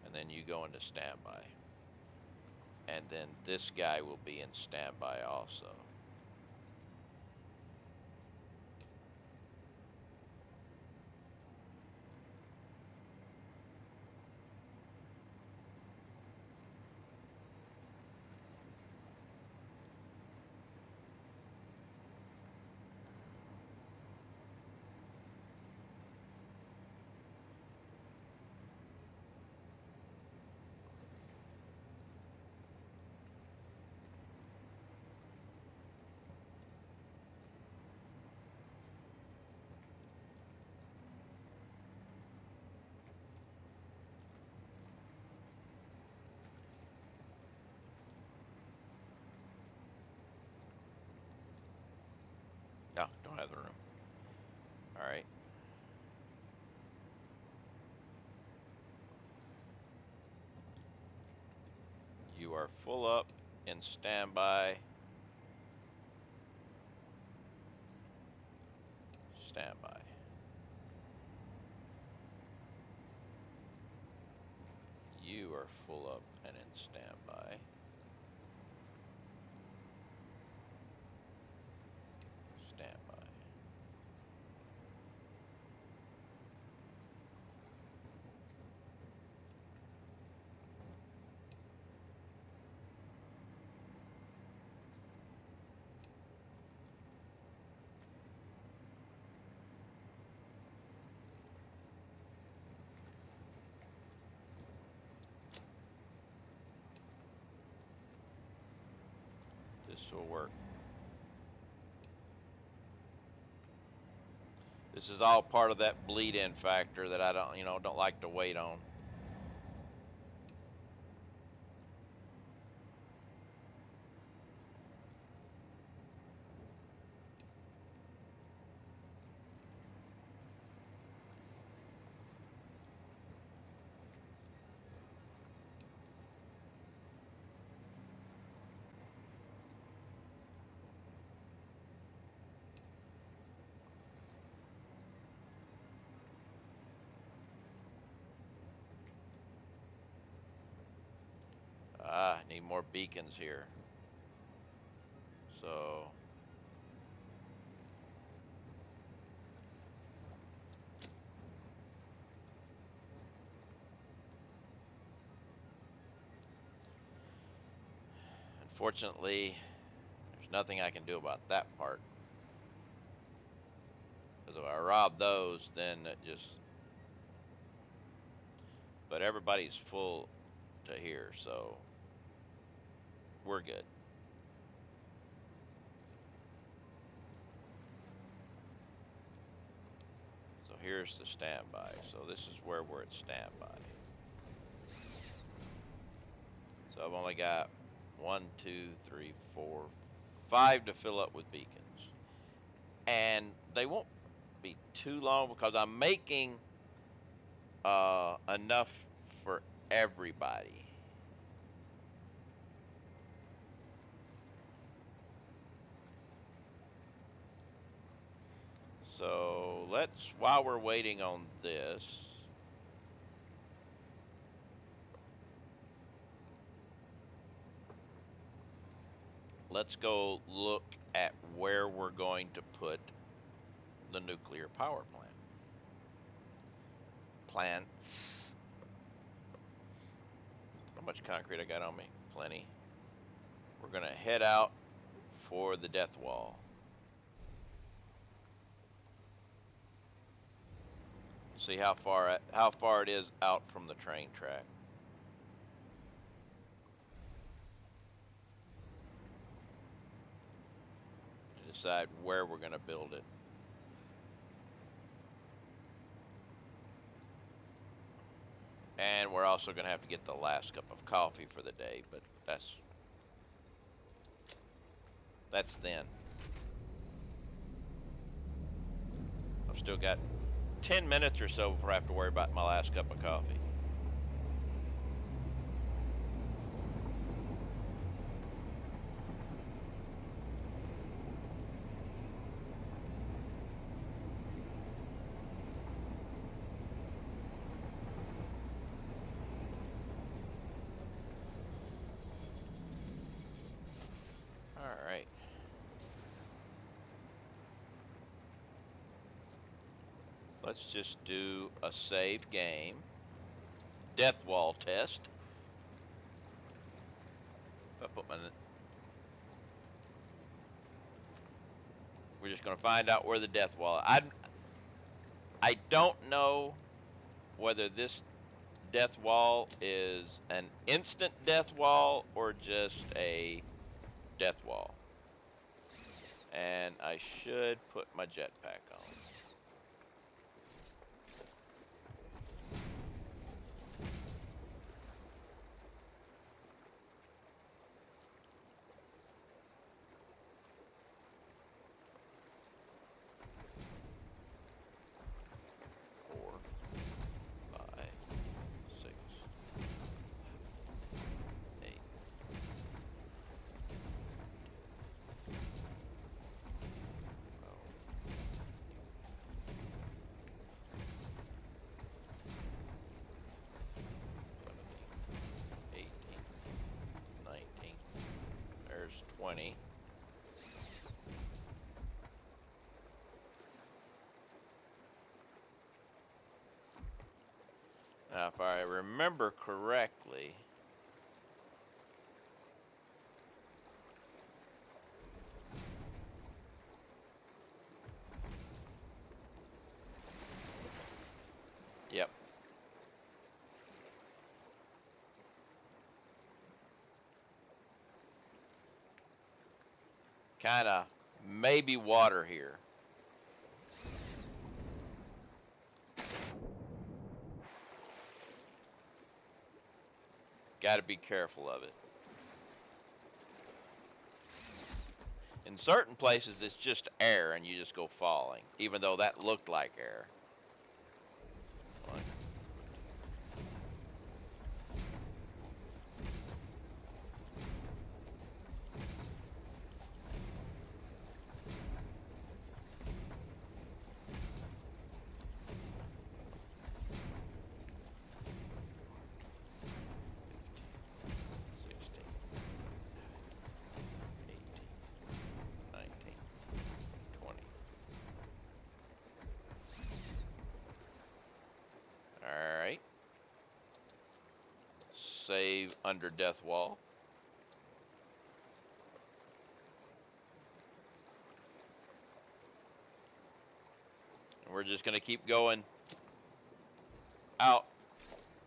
And then you go into standby. And then this guy will be in standby also. don't have the room. All right. You are full up in standby. Standby. You are full up and in standby. Standby. This will work. This is all part of that bleed-in factor that I don't like to wait on. I need more beacons here. So unfortunately, there's nothing I can do about that part. Because if I rob those, then it just... But everybody's full to here, so we're good. So here's the standby. So this is where we're at standby. So I've only got 1, 2, 3, 4, 5 to fill up with beacons. And they won't be too long because I'm making enough for everybody. So let's, while we're waiting on this, let's go look at where we're going to put the nuclear power plant. Plants. How much concrete I got on me? Plenty. We're gonna head out for the death wall. See how far it is out from the train track. To decide where we're gonna build it. And we're also gonna have to get the last cup of coffee for the day, but that's then. I've still got 10 minutes or so before I have to worry about my last cup of coffee. All right. Let's just do a save game. Death wall test. We're just going to find out where the death wall. I don't know whether this death wall is an instant death wall or just a death wall. And I should put my jetpack on. I remember correctly, yep, kind of maybe water here. Got to be careful of it. In certain places, it's just air and you just go falling, even though that looked like air. One, 16, 18, 19, 20. All right. Save under death wall. And we're just going to keep going out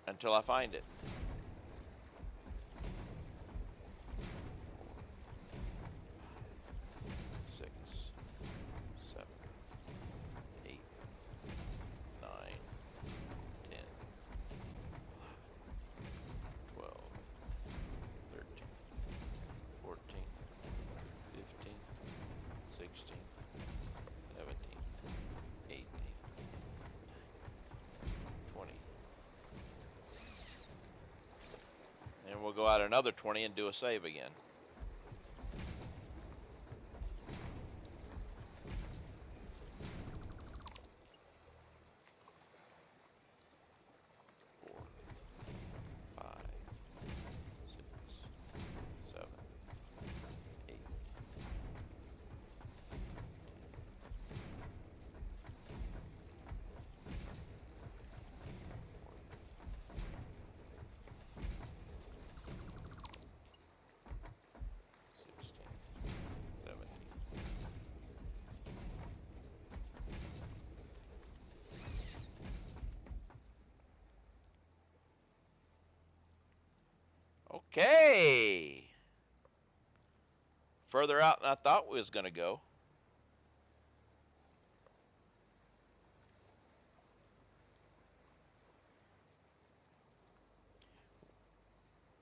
until I find it. 6, 7, 8, 9, 10, 12, 13, 14, 15, 16, 17, 18, 20. And we'll go out another 20 and do a save again. Okay. Further out than I thought we was going to go.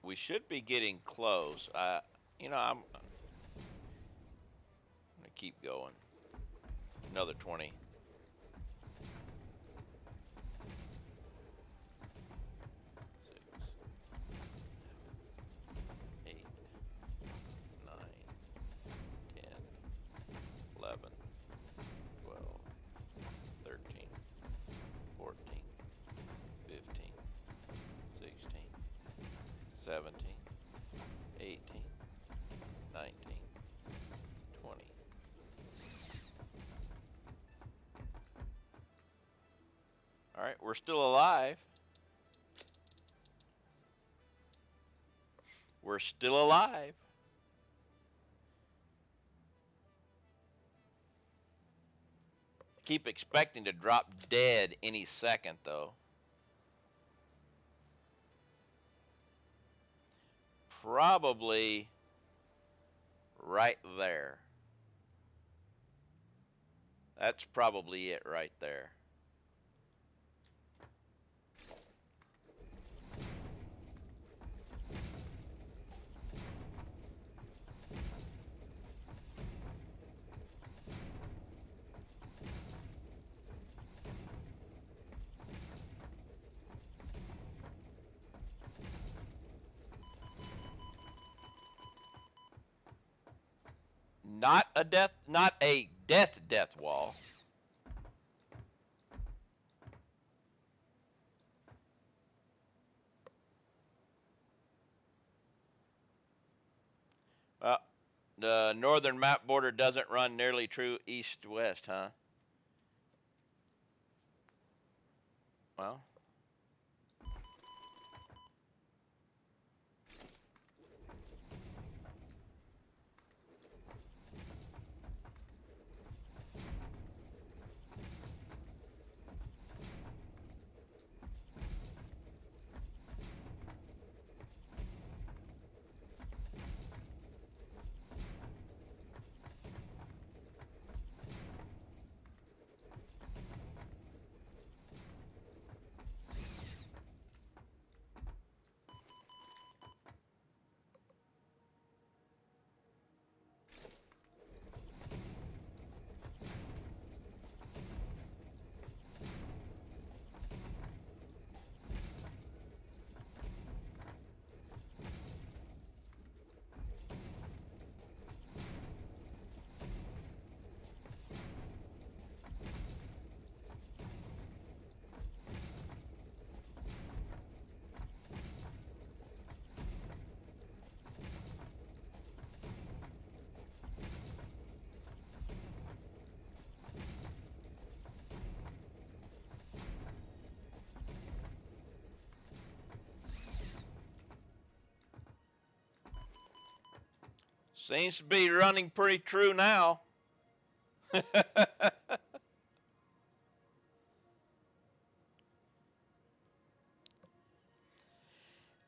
We should be getting close. I'm going to keep going. Another 20. 6, 8, 9, 10, 11, 12, 13, 14, 15, 16, 17, 18, 19, 20. All right, we're still alive. We're still alive. Keep expecting to drop dead any second, though. Probably right there. That's probably it right there. Not a death wall. Well, the northern map border doesn't run nearly true east-west, huh? Well, Seems to be running pretty true now.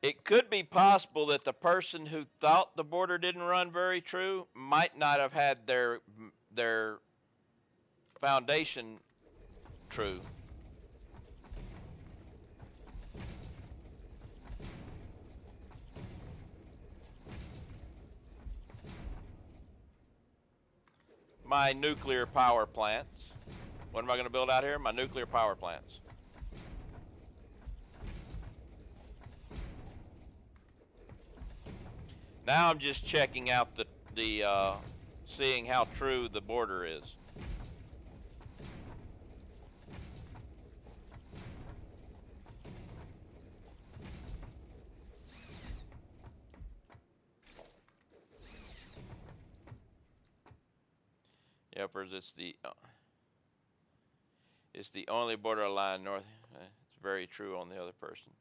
It could be possible that the person who thought the border didn't run very true might not have had their foundation true. My nuclear power plants. What am I going to build out here? My nuclear power plants. Now I'm just checking out the seeing how true the border is. Yep, it's the only border line north. It's very true on the other person.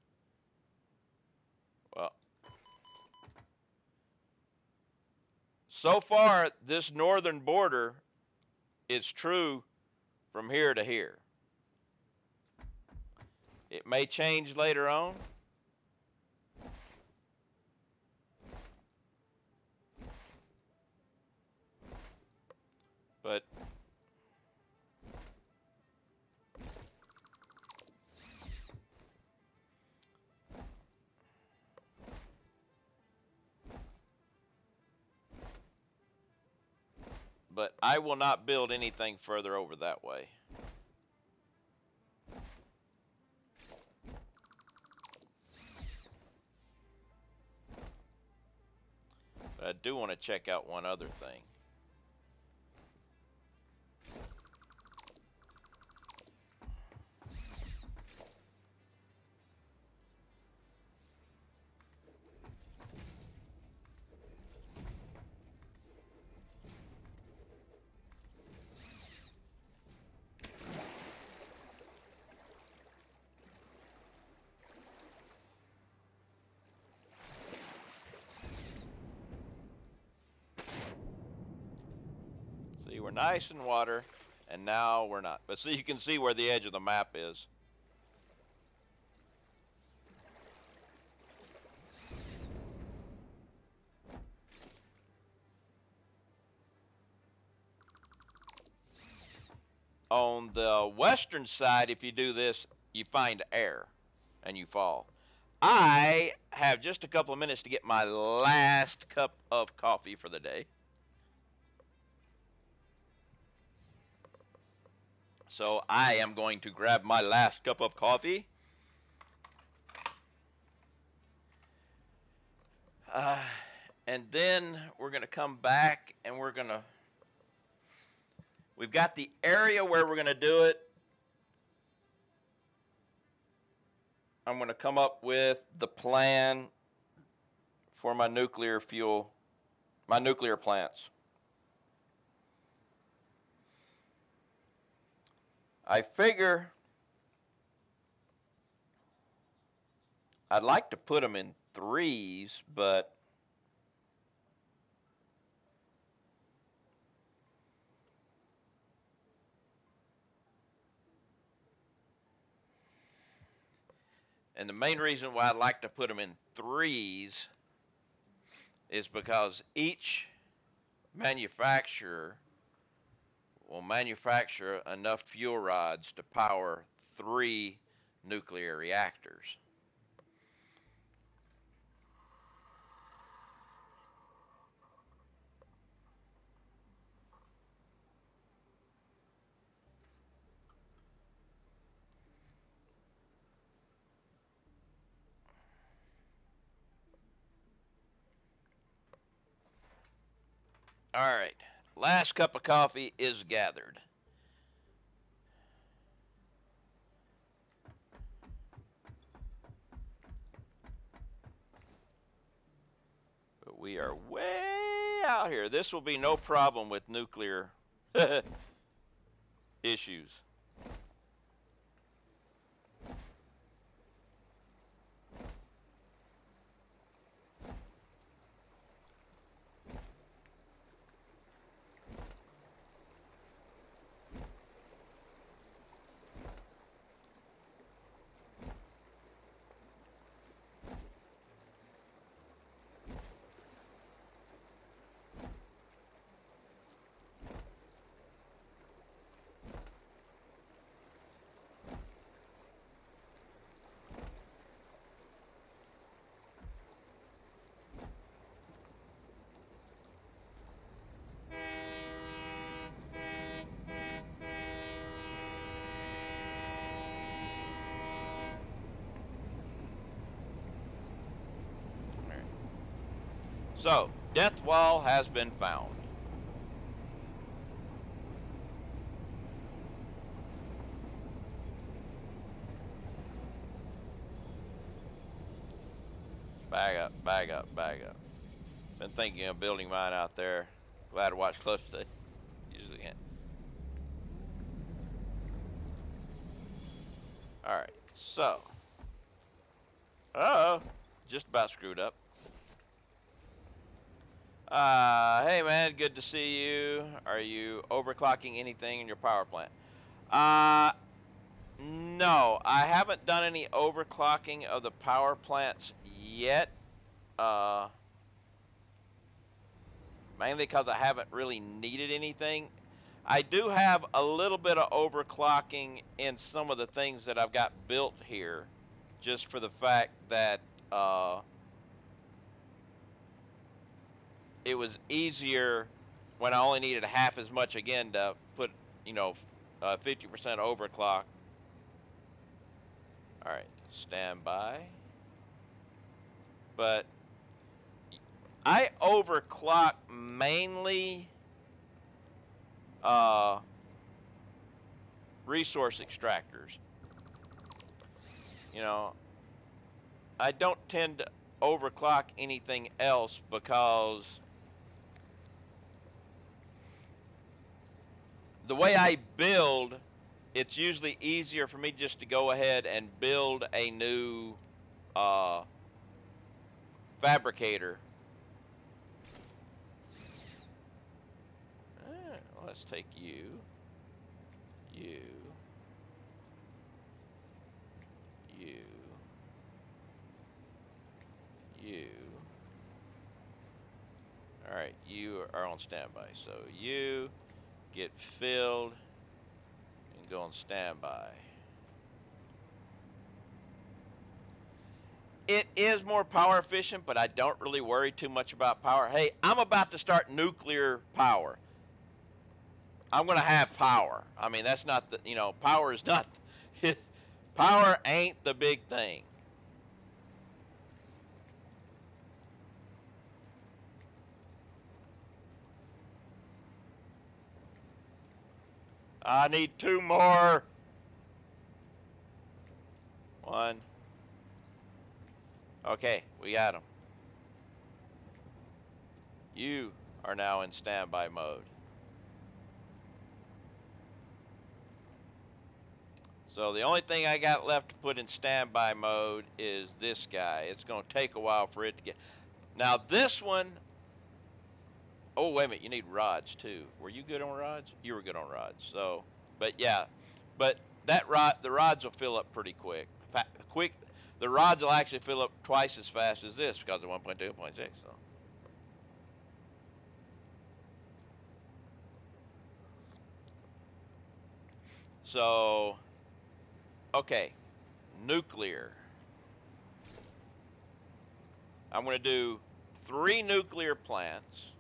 Well, so far this northern border is true from here to here. It may change later on. But I will not build anything further over that way. But I do want to check out one other thing. See, we're nice in water, and now we're not. But see, you can see where the edge of the map is. On the western side, if you do this, you find air, and you fall. I have just a couple of minutes to get my last cup of coffee for the day. So I am going to grab my last cup of coffee. And then we're going to come back and we've got the area where we're going to do it. I'm going to come up with the plan for my nuclear fuel, my nuclear plants. I figure I'd like to put them in threes, but and the main reason why I'd like to put them in threes is because each manufacturer will manufacture enough fuel rods to power 3 nuclear reactors. All right, last cup of coffee is gathered. But we are way out here. This will be no problem with nuclear issues. So, death wall has been found. Bag up, bag up, bag up. Been thinking of building mine out there. Glad to watch close to usually can't. Alright, so. Uh oh. Just about screwed up. Hey man, good to see you. Are you overclocking anything in your power plant? Uh, no, I haven't done any overclocking of the power plants yet. Uh, Mainly because I haven't really needed anything. I do have a little bit of overclocking in some of the things that I've got built here, just for the fact that it was easier when I only needed half as much again to put, you know, 50% overclock. All right, stand by. But I overclock mainly uh, resource extractors. You know, I don't tend to overclock anything else because the way I build, it's usually easier for me just to go ahead and build a new uh, fabricator. Let's take you, you, you, you. All right, you are on standby. So you get filled and go on standby. It is more power efficient, but I don't really worry too much about power. Hey, I'm about to start nuclear power. I'm going to have power. I mean, that's not the, power is not, power ain't the big thing. I need 2 more. 1. Okay, we got them. You are now in standby mode. So the only thing I got left to put in standby mode is this guy. It's going to take a while for it to get. Now this one, oh wait a minute, you need rods too. Were you good on rods? You were good on rods. So, but yeah, but the rods will fill up pretty quick. The rods will actually fill up twice as fast as this because of 1.2, 1.6. So, okay, nuclear. I'm going to do 3 nuclear plants,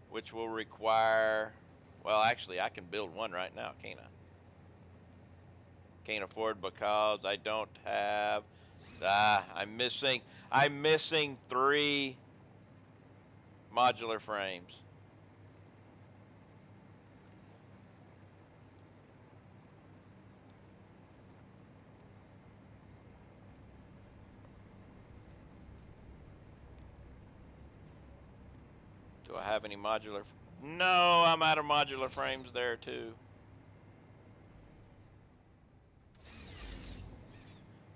which will require, well, actually, I can build one right now, can't I? Can't afford because I don't have, I'm missing 3 modular frames. Do I have any modular? No, I'm out of modular frames there too.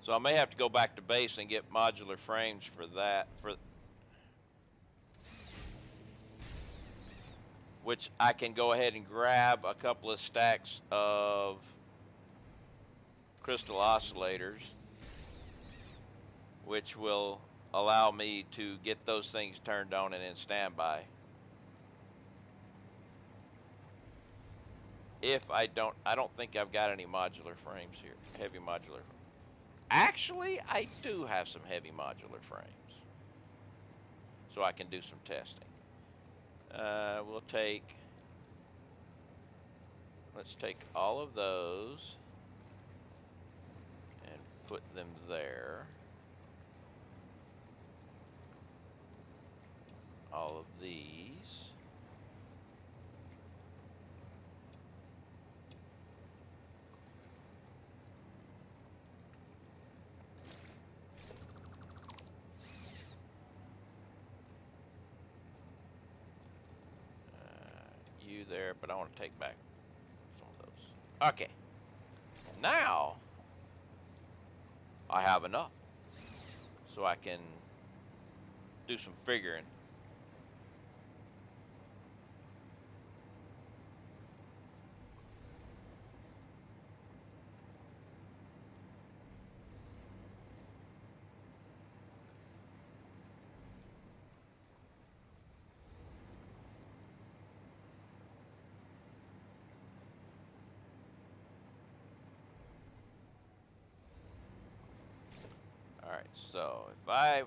So I may have to go back to base and get modular frames for that, which I can go ahead and grab a couple of stacks of crystal oscillators, which will allow me to get those things turned on and in standby. If I don't think I've got any modular frames here, heavy modular. Actually, I do have some heavy modular frames, so I can do some testing. Let's take all of those and put them there. there, but I want to take back some of those. Okay. Now I have enough, so I can do some figuring. All right, so if I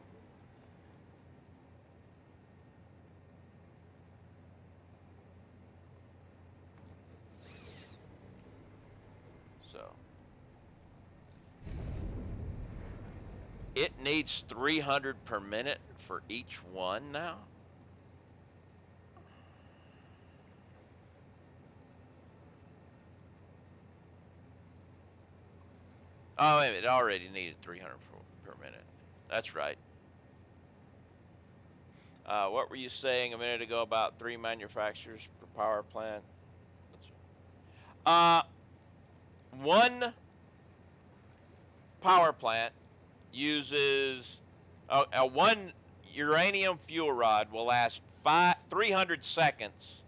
so it needs 300 per minute for each one now. Oh, wait a minute, it already needed 300 per minute. That's right. What were you saying a minute ago about 3 manufacturers per power plant? Uh, one power plant uses one uranium fuel rod will last 300 seconds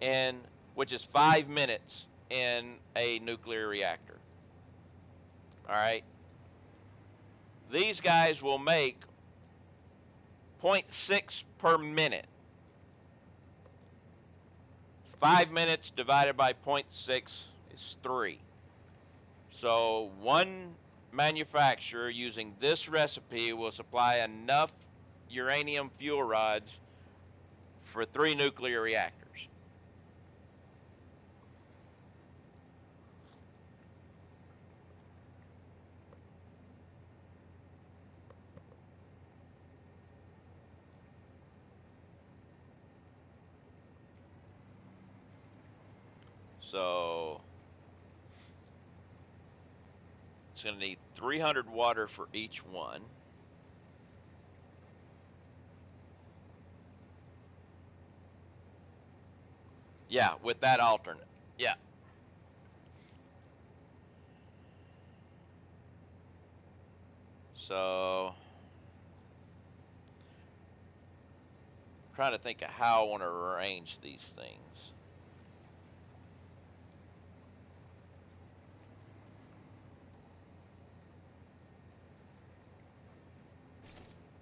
in, which is 5 minutes in a nuclear reactor. All right. These guys will make 0.6 per minute. 5 minutes divided by 0.6 is 3. So one manufacturer using this recipe will supply enough uranium fuel rods for 3 nuclear reactors. So it's going to need 300 water for each one. Yeah, with that alternate. Yeah. So trying to think of how I want to arrange these things.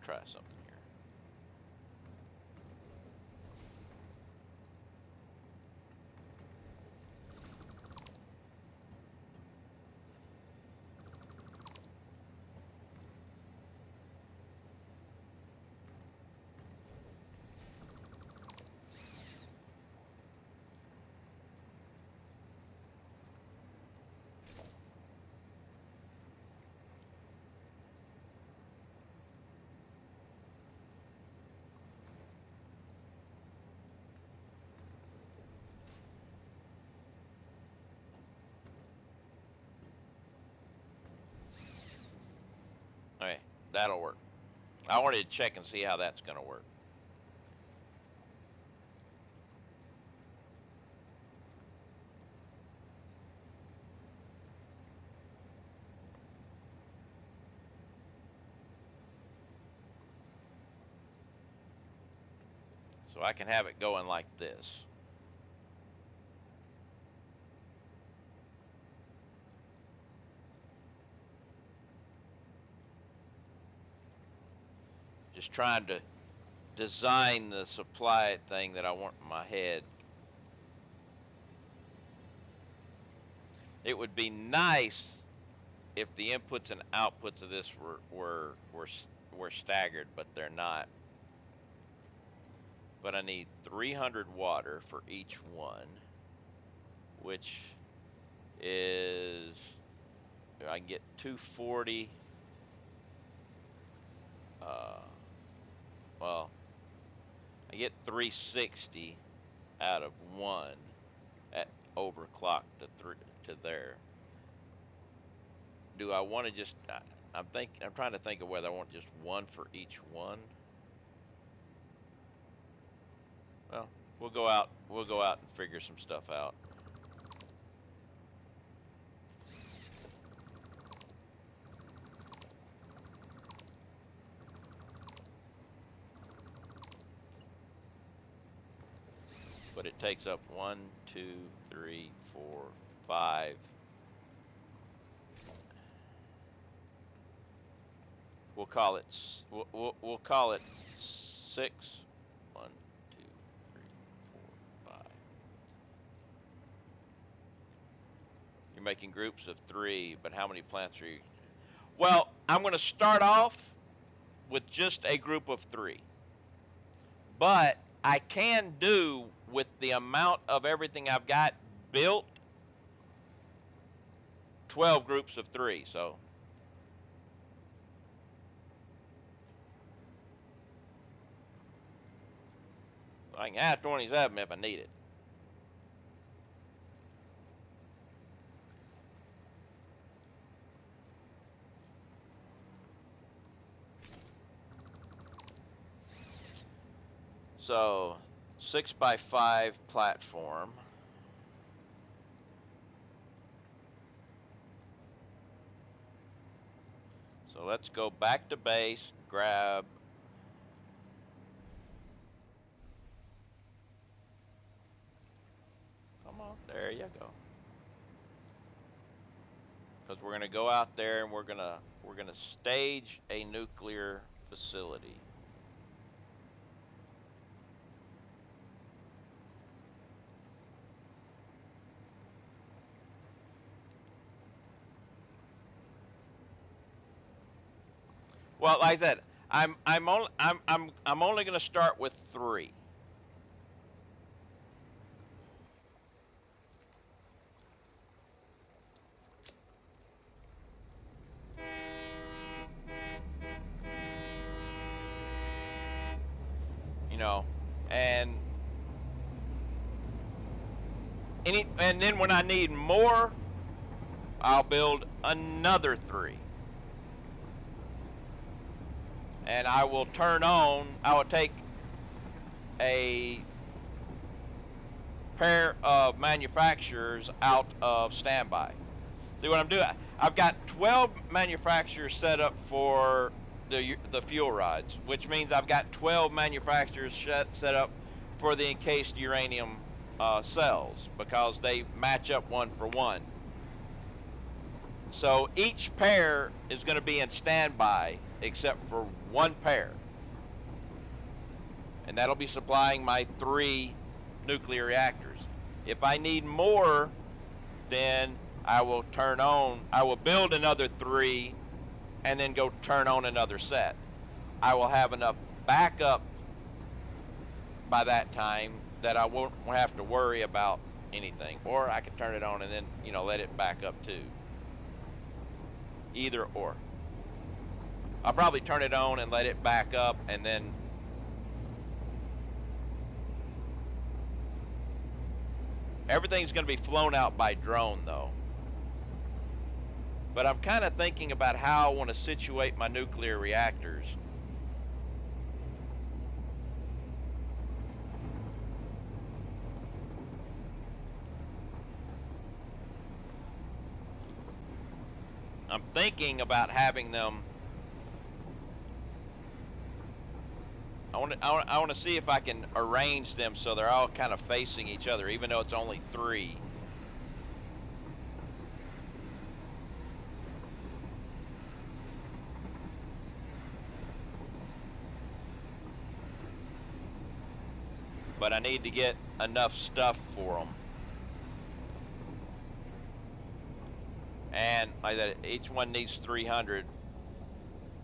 Try something here. Okay, that'll work. I wanted to check and see how that's going to work. So I can have it going like this. Just trying to design the supply thing that I want in my head. It would be nice if the inputs and outputs of this were staggered, but they're not. But I need 300 water for each one, which is I can get 240. Uh, well, I get 360 out of one at overclock to there. Do I want to just? I'm trying to think of whether I want just one for each one. Well, We'll go out. We'll go out and figure some stuff out. But it takes up 1, 2, 3, 4, 5. We'll call it. We'll call it 6. 1, 2, 3, 4, 5. You're making groups of 3, but how many plants are you? Well, I'm going to start off with just a group of 3. But I can do with the amount of everything I've got built 12 groups of 3. So I can add 27 if I need it. So 6x5 platform. So let's go back to base, grab. Come on, there you go. Because we're gonna go out there and we're gonna stage a nuclear facility. Well, like I said, I'm only going to start with 3. You know, and then when I need more, I'll build another 3. And I will turn on. I will take a pair of manufacturers out of standby. See what I'm doing? I've got 12 manufacturers set up for the fuel rods, which means I've got 12 manufacturers set up for the encased uranium cells because they match up 1 for 1. So each pair is going to be in standby except for 1 pair. And that'll be supplying my 3 nuclear reactors. If I need more, then I will build another 3 and then go turn on another set. I will have enough backup by that time that I won't have to worry about anything. Or I can turn it on and then, let it back up too. Either or. I'll probably turn it on and let it back up and then everything's going to be flown out by drone though. But I'm kind of thinking about how I want to situate my nuclear reactors. I'm thinking about having them. I want to see if I can arrange them so they're all kind of facing each other, even though it's only 3. But I need to get enough stuff for them. And like that, each one needs 300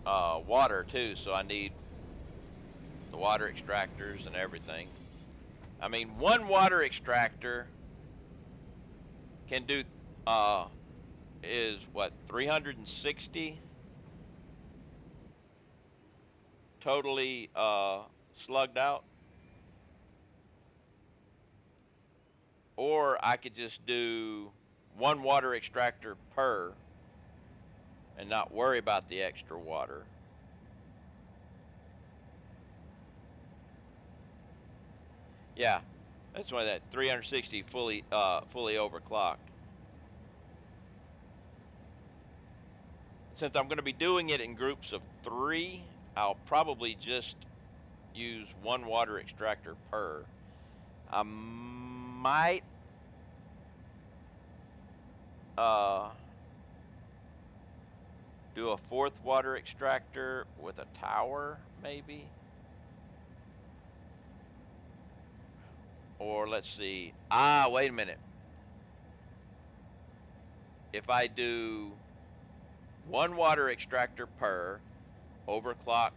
water too, so I need the water extractors and everything. I mean, 1 water extractor can do is what, 360 totally slugged out. Or I could just do 1 water extractor per and not worry about the extra water. Yeah, That's why that 360 fully overclocked. Since I'm going to be doing it in groups of 3, I'll probably just use 1 water extractor per. I might uh, do a 4th water extractor with a tower, maybe. Or let's see. Wait a minute. If I do 1 water extractor per, overclock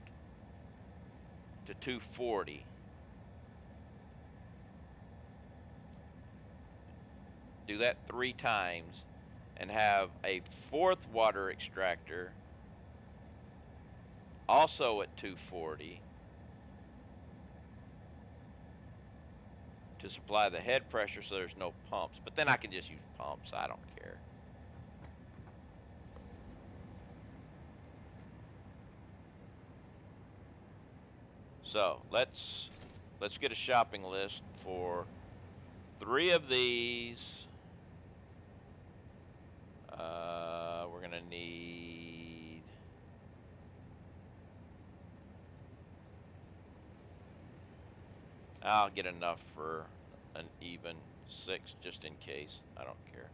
to 240, do that 3 times, and have a 4th water extractor also at 240 to supply the head pressure so there's no pumps. But then I can just use pumps. I don't care. So let's get a shopping list for 3 of these. We're gonna need I'll get enough for an even 6 just in case. I don't care.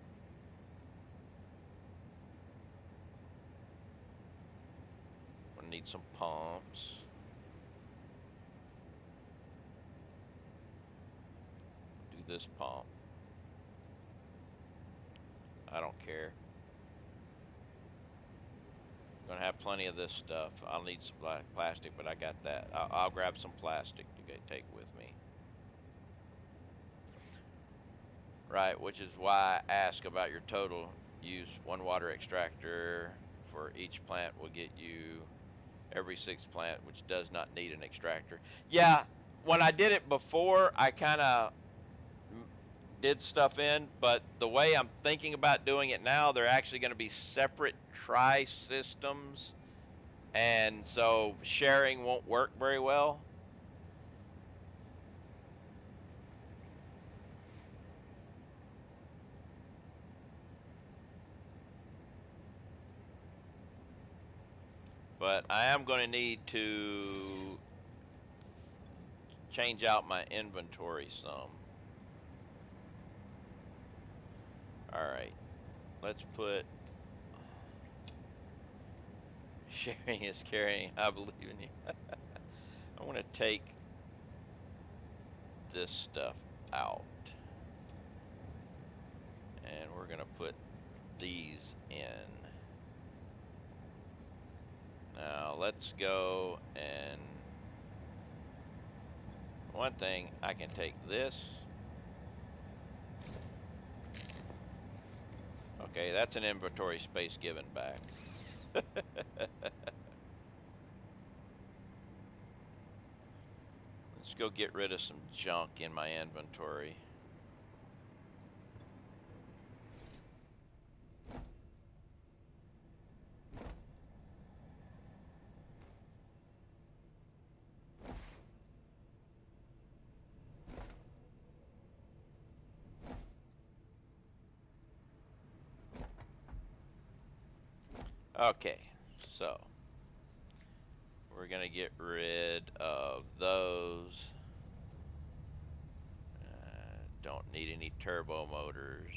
We'll need some pumps. Do this pump. I don't care. I'm gonna have plenty of this stuff. I'll need some plastic, but I got that. I'll grab some plastic to take with me. Right, which is why I ask about your total use. 1 water extractor for each plant will get you every 6th plant, which does not need an extractor. Yeah, when I did it before, I kind of did stuff in, but the way I'm thinking about doing it now, they're actually going to be separate tri-systems, and so sharing won't work very well. But I am going to need to change out my inventory some. Alright, let's put sharing is caring. I believe in you. I want to take this stuff out. And we're going to put these in. Now let's go and one thing, I can take this. Okay, that's an inventory space given back. Let's go get rid of some junk in my inventory. Okay, so we're gonna get rid of those. Don't need any turbo motors.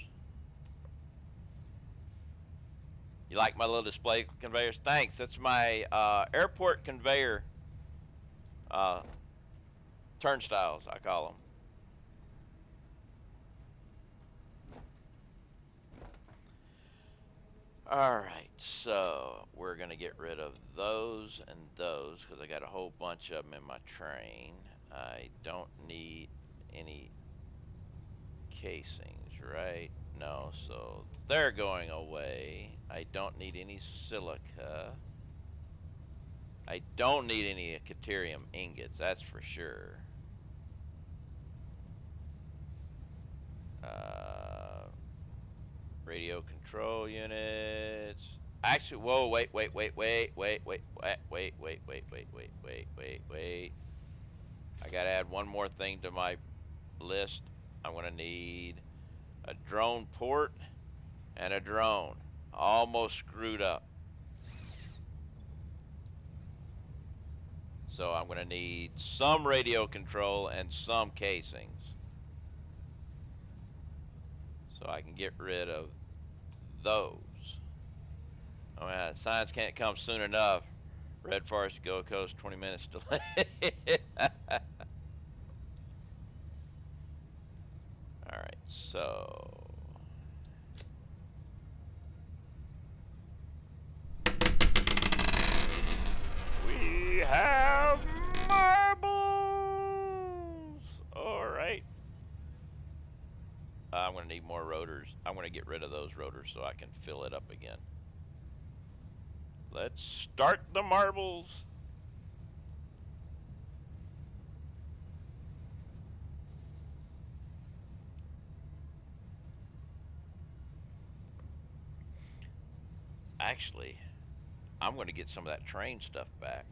You like my little display conveyors? Thanks. That's my airport conveyor turnstiles, I call them. Alright, so we're going to get rid of those and those because I got a whole bunch of them in my train. I don't need any casings, right? No, so they're going away. I don't need any silica. I don't need any deuterium ingots, that's for sure. Radio control units. Actually, whoa, wait. I gotta add one more thing to my list. I'm going to need a drone port and a drone. Almost screwed up. So I'm going to need some radio control and some casings. So I can get rid of those. Oh man, signs can't come soon enough. Red Forest, Gold Coast, 20 minutes delay. Alright, so we have marbles! Alright. I'm going to need more rotors. I'm going to get rid of those rotors so I can fill it up again. Let's start the marbles. Actually, I'm going to get some of that train stuff back.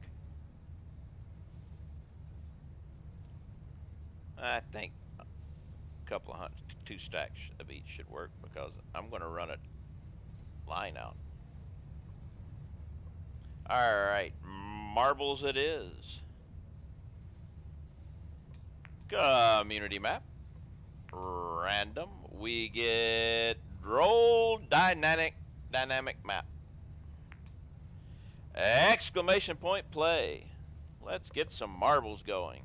I think a couple of hundred, 2 stacks of each should work because I'm going to run a line out. Alright, marbles it is. Community map. Random. We get roll dynamic map. Exclamation point play. Let's get some marbles going.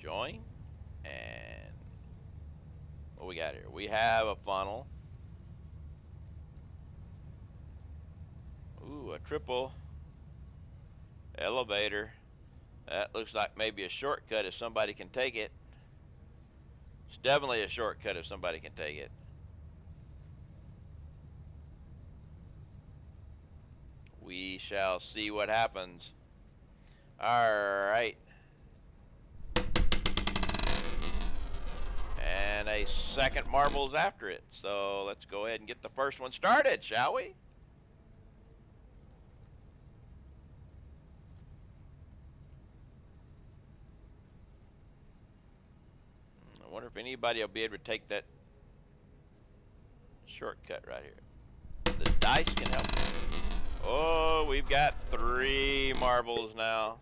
Join. And what we got here? We have a funnel. Ooh, a triple elevator. That looks like maybe a shortcut if somebody can take it. It's definitely a shortcut if somebody can take it. We shall see what happens. Alright. And a second marble's after it. So let's go ahead and get the first one started, shall we? I wonder if anybody will be able to take that shortcut right here. The dice can help. Oh, we've got 3 marbles now.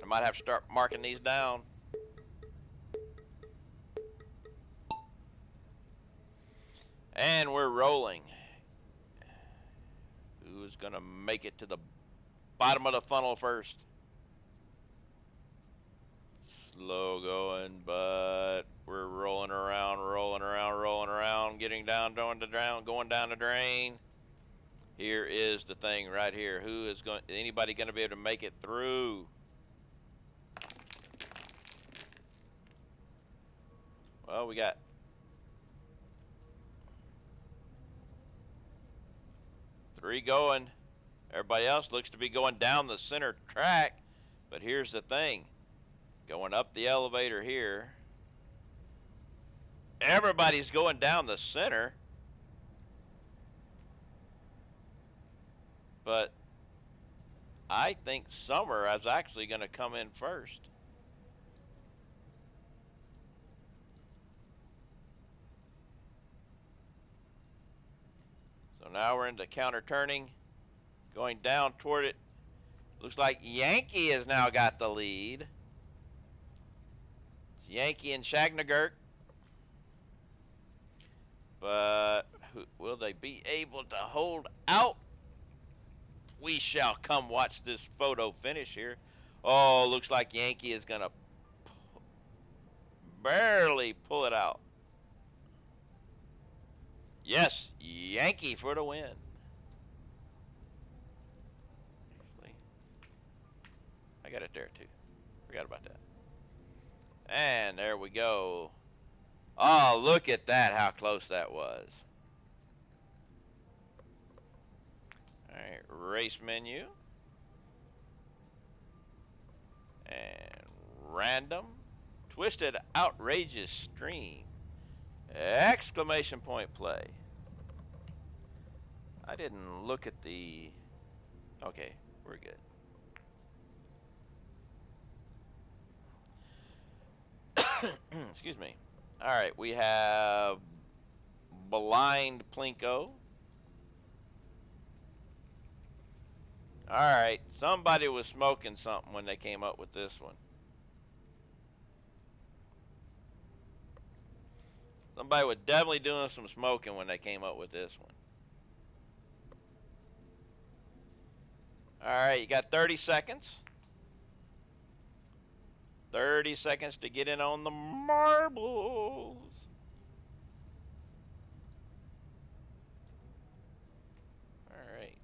I might have to start marking these down. And we're rolling. Who's going to make it to the bottom of the funnel first? Slow going, but we're rolling around, getting down, going down the drain. Here is the thing right here. Anybody going to be able to make it through? Well, we got three going. Everybody else looks to be going down the center track. But here's the thing. Going up the elevator here. Everybody's going down the center. But I think Summer is actually going to come in first. So now we're into counter turning. Going down toward it. Looks like Yankee has now got the lead. It's Yankee and Shagnagurt. But will they be able to hold out? We shall come watch this photo finish here. Oh, looks like Yankee is going to barely pull it out. Yes, Yankee for the win. Actually, I got it there too. Forgot about that. And there we go. Oh, look at that, how close that was. Alright, race menu. And random. Twisted outrageous stream. Exclamation point play. I didn't look at the... Okay, we're good. Excuse me. All right, we have Blind Plinko. All right, somebody was smoking something when they came up with this one. Somebody was definitely doing some smoking when they came up with this one. All right, you got 30 seconds. 30 seconds to get in on the marbles. All right.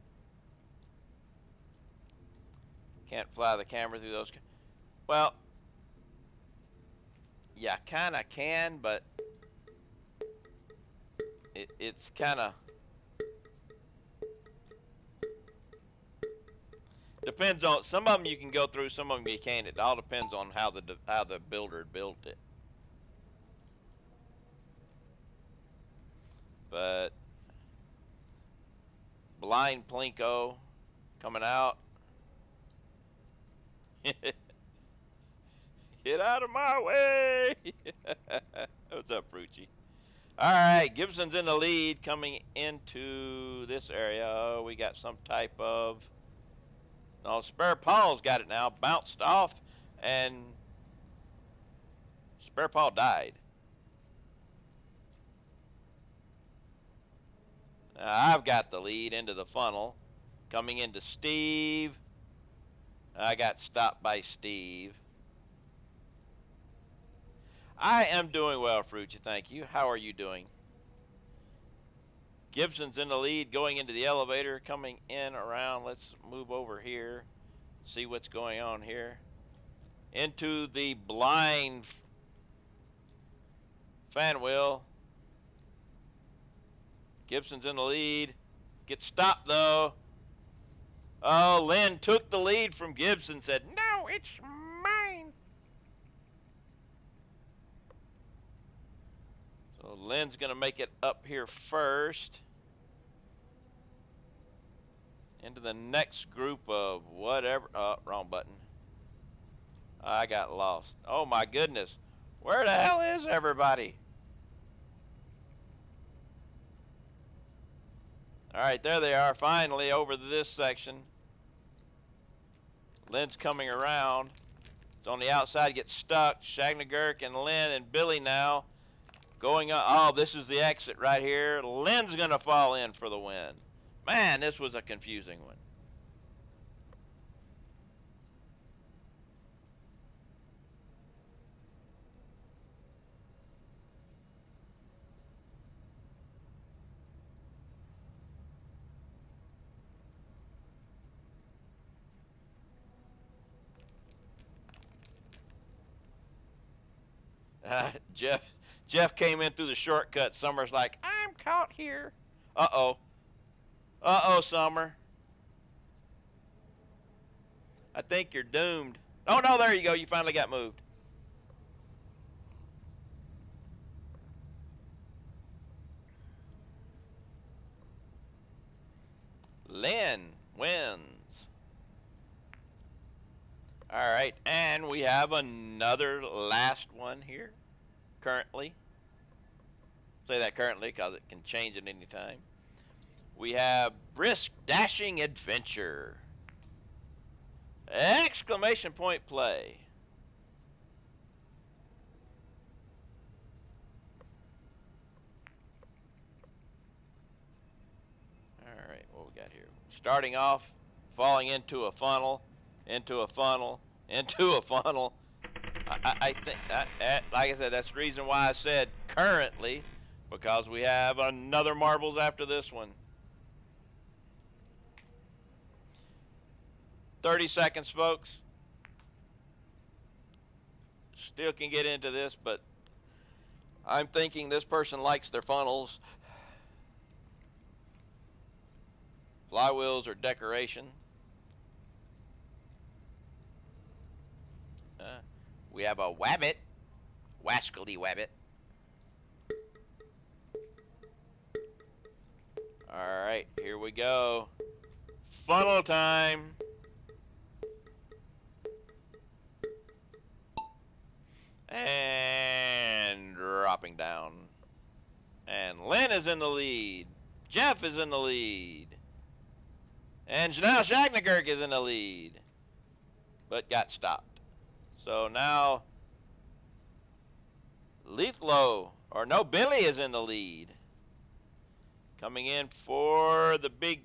Can't fly the camera through those. Well, yeah, kind of can, but it's kind of depends on. Some of them you can go through, some of them you can't. It all depends on how the builder built it. But Blind Plinko coming out. Get out of my way! What's up, Frucci? All right, Gibson's in the lead coming into this area. We got some type of... No, Spare Paul's got it now. Bounced off, and Spare Paul died. I've got the lead into the funnel. Coming into Steve. I got stopped by Steve. I am doing well, Frucci, thank you. How are you doing? Gibson's in the lead going into the elevator, coming in around. Let's move over here, see what's going on here. Into the blind fan wheel. Gibson's in the lead. Gets stopped though. Oh, Lynn took the lead from Gibson, said, "No, it's mine." So Lynn's going to make it up here first. Into the next group of whatever. Wrong button. I got lost. Oh my goodness. Where the hell is everybody? All right, there they are, finally over this section. Lynn's coming around. It's on the outside, gets stuck. Shagnagurk and Lynn and Billy now going up. Oh, this is the exit right here. Lynn's going to fall in for the win. Man, this was a confusing one. Jeff came in through the shortcut. Summer's like, "I'm caught here." Uh-oh. Uh-oh, Summer. I think you're doomed. Oh, no, there you go. You finally got moved. Lynn wins. All right, and we have another last one here, currently. Say that currently because it can change at any time. We have Brisk Dashing Adventure. Exclamation point play. All right, what we got here? Starting off, falling into a funnel, into a funnel, into a funnel. I think, like I said, that's the reason why I said currently, because we have another marbles after this one. 30 seconds, folks. Still can get into this, but I'm thinking this person likes their funnels. Flywheels or decoration. We have a wabbit. Wascally wabbit. Alright, here we go. Funnel time. And dropping down. And Lynn is in the lead. Jeff is in the lead. And now Shagnagurk is in the lead. But got stopped. So now Lethlow, or no, Billy is in the lead. Coming in for the big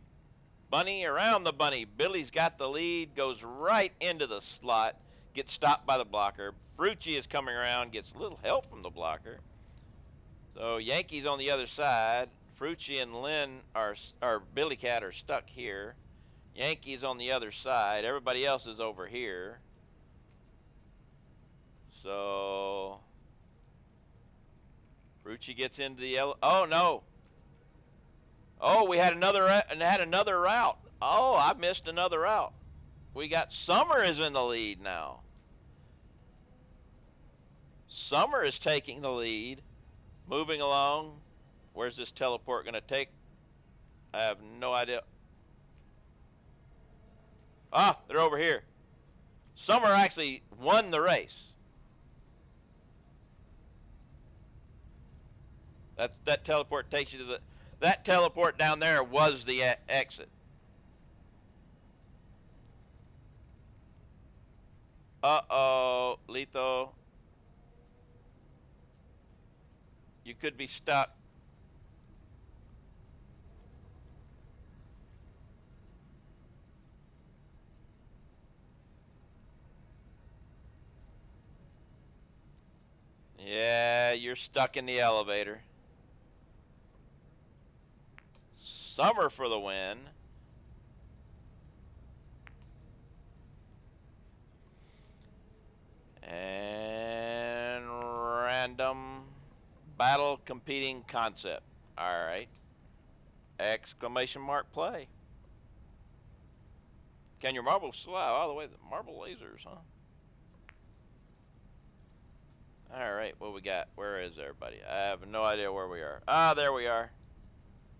bunny, around the bunny. Billy's got the lead, goes right into the slot, gets stopped by the blocker. Frucci is coming around, gets a little help from the blocker. So Yankees on the other side. Frucci and Lynn or Billy Cat are stuck here. Yankees on the other side. Everybody else is over here. So Frucci gets into the yellow. Oh no! Oh, we had another route. Oh, I missed another route. We got Summer is in the lead now. Summer is taking the lead, moving along. Where's this teleport going to take? I have no idea. Ah, they're over here. Summer actually won the race. That teleport takes you to that teleport down there was the exit. Uh-oh, Lito. You could be stuck. Yeah, you're stuck in the elevator. Summer for the win. And random battle competing concept. All right. Exclamation mark play. Can your marbles fly all the way to the marble lasers, huh? All right, what we got? Where is everybody? I have no idea where we are. Ah, there we are.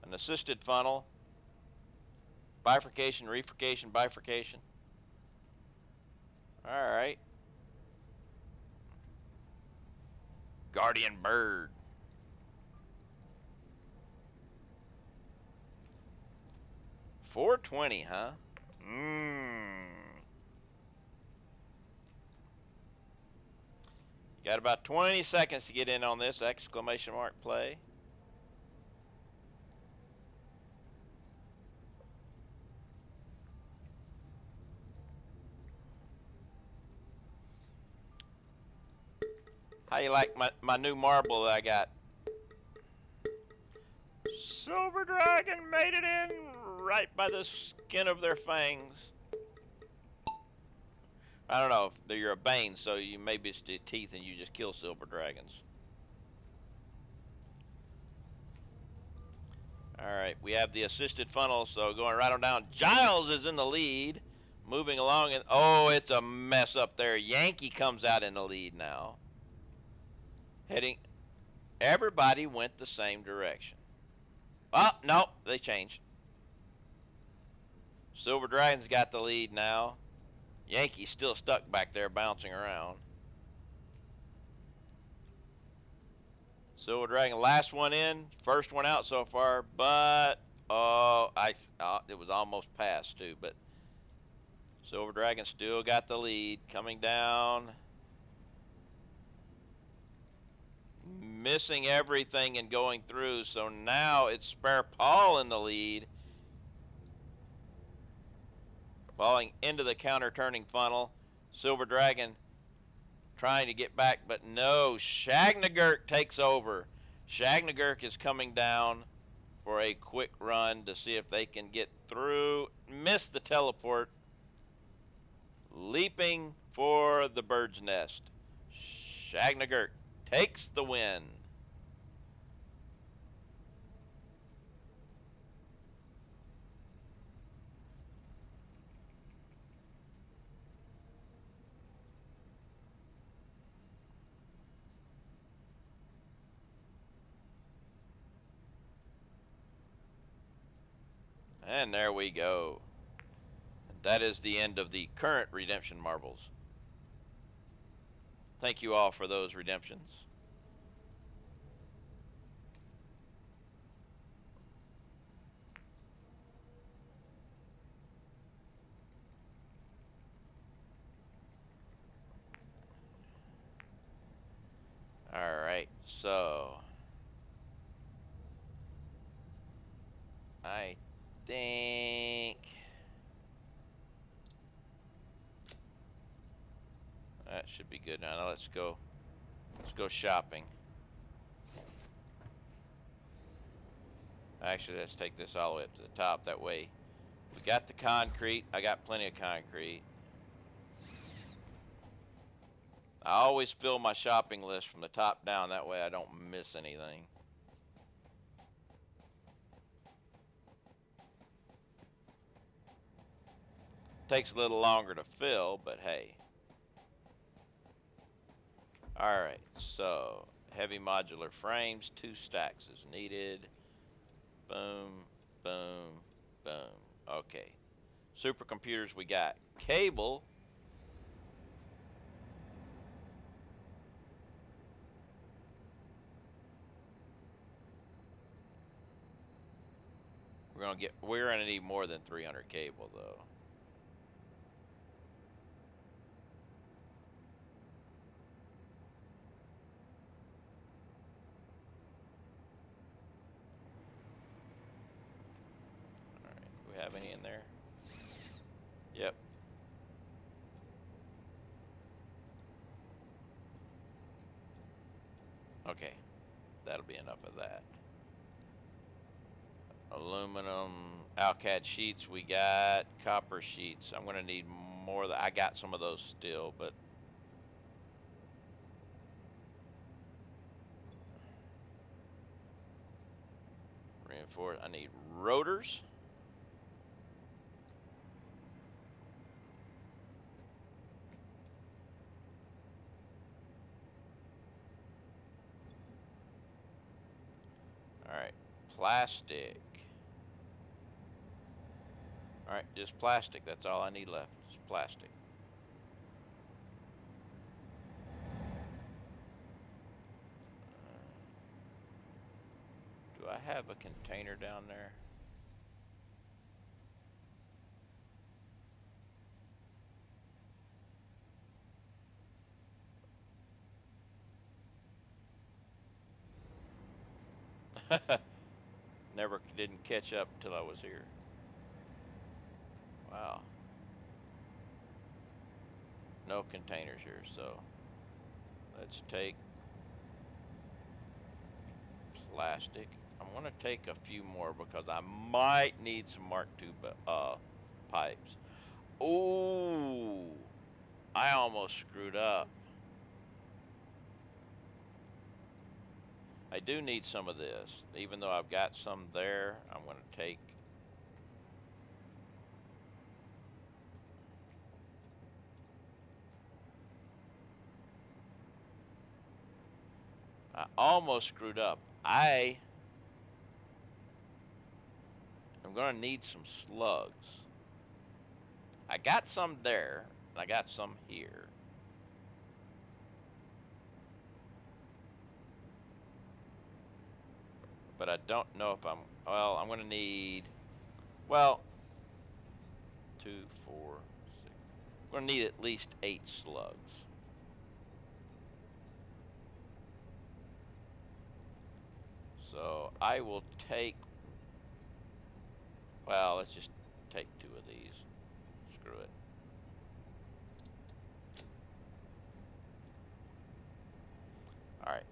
An assisted funnel. Bifurcation, refurcation, bifurcation. All right. Guardian bird. $4.20, huh? Got about 20 seconds to get in on this exclamation mark play. How you like my new marble that I got? Silver Dragon made it in right by the skin of their fangs. I don't know if you're a Bane, so you maybe it's the teeth and you just kill silver dragons. Alright, we have the assisted funnel, so going right on down. Giles is in the lead, moving along, and oh, it's a mess up there. Yankee comes out in the lead now. Heading, everybody went the same direction. Oh, no, they changed. Silver Dragon's got the lead now. Yankee's still stuck back there bouncing around. Silver Dragon, last one in, first one out so far, but it was almost past too. But Silver Dragon still got the lead, coming down, missing everything and going through. So now it's Spare Paul in the lead, falling into the counter-turning funnel. Silver Dragon trying to get back, but no. Shagnagurk takes over. Shagnagurk is coming down for a quick run to see if they can get through. Missed the teleport. Leaping for the bird's nest. Shagnagurk takes the win. And there we go. That is the end of the current redemption marbles. Thank you all for those redemptions. Alright, so I think that should be good. Now let's go. Let's go shopping. Actually, let's take this all the way up to the top. That way, we got the concrete. I got plenty of concrete. I always fill my shopping list from the top down. That way, I don't miss anything. Takes a little longer to fill, but hey. Alright, so heavy modular frames, 2 stacks is needed. Boom, boom, boom. Okay. Supercomputers, we got cable. We're gonna need more than 300 cable though. Alright, do we have any in there? Yep. Okay, that'll be enough of that. Aluminum, Alcad sheets we got, copper sheets. I'm gonna need more. I got some of those still, but reinforce. I need rotors. All right, plastic. All right, just plastic. That's all I need left. Just plastic. Do I have a container down there? Never didn't catch up till I was here. Wow. No containers here, so let's take plastic. I'm gonna take a few more because I might need some Mark II pipes. Ooh, I almost screwed up. I do need some of this, even though I've got some there. I'm gonna take. I almost screwed up. I am gonna need some slugs. I got some there, and I got some here. But I don't know if well, I'm gonna need, well, 2, 4, 6. I'm gonna need at least 8 slugs. So I will take, well, let's just take 2 of these. Screw it. Alright.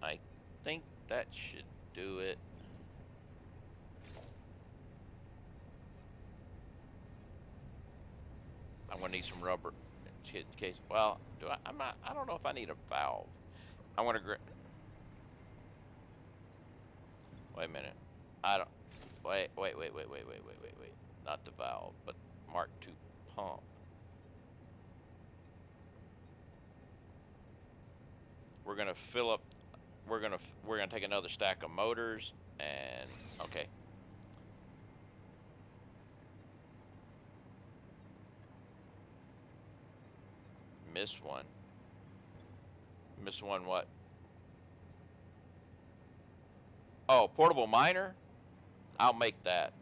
I think that should do it. I'm gonna need some rubber in case. Well, I'm not. I don't know if I need a valve. I'm gonna. Wait a minute. I don't. Wait. Not the valve, but Mark II pump. We're gonna fill up. We're gonna take another stack of motors And okay. Missed one. Missed one what? Oh, portable miner? I'll make that.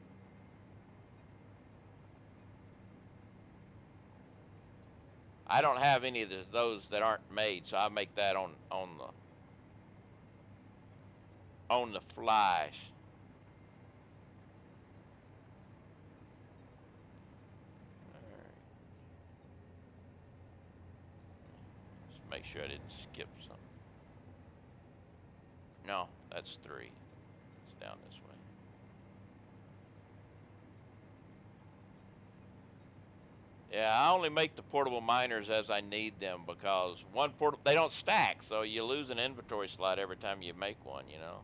I don't have any of those that aren't made, so I'll make that on the fly. Alright. Let's make sure I didn't skip something. No, that's 3. It's down this way. Yeah, I only make the portable miners as I need them because they don't stack, so you lose an inventory slot every time you make one, you know.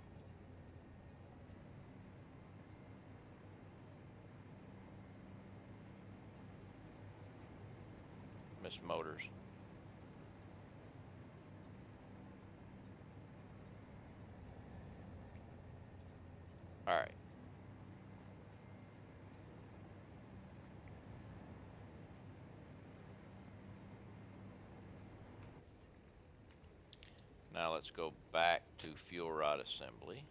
Miss Motors. All right. Now let's go back to fuel rod assembly.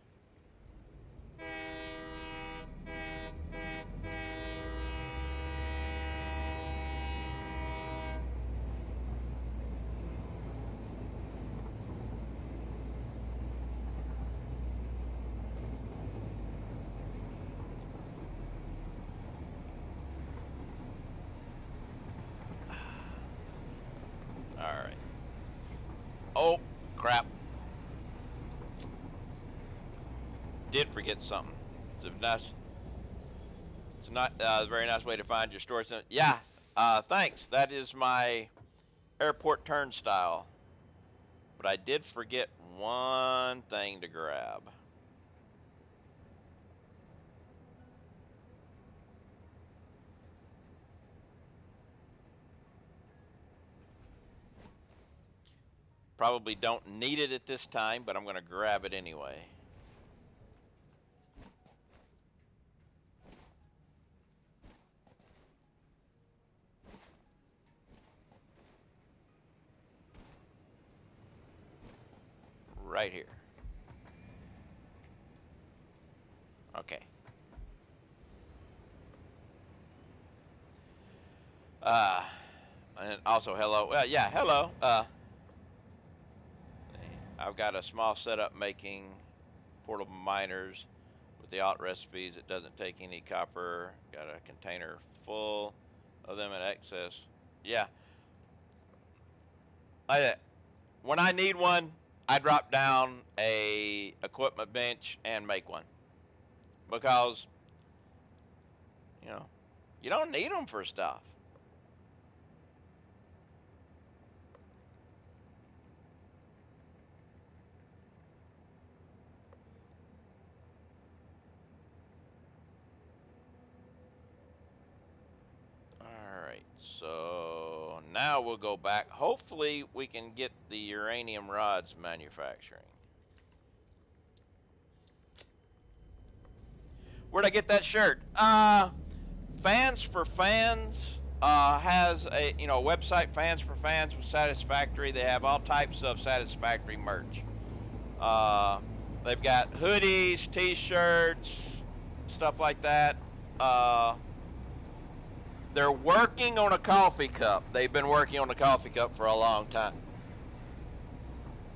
All right. Oh, crap. Did forget something. It's not a very nice way to find your storage. Yeah, thanks. That is my airport turnstile. But I did forget one thing to grab. Probably don't need it at this time, but I'm going to grab it anyway. Right here. Okay. And also hello. Yeah, hello. I've got a small setup making portable miners with the alt recipes. It doesn't take any copper. Got a container full of them in excess. Yeah. When I need one, I drop down a equipment bench and make one because you know you don't need them for stuff. Alright, so now we'll go back. Hopefully we can get the uranium rods manufacturing. Where'd I get that shirt? Fans for Fans has a website, Fans for Fans with Satisfactory. They have all types of Satisfactory merch. They've got hoodies, t-shirts, stuff like that. They're working on a coffee cup. They've been working on a coffee cup for a long time.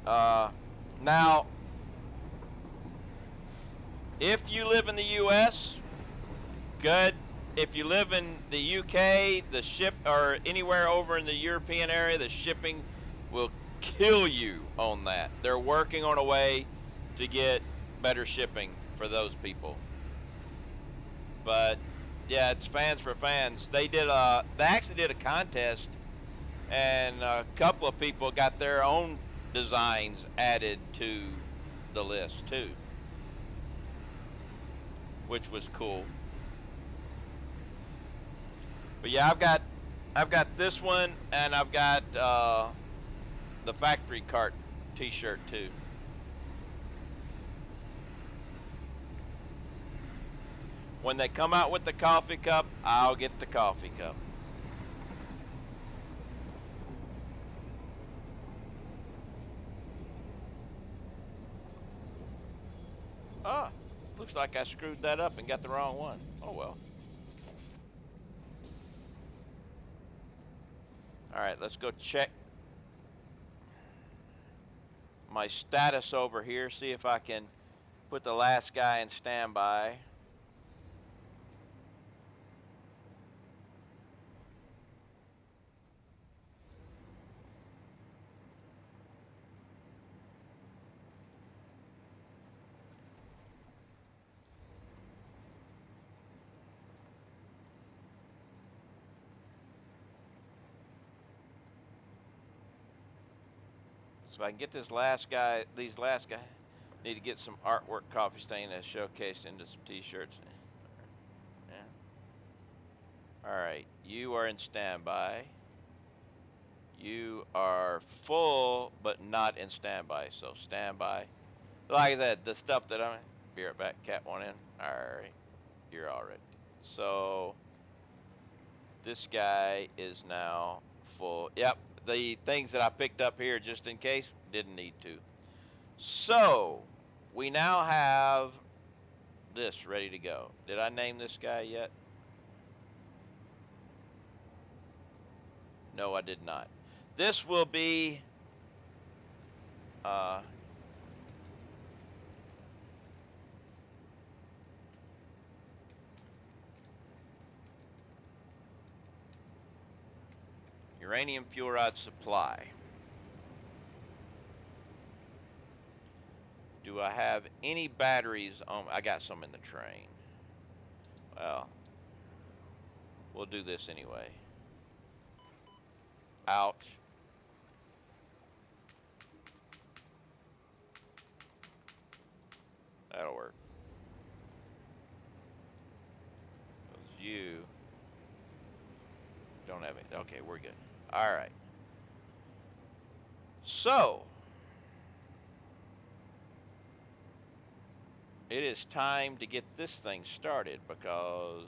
Now, if you live in the U.S., good. If you live in the UK, or anywhere over in the European area, the shipping will kill you on that. They're working on a way to get better shipping for those people. But yeah, it's Fans for Fans. They actually did a contest, and a couple of people got their own designs added to the list too, which was cool. But yeah, I've got this one, and I've got the factory cart T-shirt too. When they come out with the coffee cup, I'll get the coffee cup. Ah, looks like I screwed that up and got the wrong one. Oh well. All right, let's go check my status over here, see if I can put the last guy in standby. So I can get this last guy, these last guys, need to get some artwork coffee stain that's showcased into some t-shirts. Yeah. All right, you are in standby. You are full, but not in standby. So standby. Like I said, the stuff that I'm. Be right back. Cat one in. All right, you're all right. So this guy is now full. Yep, the things that I picked up here just in case didn't need to. So we now have this ready to go. Did I name this guy yet? No, I did not. This will be uh, uranium fuel rod supply. Do I have any batteries on? I got some in the train. Well, we'll do this anyway. Ouch. That'll work. You don't have it. Okay, we're good. All right. So, it is time to get this thing started because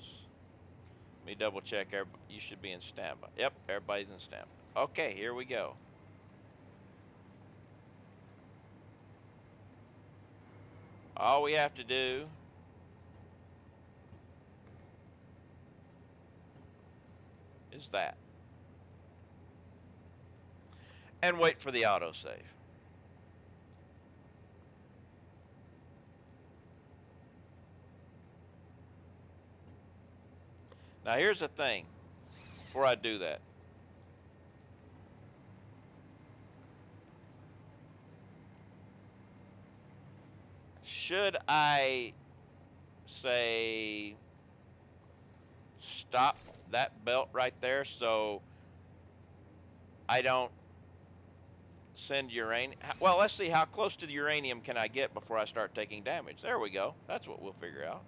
let me double check. You should be in standby. Yep, everybody's in standby. Okay, here we go. All we have to do is that. And wait for the autosave. Now here's the thing, before I do that. Should I say stop that belt right there so I don't send uranium? Well, let's see how close to the uranium can I get before I start taking damage. There we go. That's what we'll figure out.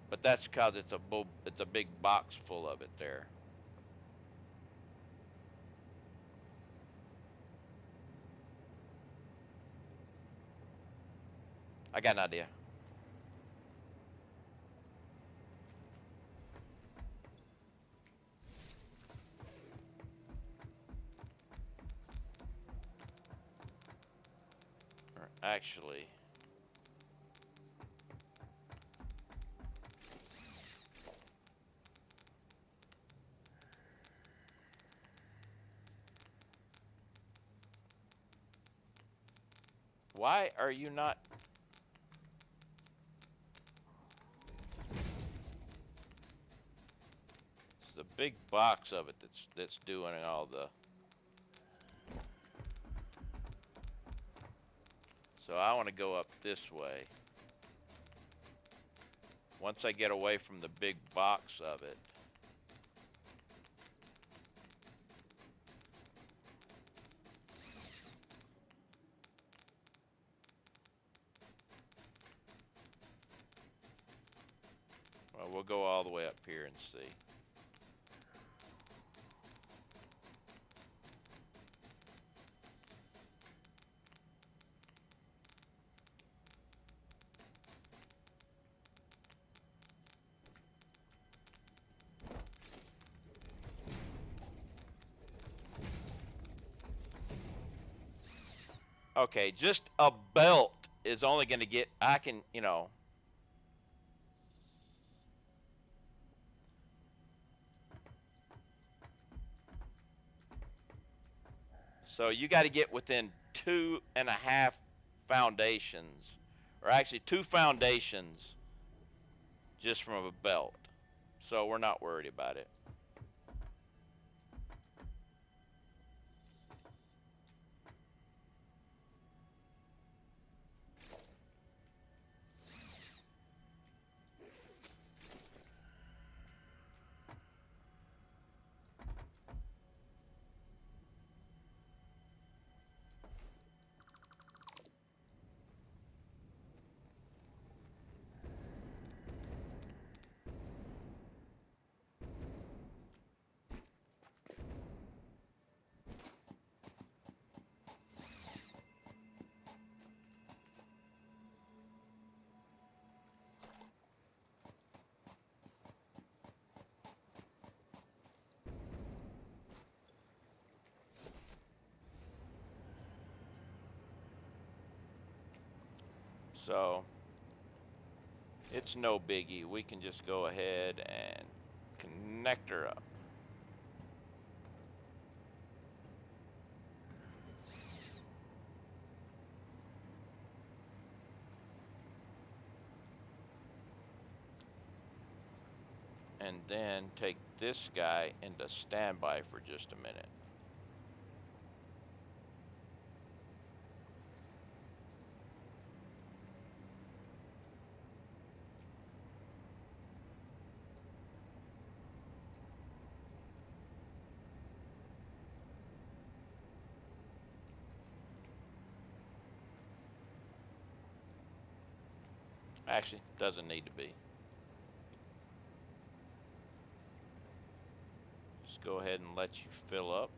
But that's because it's a big box full of it there. I got an idea. Actually, why are you not? It's the big box of it that's doing all the. So I want to go up this way. Once I get away from the big box of it. Well, we'll go all the way up here and see. Okay, just a belt is only going to get, I can, so you got to get within 2.5 foundations, or actually 2 foundations just from a belt. So we're not worried about it. So it's no biggie. We can just go ahead and connect her up. And then take this guy into standby for just a minute. Actually, doesn't need to be. Just go ahead and let you fill up.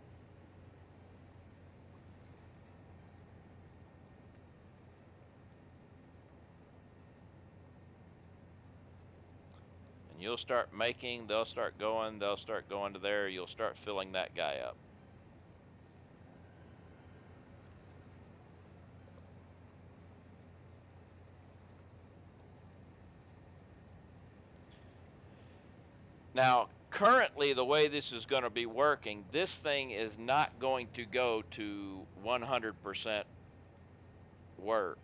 And you'll start making, they'll start going to there, you'll start filling that guy up. Now, currently, the way this is going to be working, this thing is not going to go to 100% work.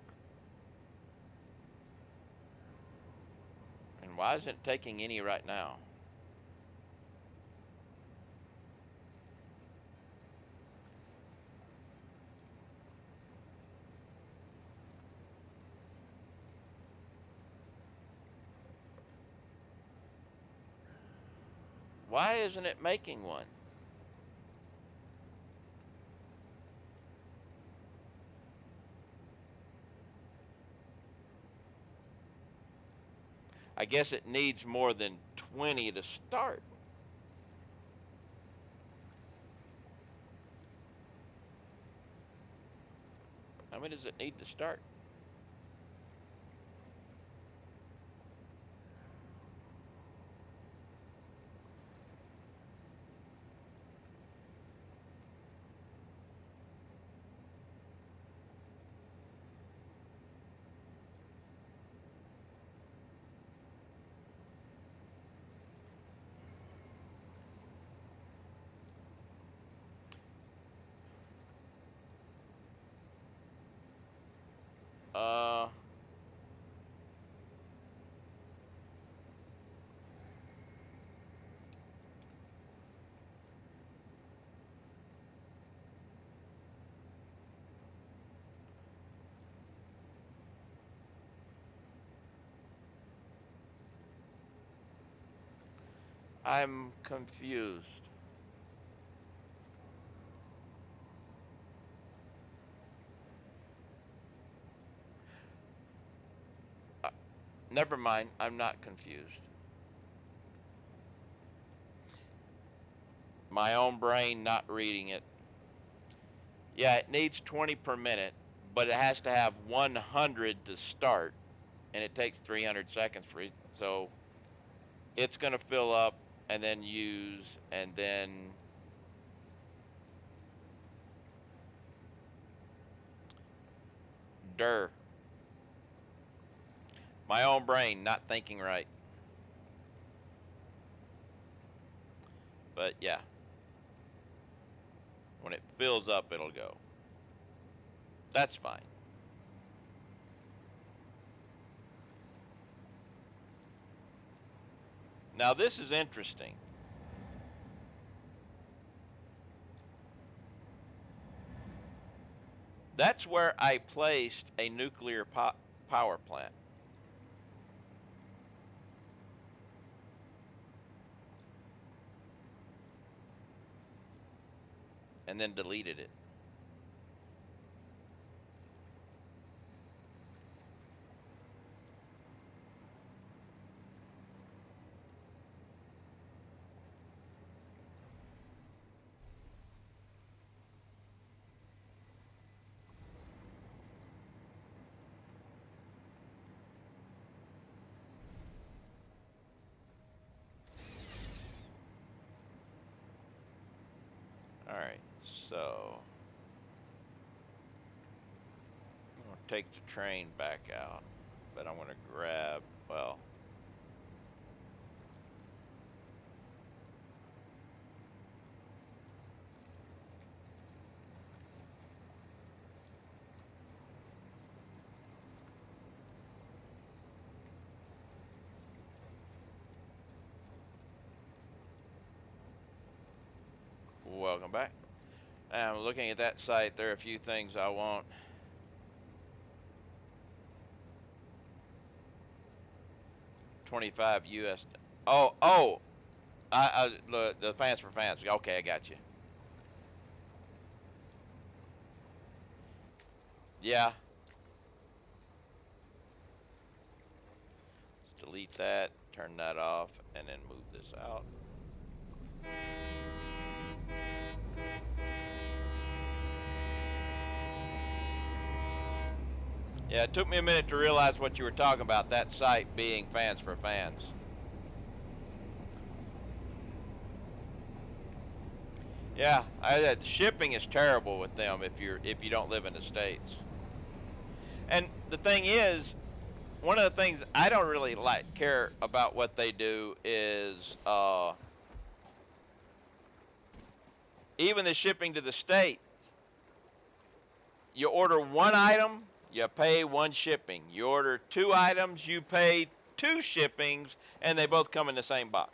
And why isn't it taking any right now? Why isn't it making one? I guess it needs more than 20 to start. How many does it need to start? Uh, I'm confused. Uh, Never mind, I'm not confused. My own brain not reading it. Yeah, it needs 20 per minute, but it has to have 100 to start, and it takes 300 seconds for it. So it's going to fill up and then use, and Durr. My own brain not thinking right. But yeah, when it fills up, it'll go. That's fine. Now this is interesting. That's where I placed a nuclear power plant. And then deleted it. Alright, so I'm going to take the train back out, but I'm going to grab, well, welcome back. I'm looking at that site. There are a few things I want. $25 US. Oh, the fans for fans. Okay, I got you. Yeah. Let's delete that, turn that off, and then move this out. Yeah, it took me a minute to realize what you were talking about, that site being fans for fans. Yeah, shipping is terrible with them if you don't live in the States. And the thing is, one of the things I don't really care about what they do is even the shipping to the state. You order one item, you pay one shipping. You order two items, you pay two shippings, and they both come in the same box.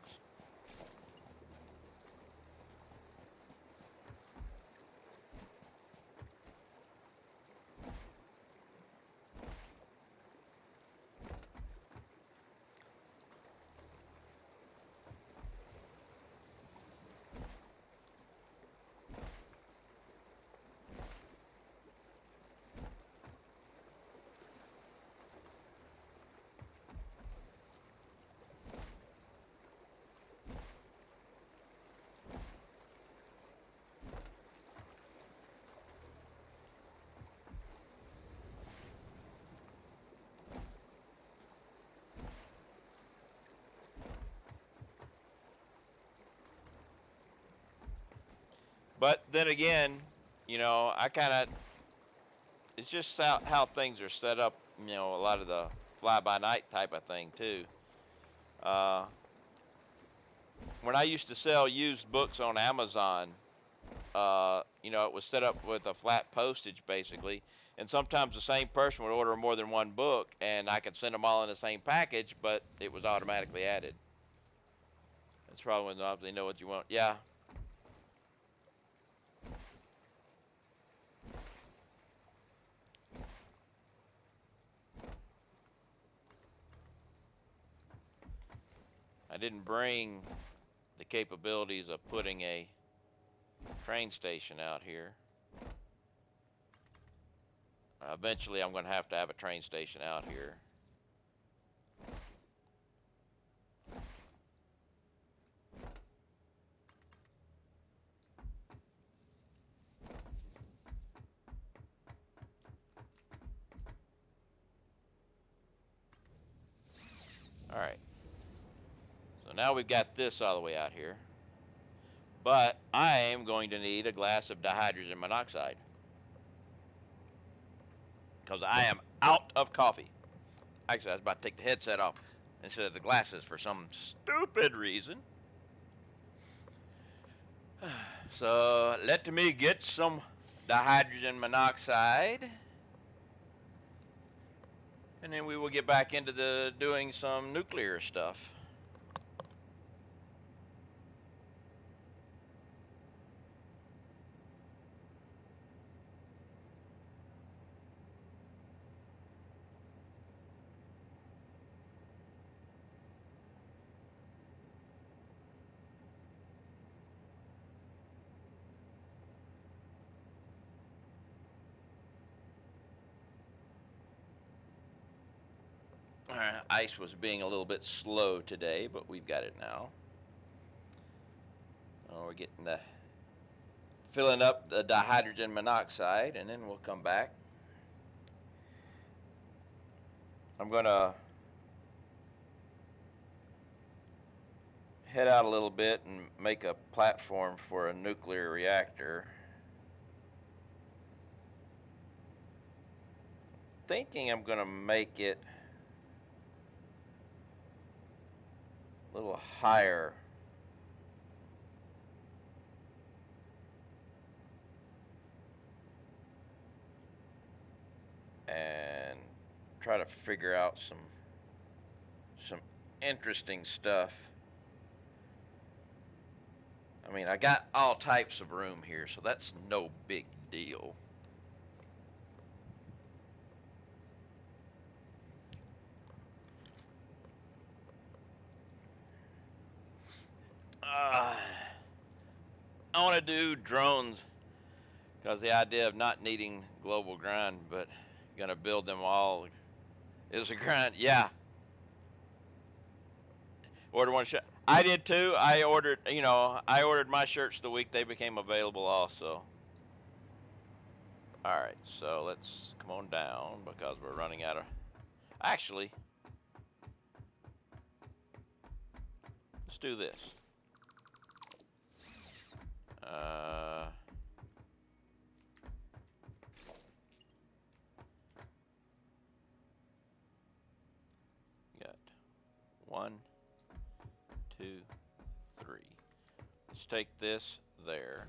But then again, I kind of, it's just how things are set up, a lot of the fly-by-night type of thing, too. When I used to sell used books on Amazon, it was set up with a flat postage, basically. And sometimes the same person would order more than one book, and I could send them all in the same package, but it was automatically added. That's probably when they know what you want. Yeah. I didn't bring the capabilities of putting a train station out here. Eventually, I'm going to have a train station out here. All right. So now we've got this all the way out here. But I am going to need a glass of dihydrogen monoxide. because I am out of coffee. Actually, I was about to take the headset off instead of the glasses for some stupid reason. So let me get some dihydrogen monoxide, and then we will get back into the doing some nuclear stuff. Ice was being a little bit slow today, but we've got it now. Oh, we're getting the filling up the dihydrogen monoxide, and then we'll come back. I'm gonna head out a little bit and make a platform for a nuclear reactor. Thinking I'm gonna make it a little higher. And try to figure out some interesting stuff. I mean, I got all types of room here, so that's no big deal. I want to do drones because the idea of not needing global grind, but gonna build them all is a grind. Yeah, order one shirt. I did too. I ordered my shirts the week they became available also. All right, so let's come on down because we're running out of. Actually, let's do this. Got 1, 2, 3. Let's take this there.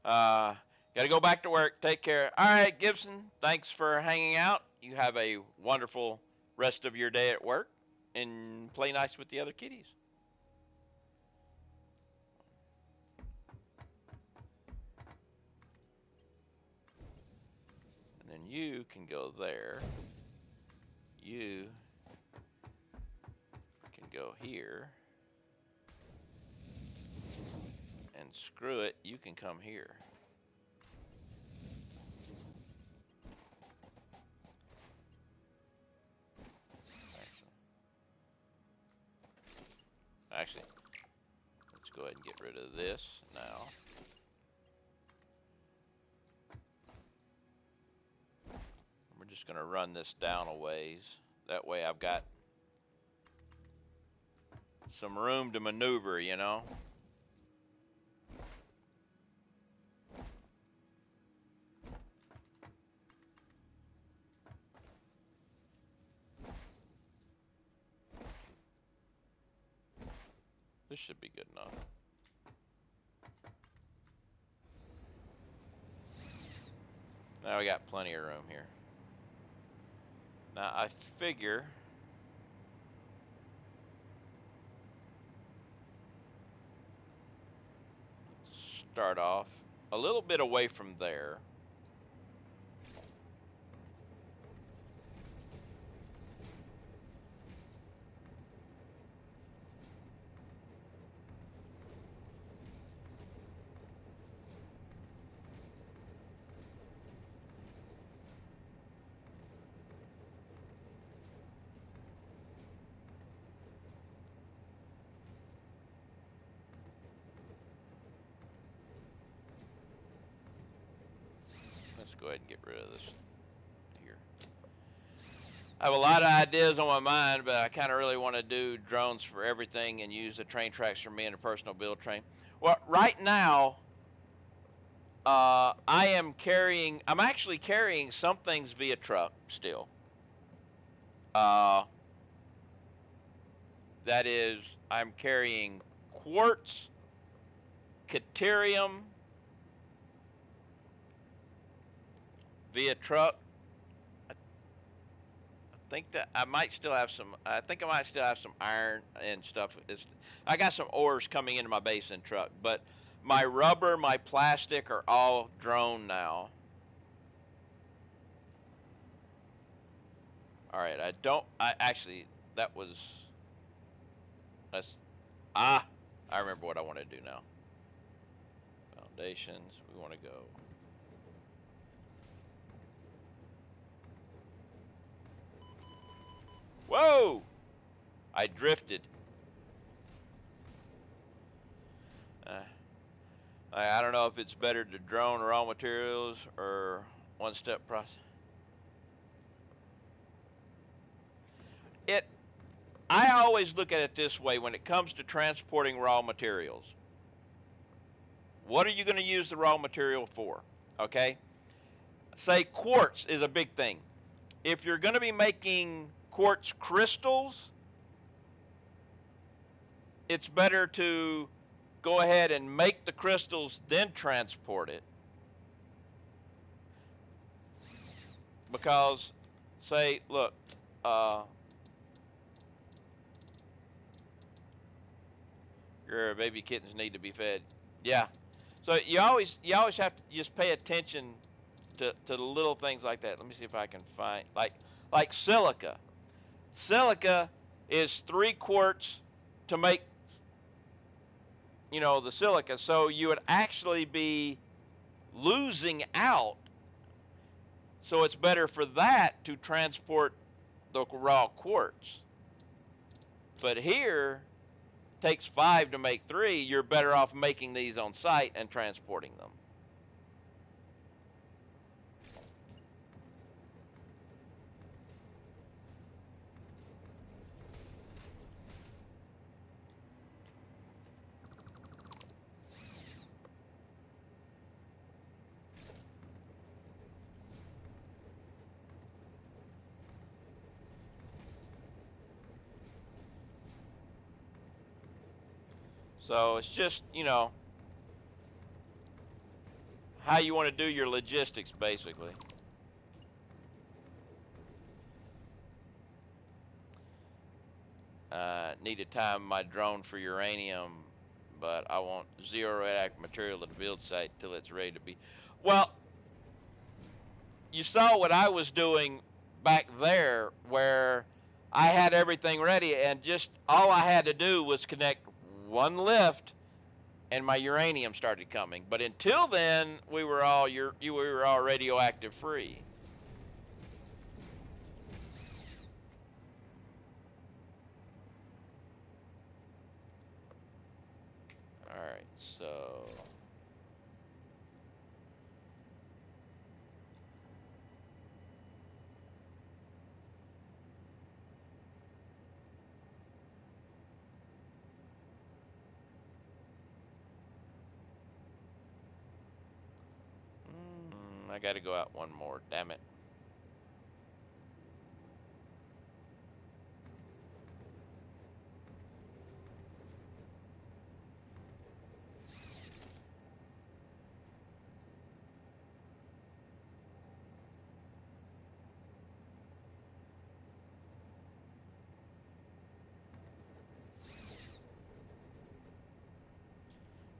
Got to go back to work. Take care. All right, Gibson, thanks for hanging out. You have a wonderful rest of your day at work and play nice with the other kitties. And then you can go there. You can go here. And screw it, you can come here. Actually, let's go ahead and get rid of this now. We're just going to run this down a ways. That way I've got some room to maneuver, you know. This should be good enough. Now we got plenty of room here. Now I figure start off a little bit away from there. Let's go ahead and get rid of this here. I have a lot of ideas on my mind, but I kind of really want to do drones for everything and use the train tracks for me and a personal build train. Well, right now, I'm actually carrying some things via truck still. Uh, that is, I'm carrying quartz, Caterium via truck. I think that I might still have some. I think I might still have some iron and stuff. I got some ores coming into my base in truck, but my rubber, my plastic are all drone now. All right, I don't. I actually that was that's ah. I remember what I want to do now. Foundations. We want to go. Whoa! I drifted. Uh, I don't know if it's better to drone raw materials or one-step process. It. I always look at it this way when it comes to transporting raw materials. What are you going to use the raw material for? Okay? Say quartz is a big thing. If you're going to be making quartz crystals, it's better to go ahead and make the crystals, then transport it. Because, say, look, uh, your baby kittens need to be fed. Yeah. So you always have to just pay attention to the little things like that. Let me see if I can find like silica. Silica is 3 quarts to make the silica. So you would actually be losing out. So it's better for that to transport the raw quartz. But here takes 5 to make 3. You're better off making these on site and transporting them. So it's just, how you want to do your logistics, basically. Need to time my drone for uranium, but I want 0 radioactive material at the build site till it's ready to be. Well, you saw what I was doing back there, where I had everything ready, and just all I had to do was connect one lift, and my uranium started coming. But until then, we were all radioactive free. All right, so I got to go out one more. Damn it.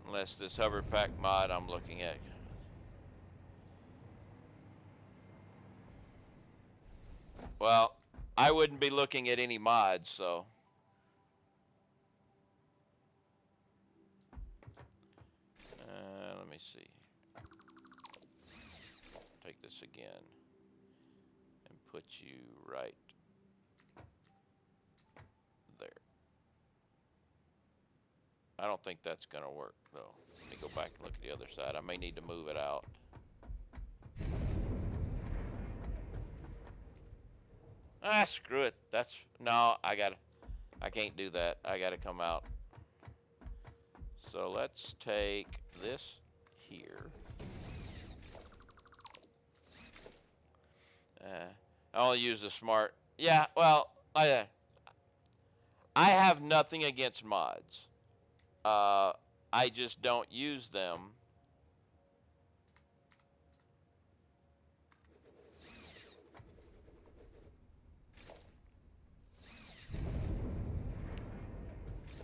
Unless this hover pack mod I'm looking at. Well, I wouldn't be looking at any mods, so. Let me see. Take this again and put you right there. I don't think that's going to work, though. Let me go back and look at the other side. I may need to move it out. Ah, screw it. No, I can't do that. I got to come out. So let's take this here. I'll use the smart. Yeah, well, I have nothing against mods. Uh, I just don't use them.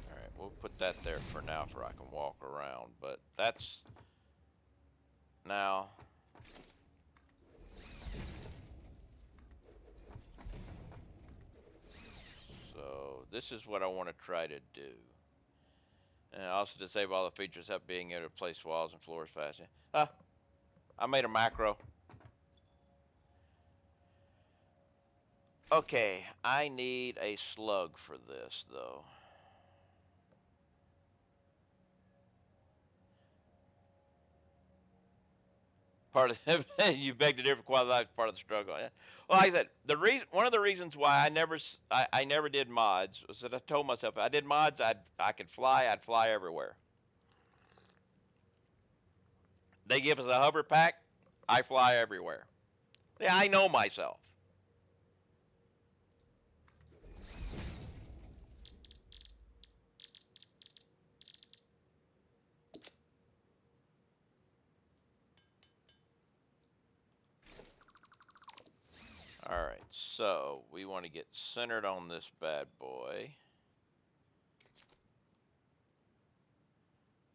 All right, we'll put that there for now, for I can walk around. But that's now. So this is what I want to try to do. And also disable all the features up being able to place walls and floors fast. Ah, I made a macro. Okay, I need a slug for this though. Part of the, you begged to differ quality of life is part of the struggle. Yeah. Well, like I said, one of the reasons why I never did mods was that I told myself if I did mods, I could fly. I'd fly everywhere. They give us a hover pack, I fly everywhere. Yeah, I know myself. All right, so we want to get centered on this bad boy.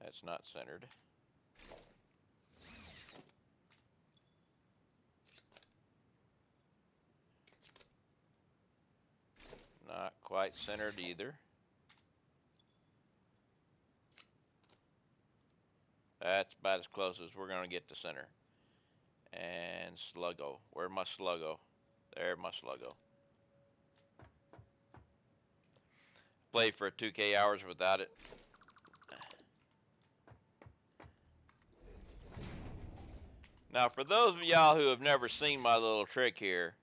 That's not centered. Not quite centered either. That's about as close as we're going to get to center. And sluggo. Where's my sluggo? There's my sluggo. Played for 2K hours without it. Now, for those of y'all who have never seen my little trick here,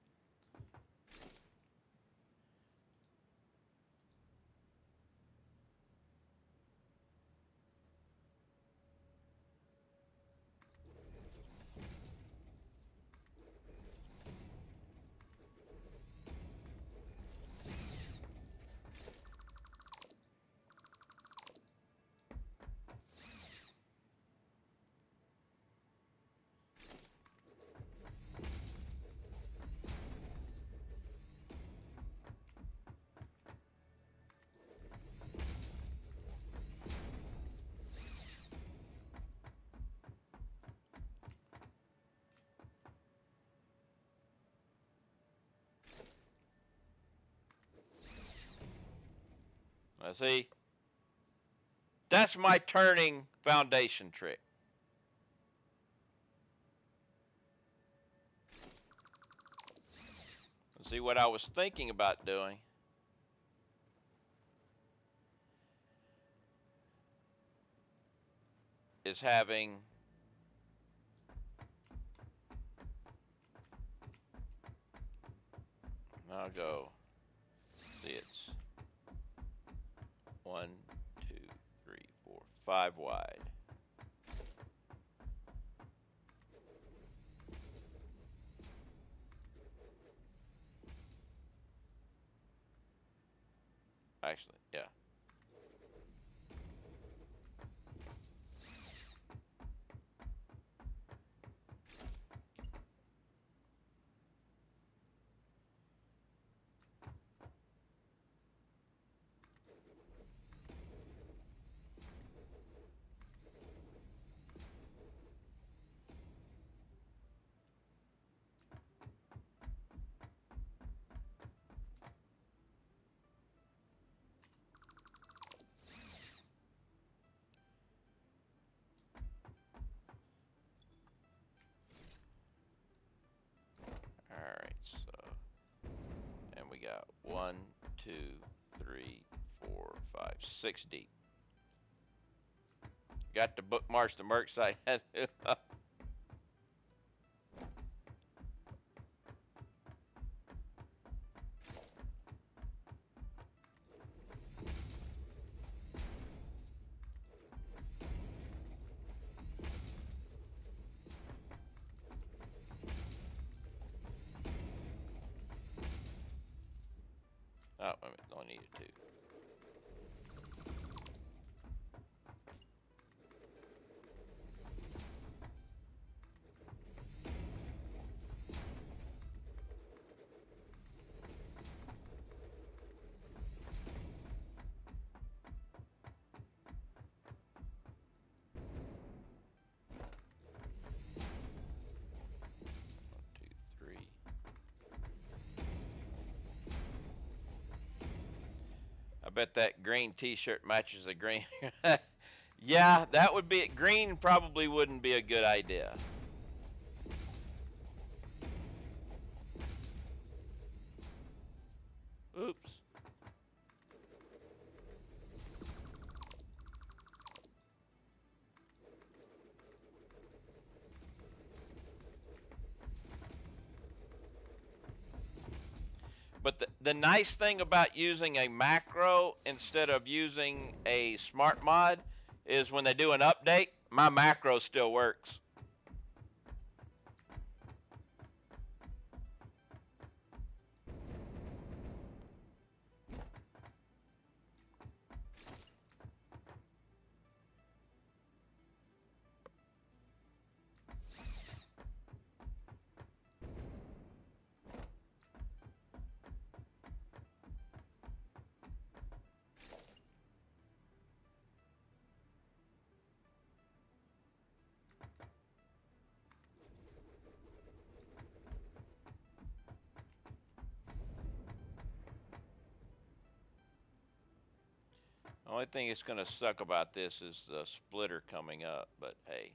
let's see, that's my turning foundation trick. Let's see what I was thinking about doing. Is having I'll go. See, it's 1, 2, 3, 4, 5 wide. Actually, yeah. Alright, so, and we got 1, 2, 3, 4, 5, 6 deep. Got to bookmark the merc site. Only needed 2. I bet that green t-shirt matches the green. Yeah, that would be green. Probably wouldn't be a good idea. Oops. But the nice thing about using a macro instead of using a smart mod is when they do an update, my macro still works. The only thing that's going to suck about this is the splitter coming up, but hey.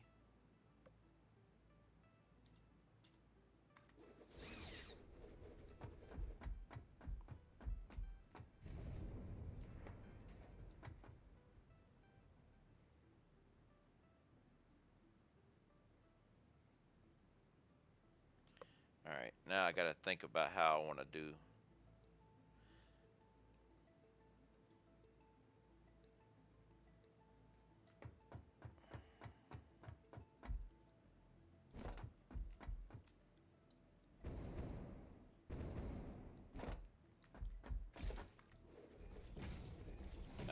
All right, now I got to think about how I want to do.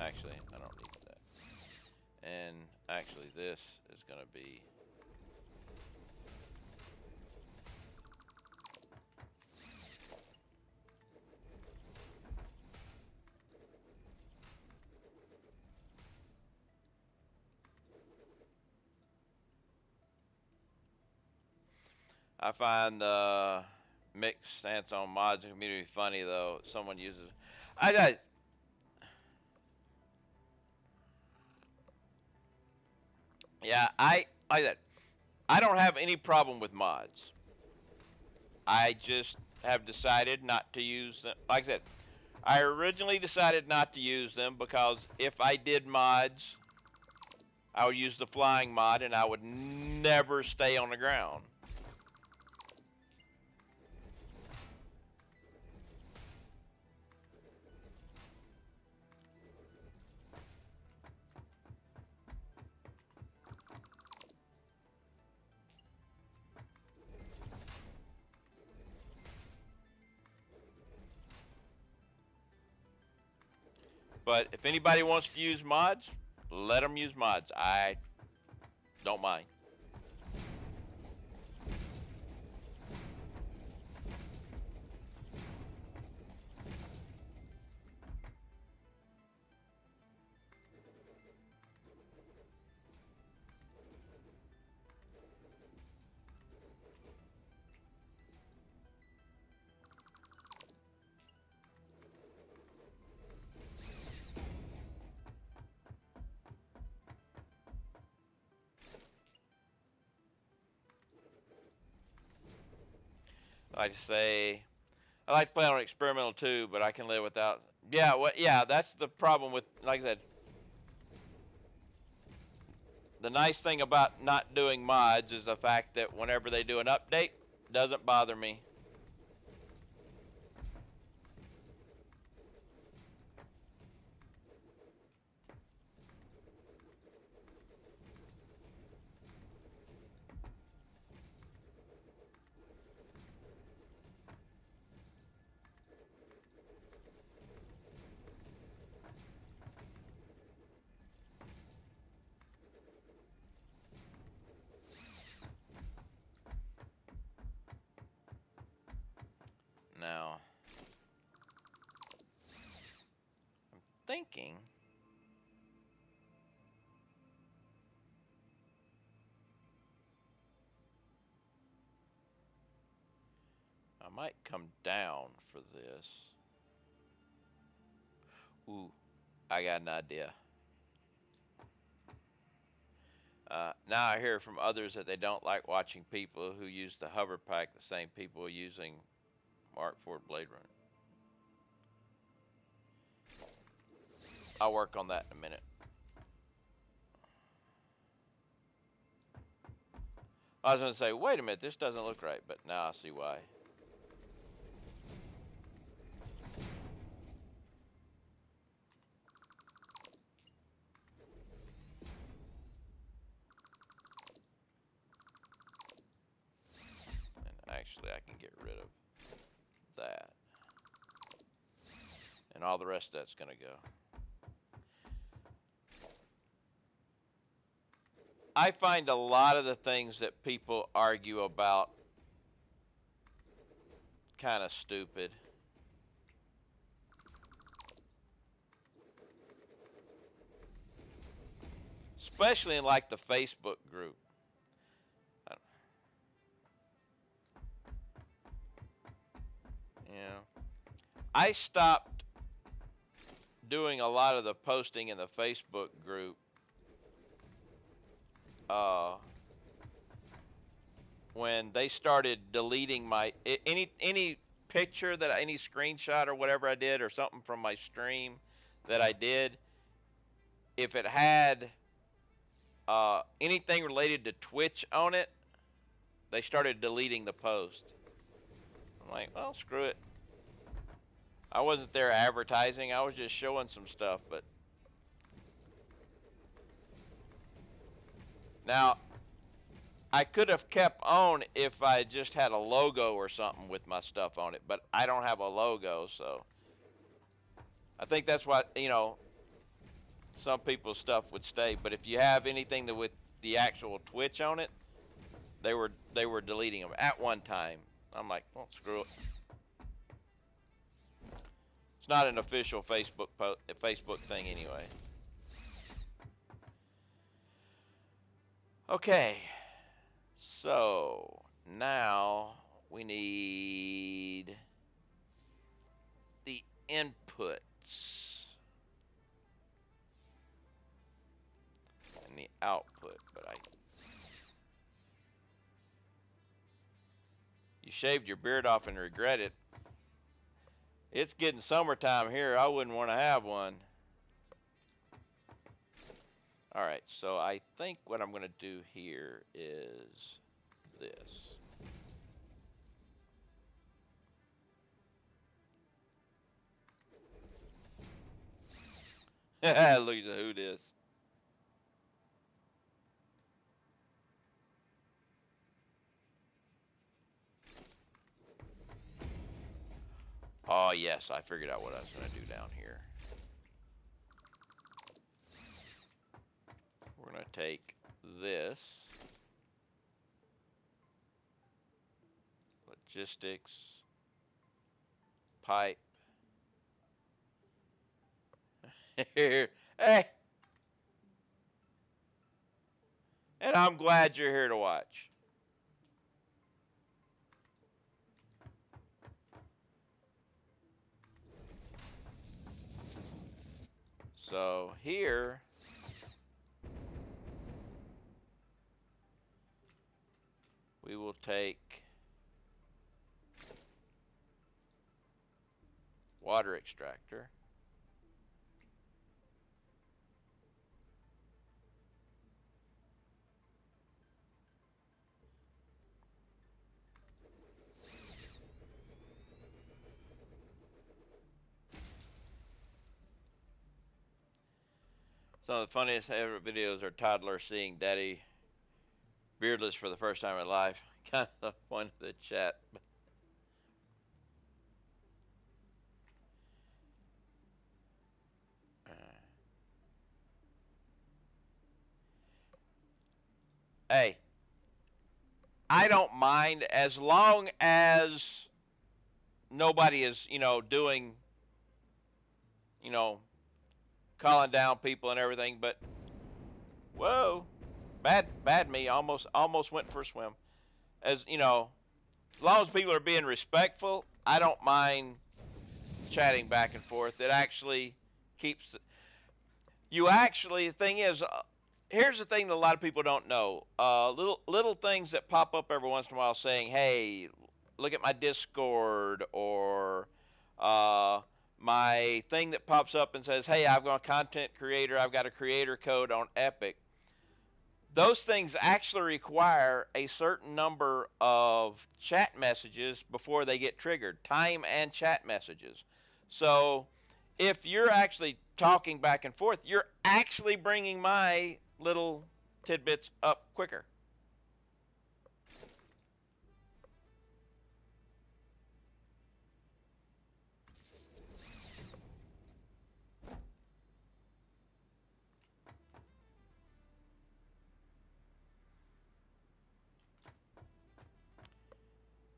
Actually, I don't need that. And actually, this is going to be. I find mixed stance on mods and community funny though. Someone uses. I got. Yeah, I like that. I don't have any problem with mods. I just have decided not to use them. Like I said, I originally decided not to use them because if I did mods, I would use the flying mod and I would never stay on the ground. But if anybody wants to use mods, let them use mods. I don't mind. I like to say I like to play on experimental too, but I can live without. Yeah, yeah, that's the problem with. Like I said, the nice thing about not doing mods is the fact that whenever they do an update, it doesn't bother me. thinking I might come down for this. Ooh, I got an idea. Now I hear from others that they don't like watching people who use the hover pack, the same people using Mark IV Blade Runner. I'll work on that in a minute. I was going to say, wait a minute, this doesn't look right, but now I see why. And actually, I can get rid of that. And all the rest of that's going to go. I find a lot of the things that people argue about kind of stupid. Especially in like the Facebook group. You know, I stopped doing a lot of the posting in the Facebook group uh, when they started deleting my any picture that any screenshot or whatever I did or something from my stream that I did, if it had anything related to Twitch on it, they started deleting the post. I'm like, well, screw it. I wasn't there advertising. I was just showing some stuff. But now, I could have kept on if I just had a logo or something with my stuff on it. But I don't have a logo, so I think that's what, some people's stuff would stay. But if you have anything that with the actual Twitch on it, they were deleting them at one time. I'm like, well, screw it. It's not an official Facebook thing anyway. Okay, so now we need the inputs and the output, but you shaved your beard off and regret it. It's getting summertime here. I wouldn't want to have one. All right, so I think what I'm going to do here is this. Look at who this. Oh, yes, I figured out what I was going to do down here. We're going to take this. Logistics. Pipe. Hey! And I'm glad you're here to watch. So here we will take water extractor. Some of the funniest ever videos are toddlers seeing daddy beardless for the first time in life. Kind of the point of the chat. Hey, I don't mind as long as nobody is, doing, you know, calling down people and everything. But whoa, bad me. Almost went for a swim. As you know, as long as people are being respectful, I don't mind chatting back and forth. It actually keeps you actually. The thing is, here's the thing that a lot of people don't know. Little things that pop up every once in a while saying, "Hey, look at my Discord," or uh, my thing that pops up and says, "Hey, I've got a content creator. I've got a creator code on Epic." Those things actually require a certain number of chat messages before they get triggered, time and chat messages. So if you're actually talking back and forth, you're actually bringing my little tidbits up quicker.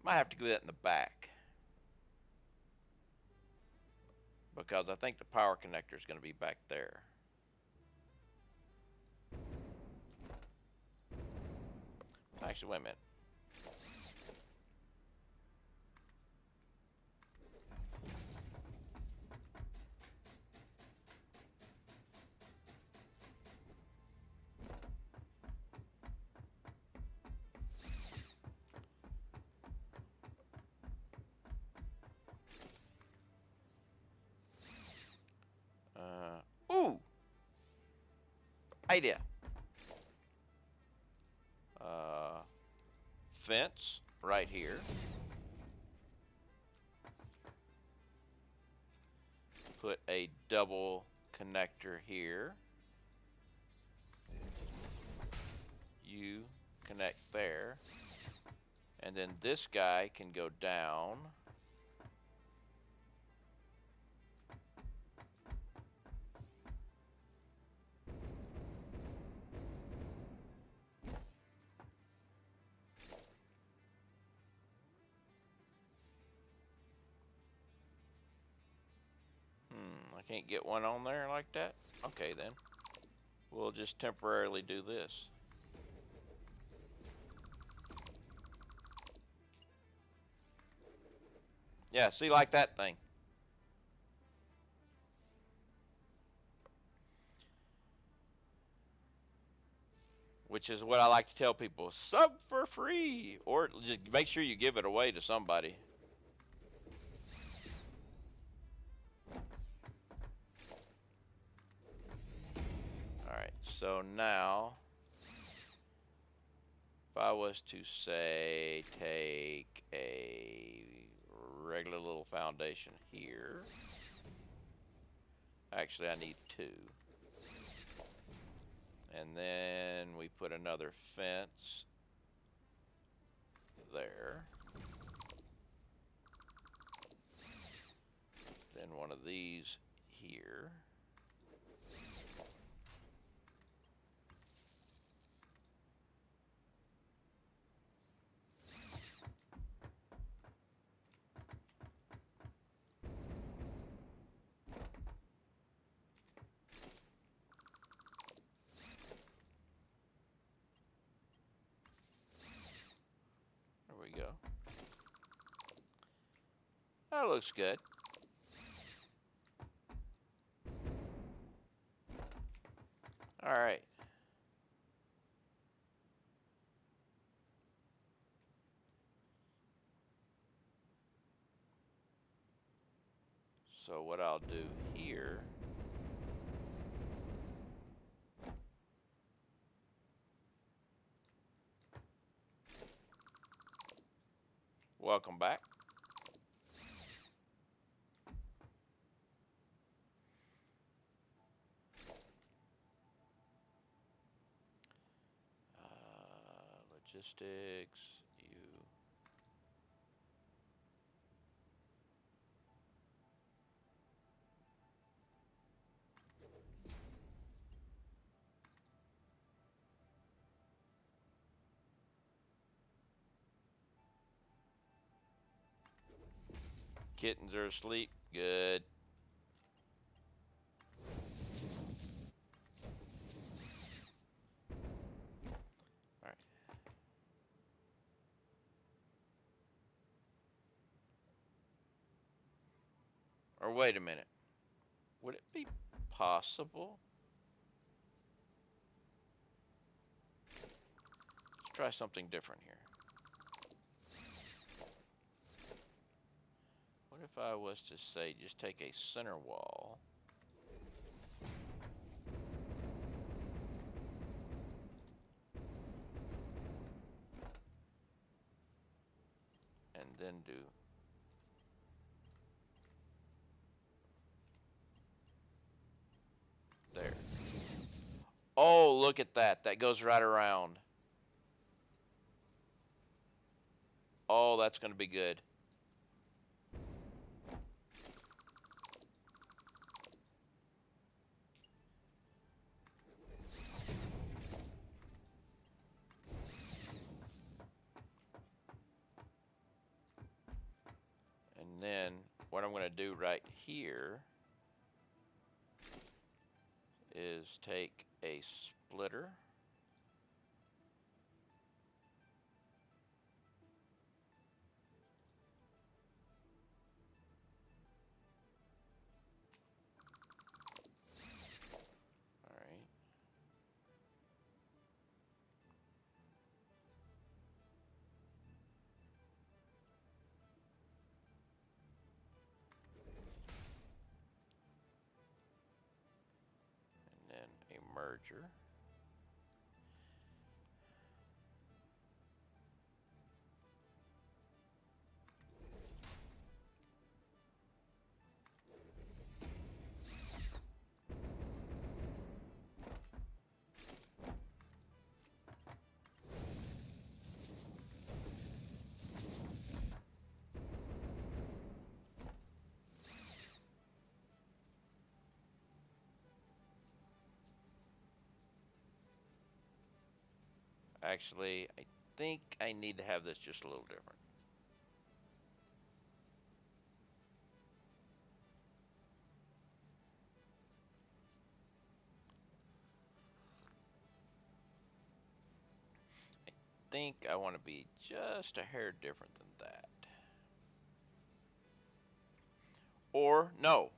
Might have to do that in the back because I think the power connector is going to be back there. Actually, wait a minute. Ooh, idea. Uh, Fence right here. Put a double connector here. You connect there. And then this guy can go down. I can't get one on there like that? Okay then. We'll just temporarily do this. Yeah, see, like that thing. Which is what I like to tell people. Sub for free. Or just make sure you give it away to somebody. Alright, so now if I was to say take a regular little foundation here. Actually, I need two. And then we put another fence there. Then one of these here. There we go. That looks good. All right. So what I'll do here, welcome back. Logistics, you. Kittens are asleep. Good. Or wait a minute. Would it be possible? Let's try something different here. What if I was to say just take a center wall and then do there. Oh, look at that. That goes right around. Oh, that's going to be good. And then what I'm going to do right here is take a splitter. All right. And then a merger. Actually, I think I need to have this just a little different. I think I want to be just a hair different than that. Or, no.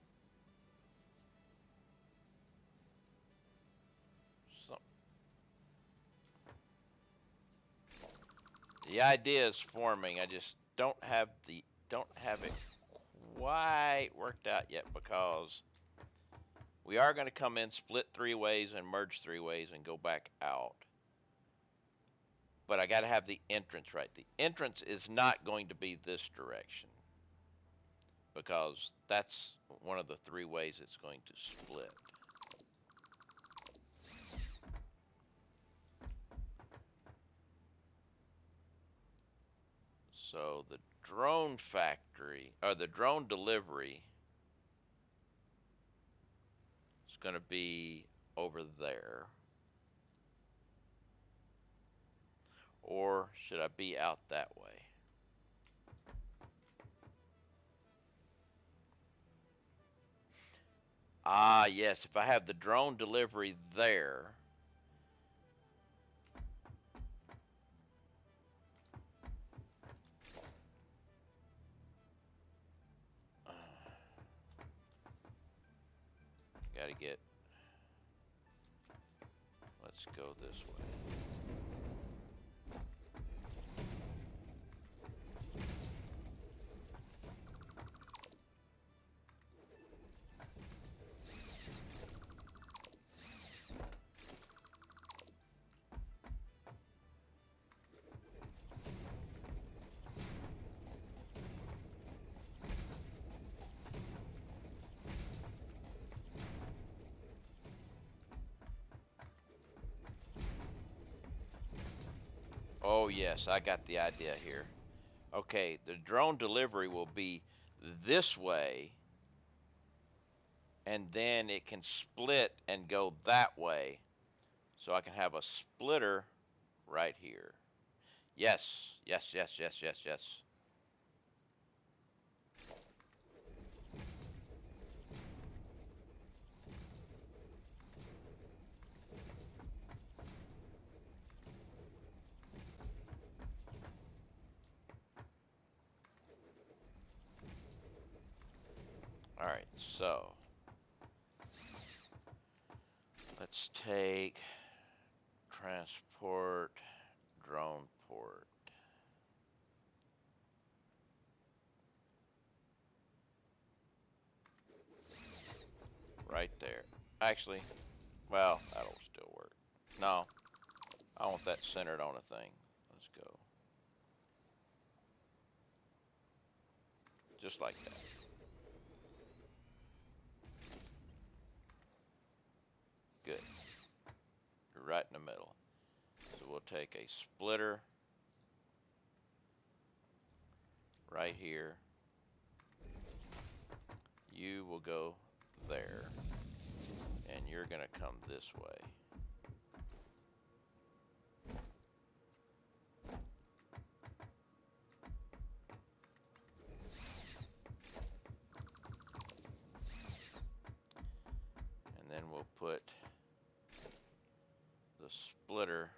So, the idea is forming. I just don't have it quite worked out yet because we are going to come in, split 3 ways, and merge 3 ways and go back out. But I got to have the entrance right. The entrance is not going to be this direction because that's one of the 3 ways it's going to split. So the drone factory, or the drone delivery, is going to be over there. Or should I be out that way? Ah, yes, if I have the drone delivery there, got to get, let's go this way. Oh, yes, I got the idea here. Okay, the drone delivery will be this way, and then it can split and go that way. So I can have a splitter right here. Yes, yes, yes, yes, yes, yes. All right. so let's take transport drone port. Right there. Actually, well, that'll still work. No, I want that centered on a thing. Let's go. Just like that. Good. You're right in the middle. So we'll take a splitter right here. You will go there, and you're going to come this way. And then we'll put the splitter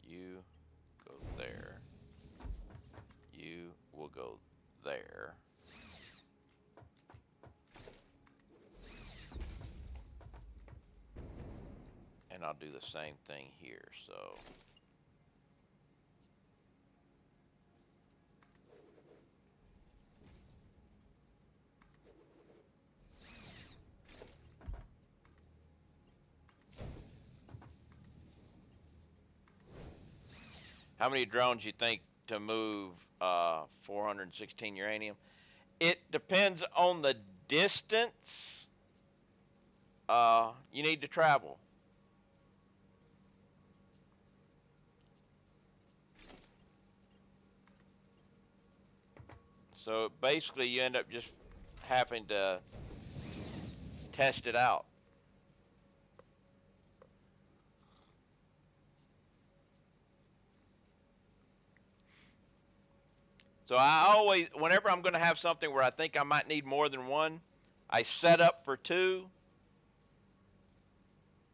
you go there. You will go there. And I'll do the same thing here. So how many drones you think to move 416 uranium? It depends on the distance you need to travel. So basically, you end up just having to test it out. So I always, whenever I'm going to have something where I think I might need more than one, I set up for two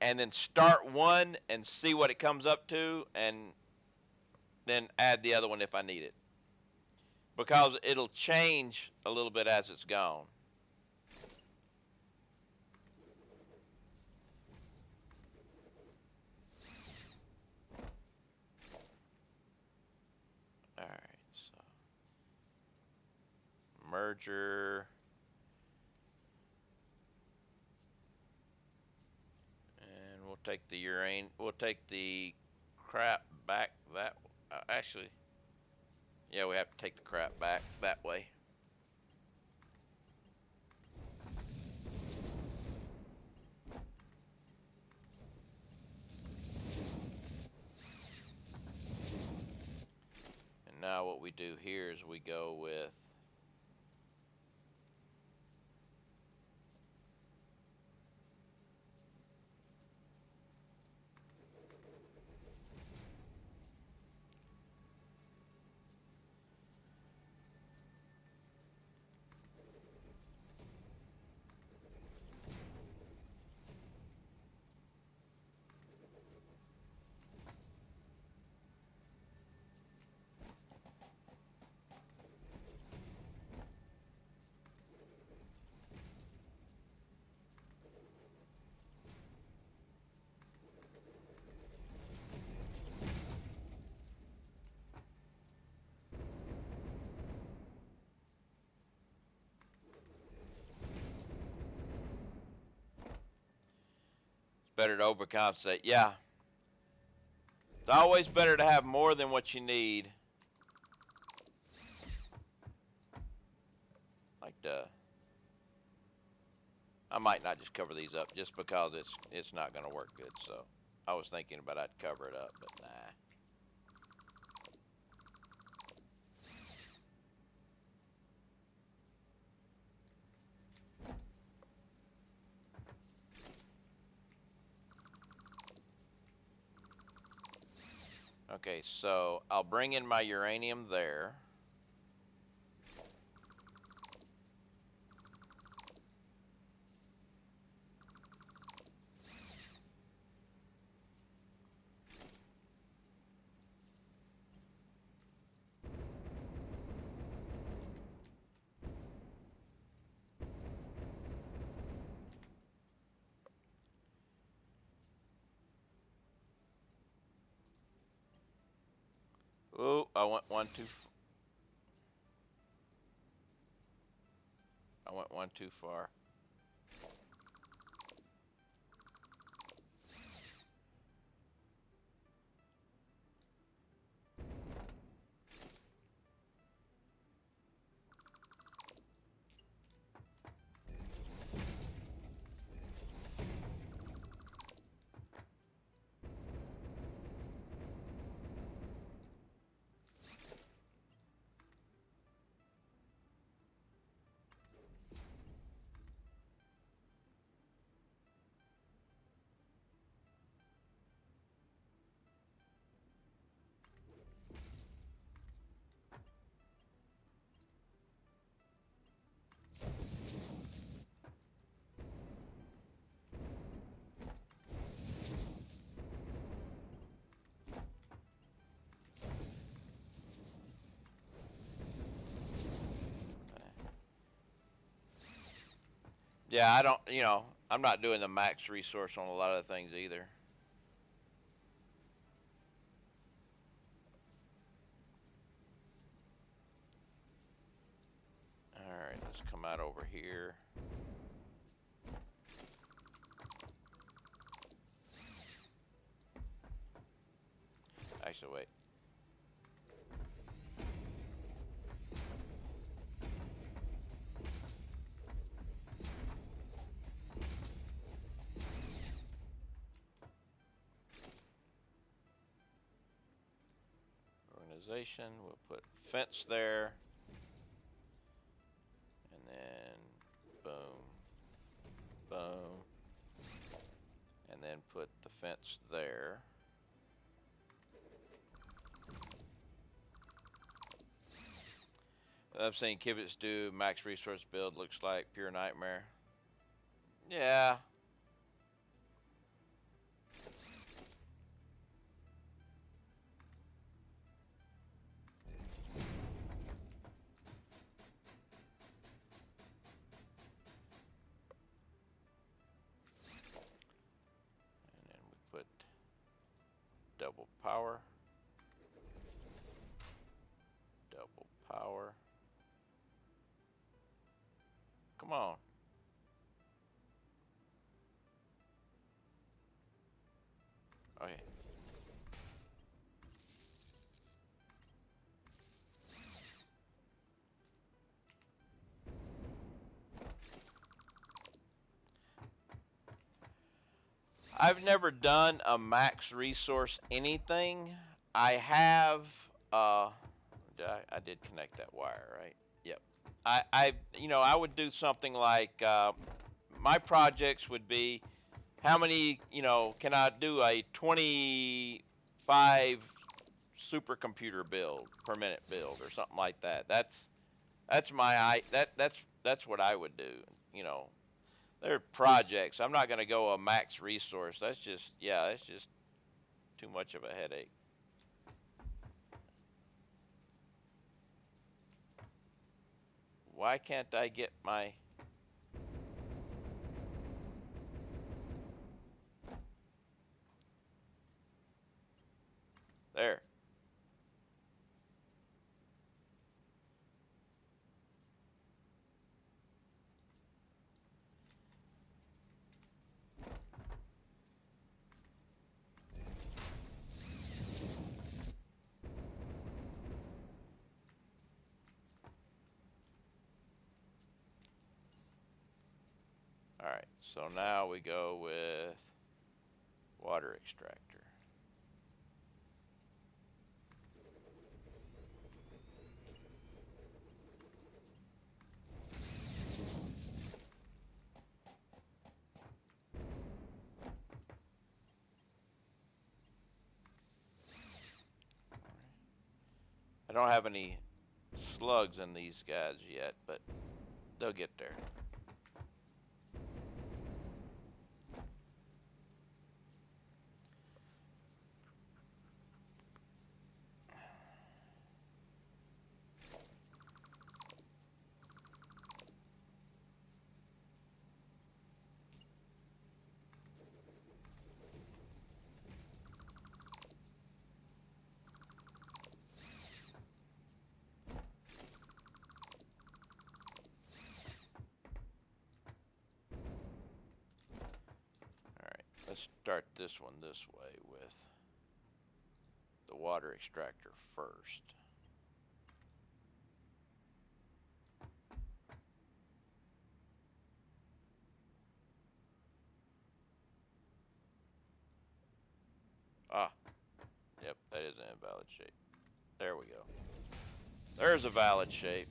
and then start one and see what it comes up to and then add the other one if I need it. Because it'll change a little bit as it's gone. All right, so merger. And we'll take the uranium. We'll take the crap back that. Actually, yeah, we have to take the crap back that way. And now what we do here is we go with it's better to overcompensate. Yeah, it's always better to have more than what you need. Like I might not just cover these up just because it's not going to work good. So I was thinking about I'd cover it up, but nah. Okay, so I'll bring in my uranium there. Ooh, I went one too far. Yeah, I don't, I'm not doing the max resource on a lot of the things either. Alright, let's come out over here. Actually, wait. Organization, we'll put fence there. And then, boom, boom. And then put the fence there. I've seen Kivets do max resource build, looks like pure nightmare. Yeah. And then we put double power. Double power. Come on. Okay. I've never done a max resource anything. I have, I did connect that wire, right? Yep. I would do something like, my projects would be how many, can I do a 25 supercomputer build per minute build or something like that. That's what I would do. You know, they're projects. I'm not going to go a max resource. That's just too much of a headache. Why can't I get my there? All right. So now we go with water extractor. I don't have any slugs in these guys yet, but they'll get there. Alright, let's start this one this way with the water extractor first. Ah, yep, that is an invalid shape. There we go. There's a valid shape.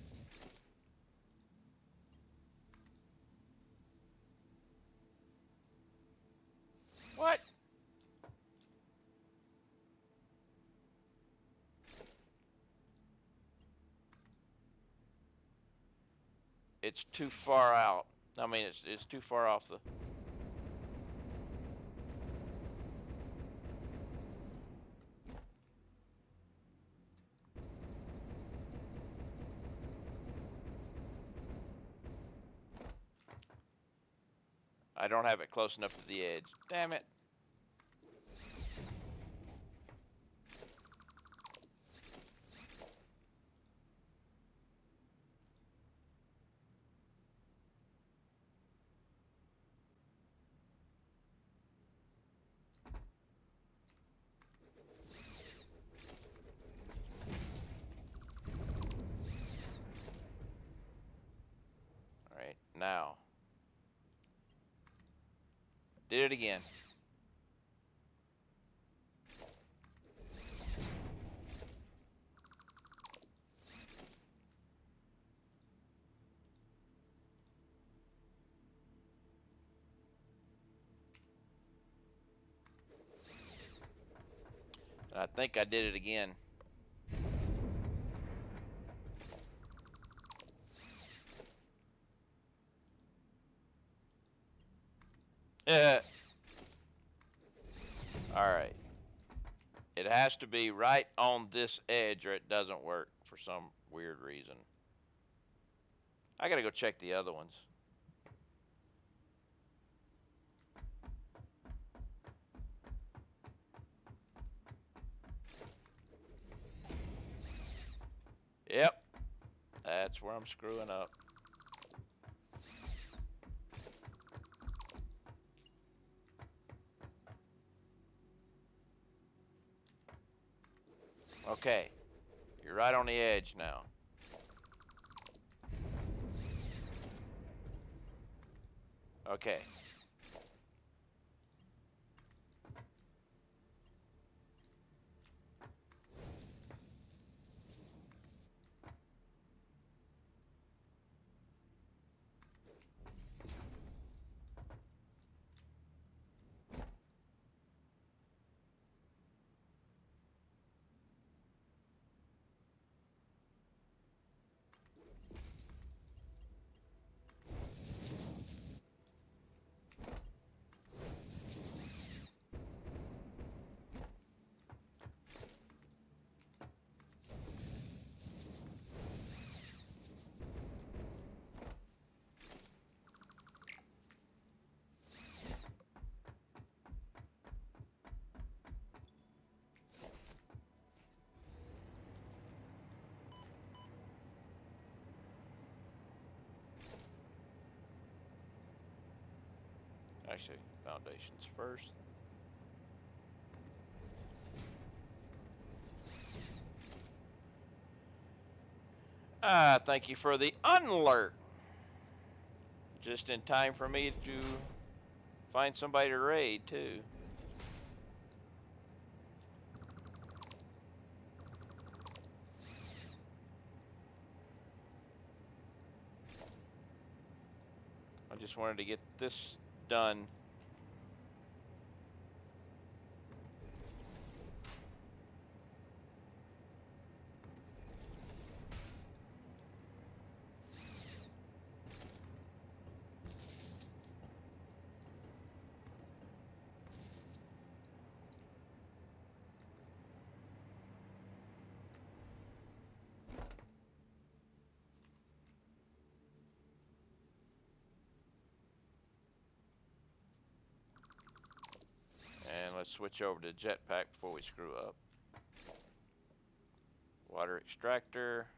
What? It's too far out. I mean, it's too far off the... I don't have it close enough to the edge. Damn it. Alright, now. Did it again. And I think I did it again. Yeah. Alright. It has to be right on this edge or it doesn't work for some weird reason. I gotta go check the other ones. Yep. That's where I'm screwing up. Okay. You're right on the edge now. Okay. Actually, foundations first. Ah, thank you for the unalert. Just in time for me to find somebody to raid, too. I just wanted to get this done. Let's switch over to jetpack before we screw up. Water extractor.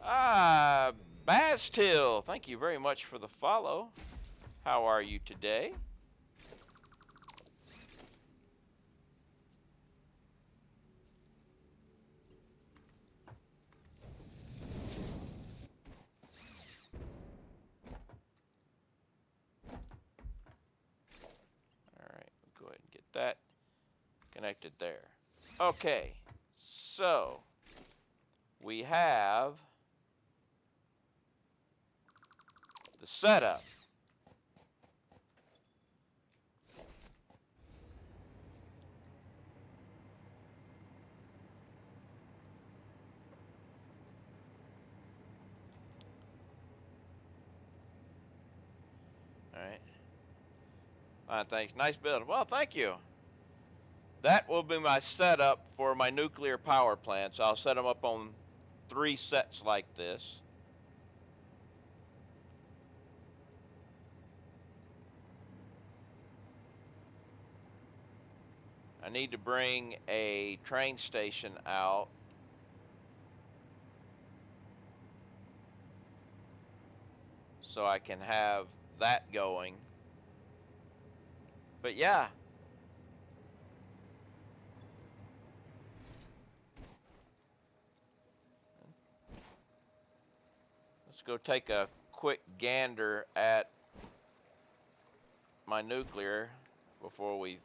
Ah, Bastil, thank you very much for the follow. How are you today? Alright, we'll go ahead and get that connected there. Okay, so we have the setup. Alright. Fine, thanks. Nice build. Well, thank you. That will be my setup for my nuclear power plants. I'll set them up on 3 sets like this. I need to bring a train station out. So I can have that going. But yeah. Let's go take a quick gander at my nuclear before we...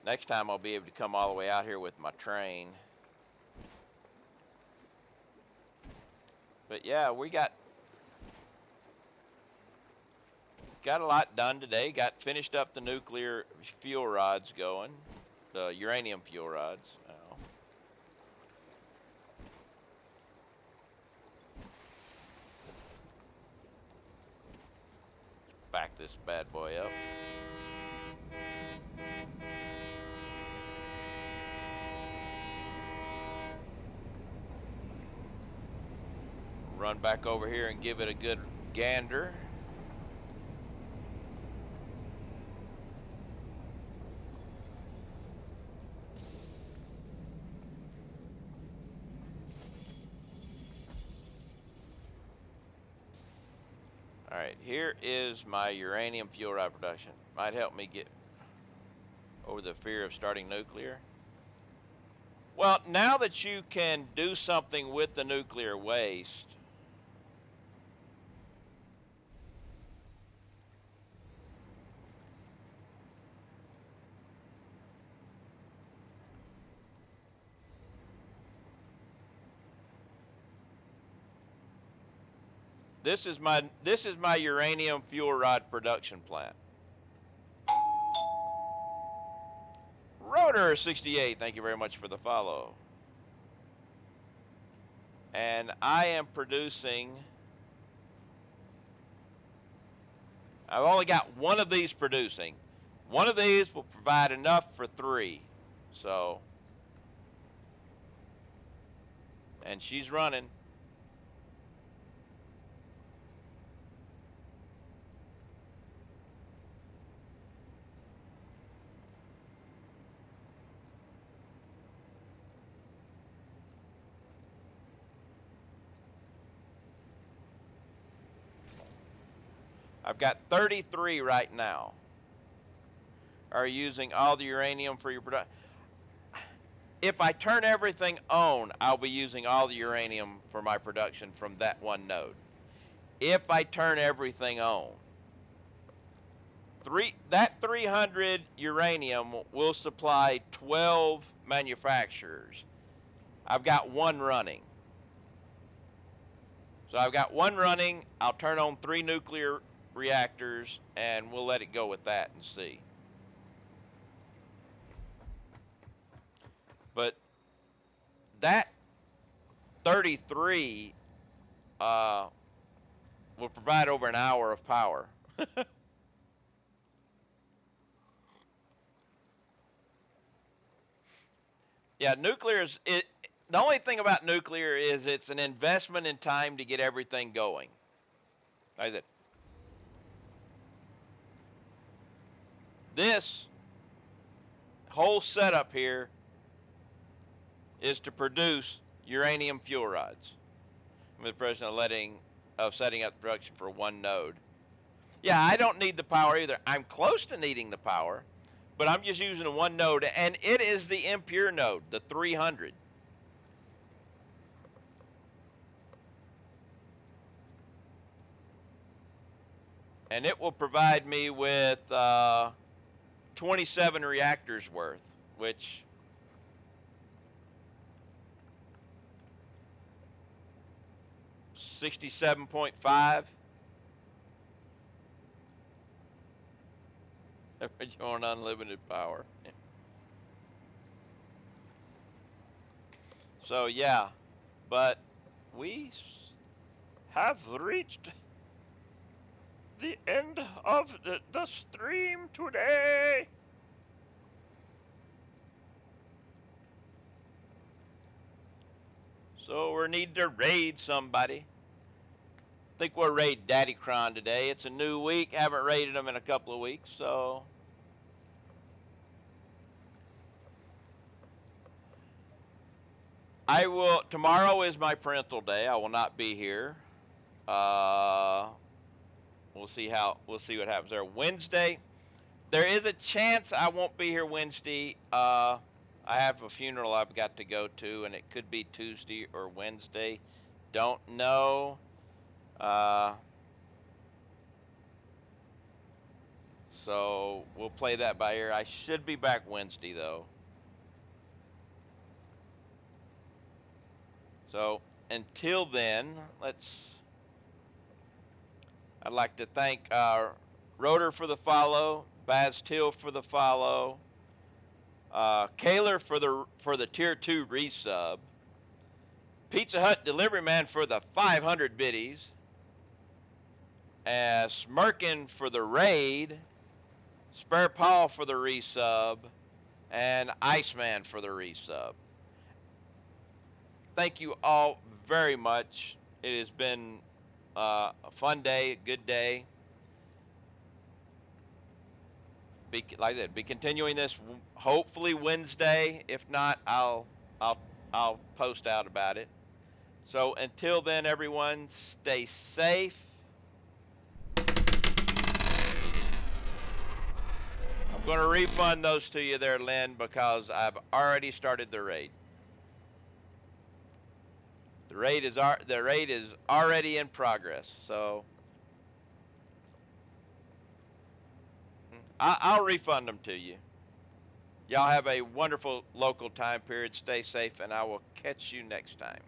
Next time I'll be able to come all the way out here with my train. But yeah, we got a lot done today. Got finished up the nuclear fuel rods going. The uranium fuel rods. Oh. Back this bad boy up. Run back over here and give it a good gander. Alright, here is my uranium fuel rod production. Might help me get over the fear of starting nuclear. Well, now that you can do something with the nuclear waste, this is my uranium fuel rod production plant. Rotor 68, thank you very much for the follow. And I am producing, I've only got one of these producing. One of these will provide enough for 3. So, and she's running. I've got 33 right now. Are using all the uranium for your production? If I turn everything on, I'll be using all the uranium for my production from that one node. If I turn everything on, that 300 uranium will supply 12 manufacturers. I've got one running. So I've got one running. I'll turn on 3 nuclear reactors and we'll let it go with that and see. But that 33 will provide over an hour of power. Yeah, nuclear is it. The only thing about nuclear is it's an investment in time to get everything going. Like I said, this whole setup here is to produce uranium fuel rods. I'm the president of setting up production for one node. Yeah, I don't need the power either. I'm close to needing the power, but I'm just using one node, and it is the impure node, the 300. And it will provide me with 27 reactors worth, which 67.5. You want unlimited power. So yeah, but we have reached the end of the stream today. So we need to raid somebody. I think we'll raid Daddy Cron today. It's a new week. Haven't raided him in a couple of weeks, so I will. Tomorrow is my parental day. I will not be here. Uh, we'll see what happens there. Wednesday, there is a chance I won't be here Wednesday. I have a funeral I've got to go to, and it could be Tuesday or Wednesday. Don't know. Uh, so we'll play that by ear. I should be back Wednesday though. So until then, I'd like to thank Rotor for the follow, Baz Till for the follow, Kaler for the tier 2 resub, Pizza Hut Delivery Man for the 500 biddies, Smirkin for the raid, Spare Paul for the resub, and Iceman for the resub. Thank you all very much. It has been a fun day, a good day. Like I said, be continuing this hopefully Wednesday. If not, I'll I'll post out about it. So until then, everyone, stay safe. I'm going to refund those to you there, Lynn, because I've already started the raid. The raid is already in progress. So I'll refund them to you. Y'all have a wonderful local time period. Stay safe, and I will catch you next time.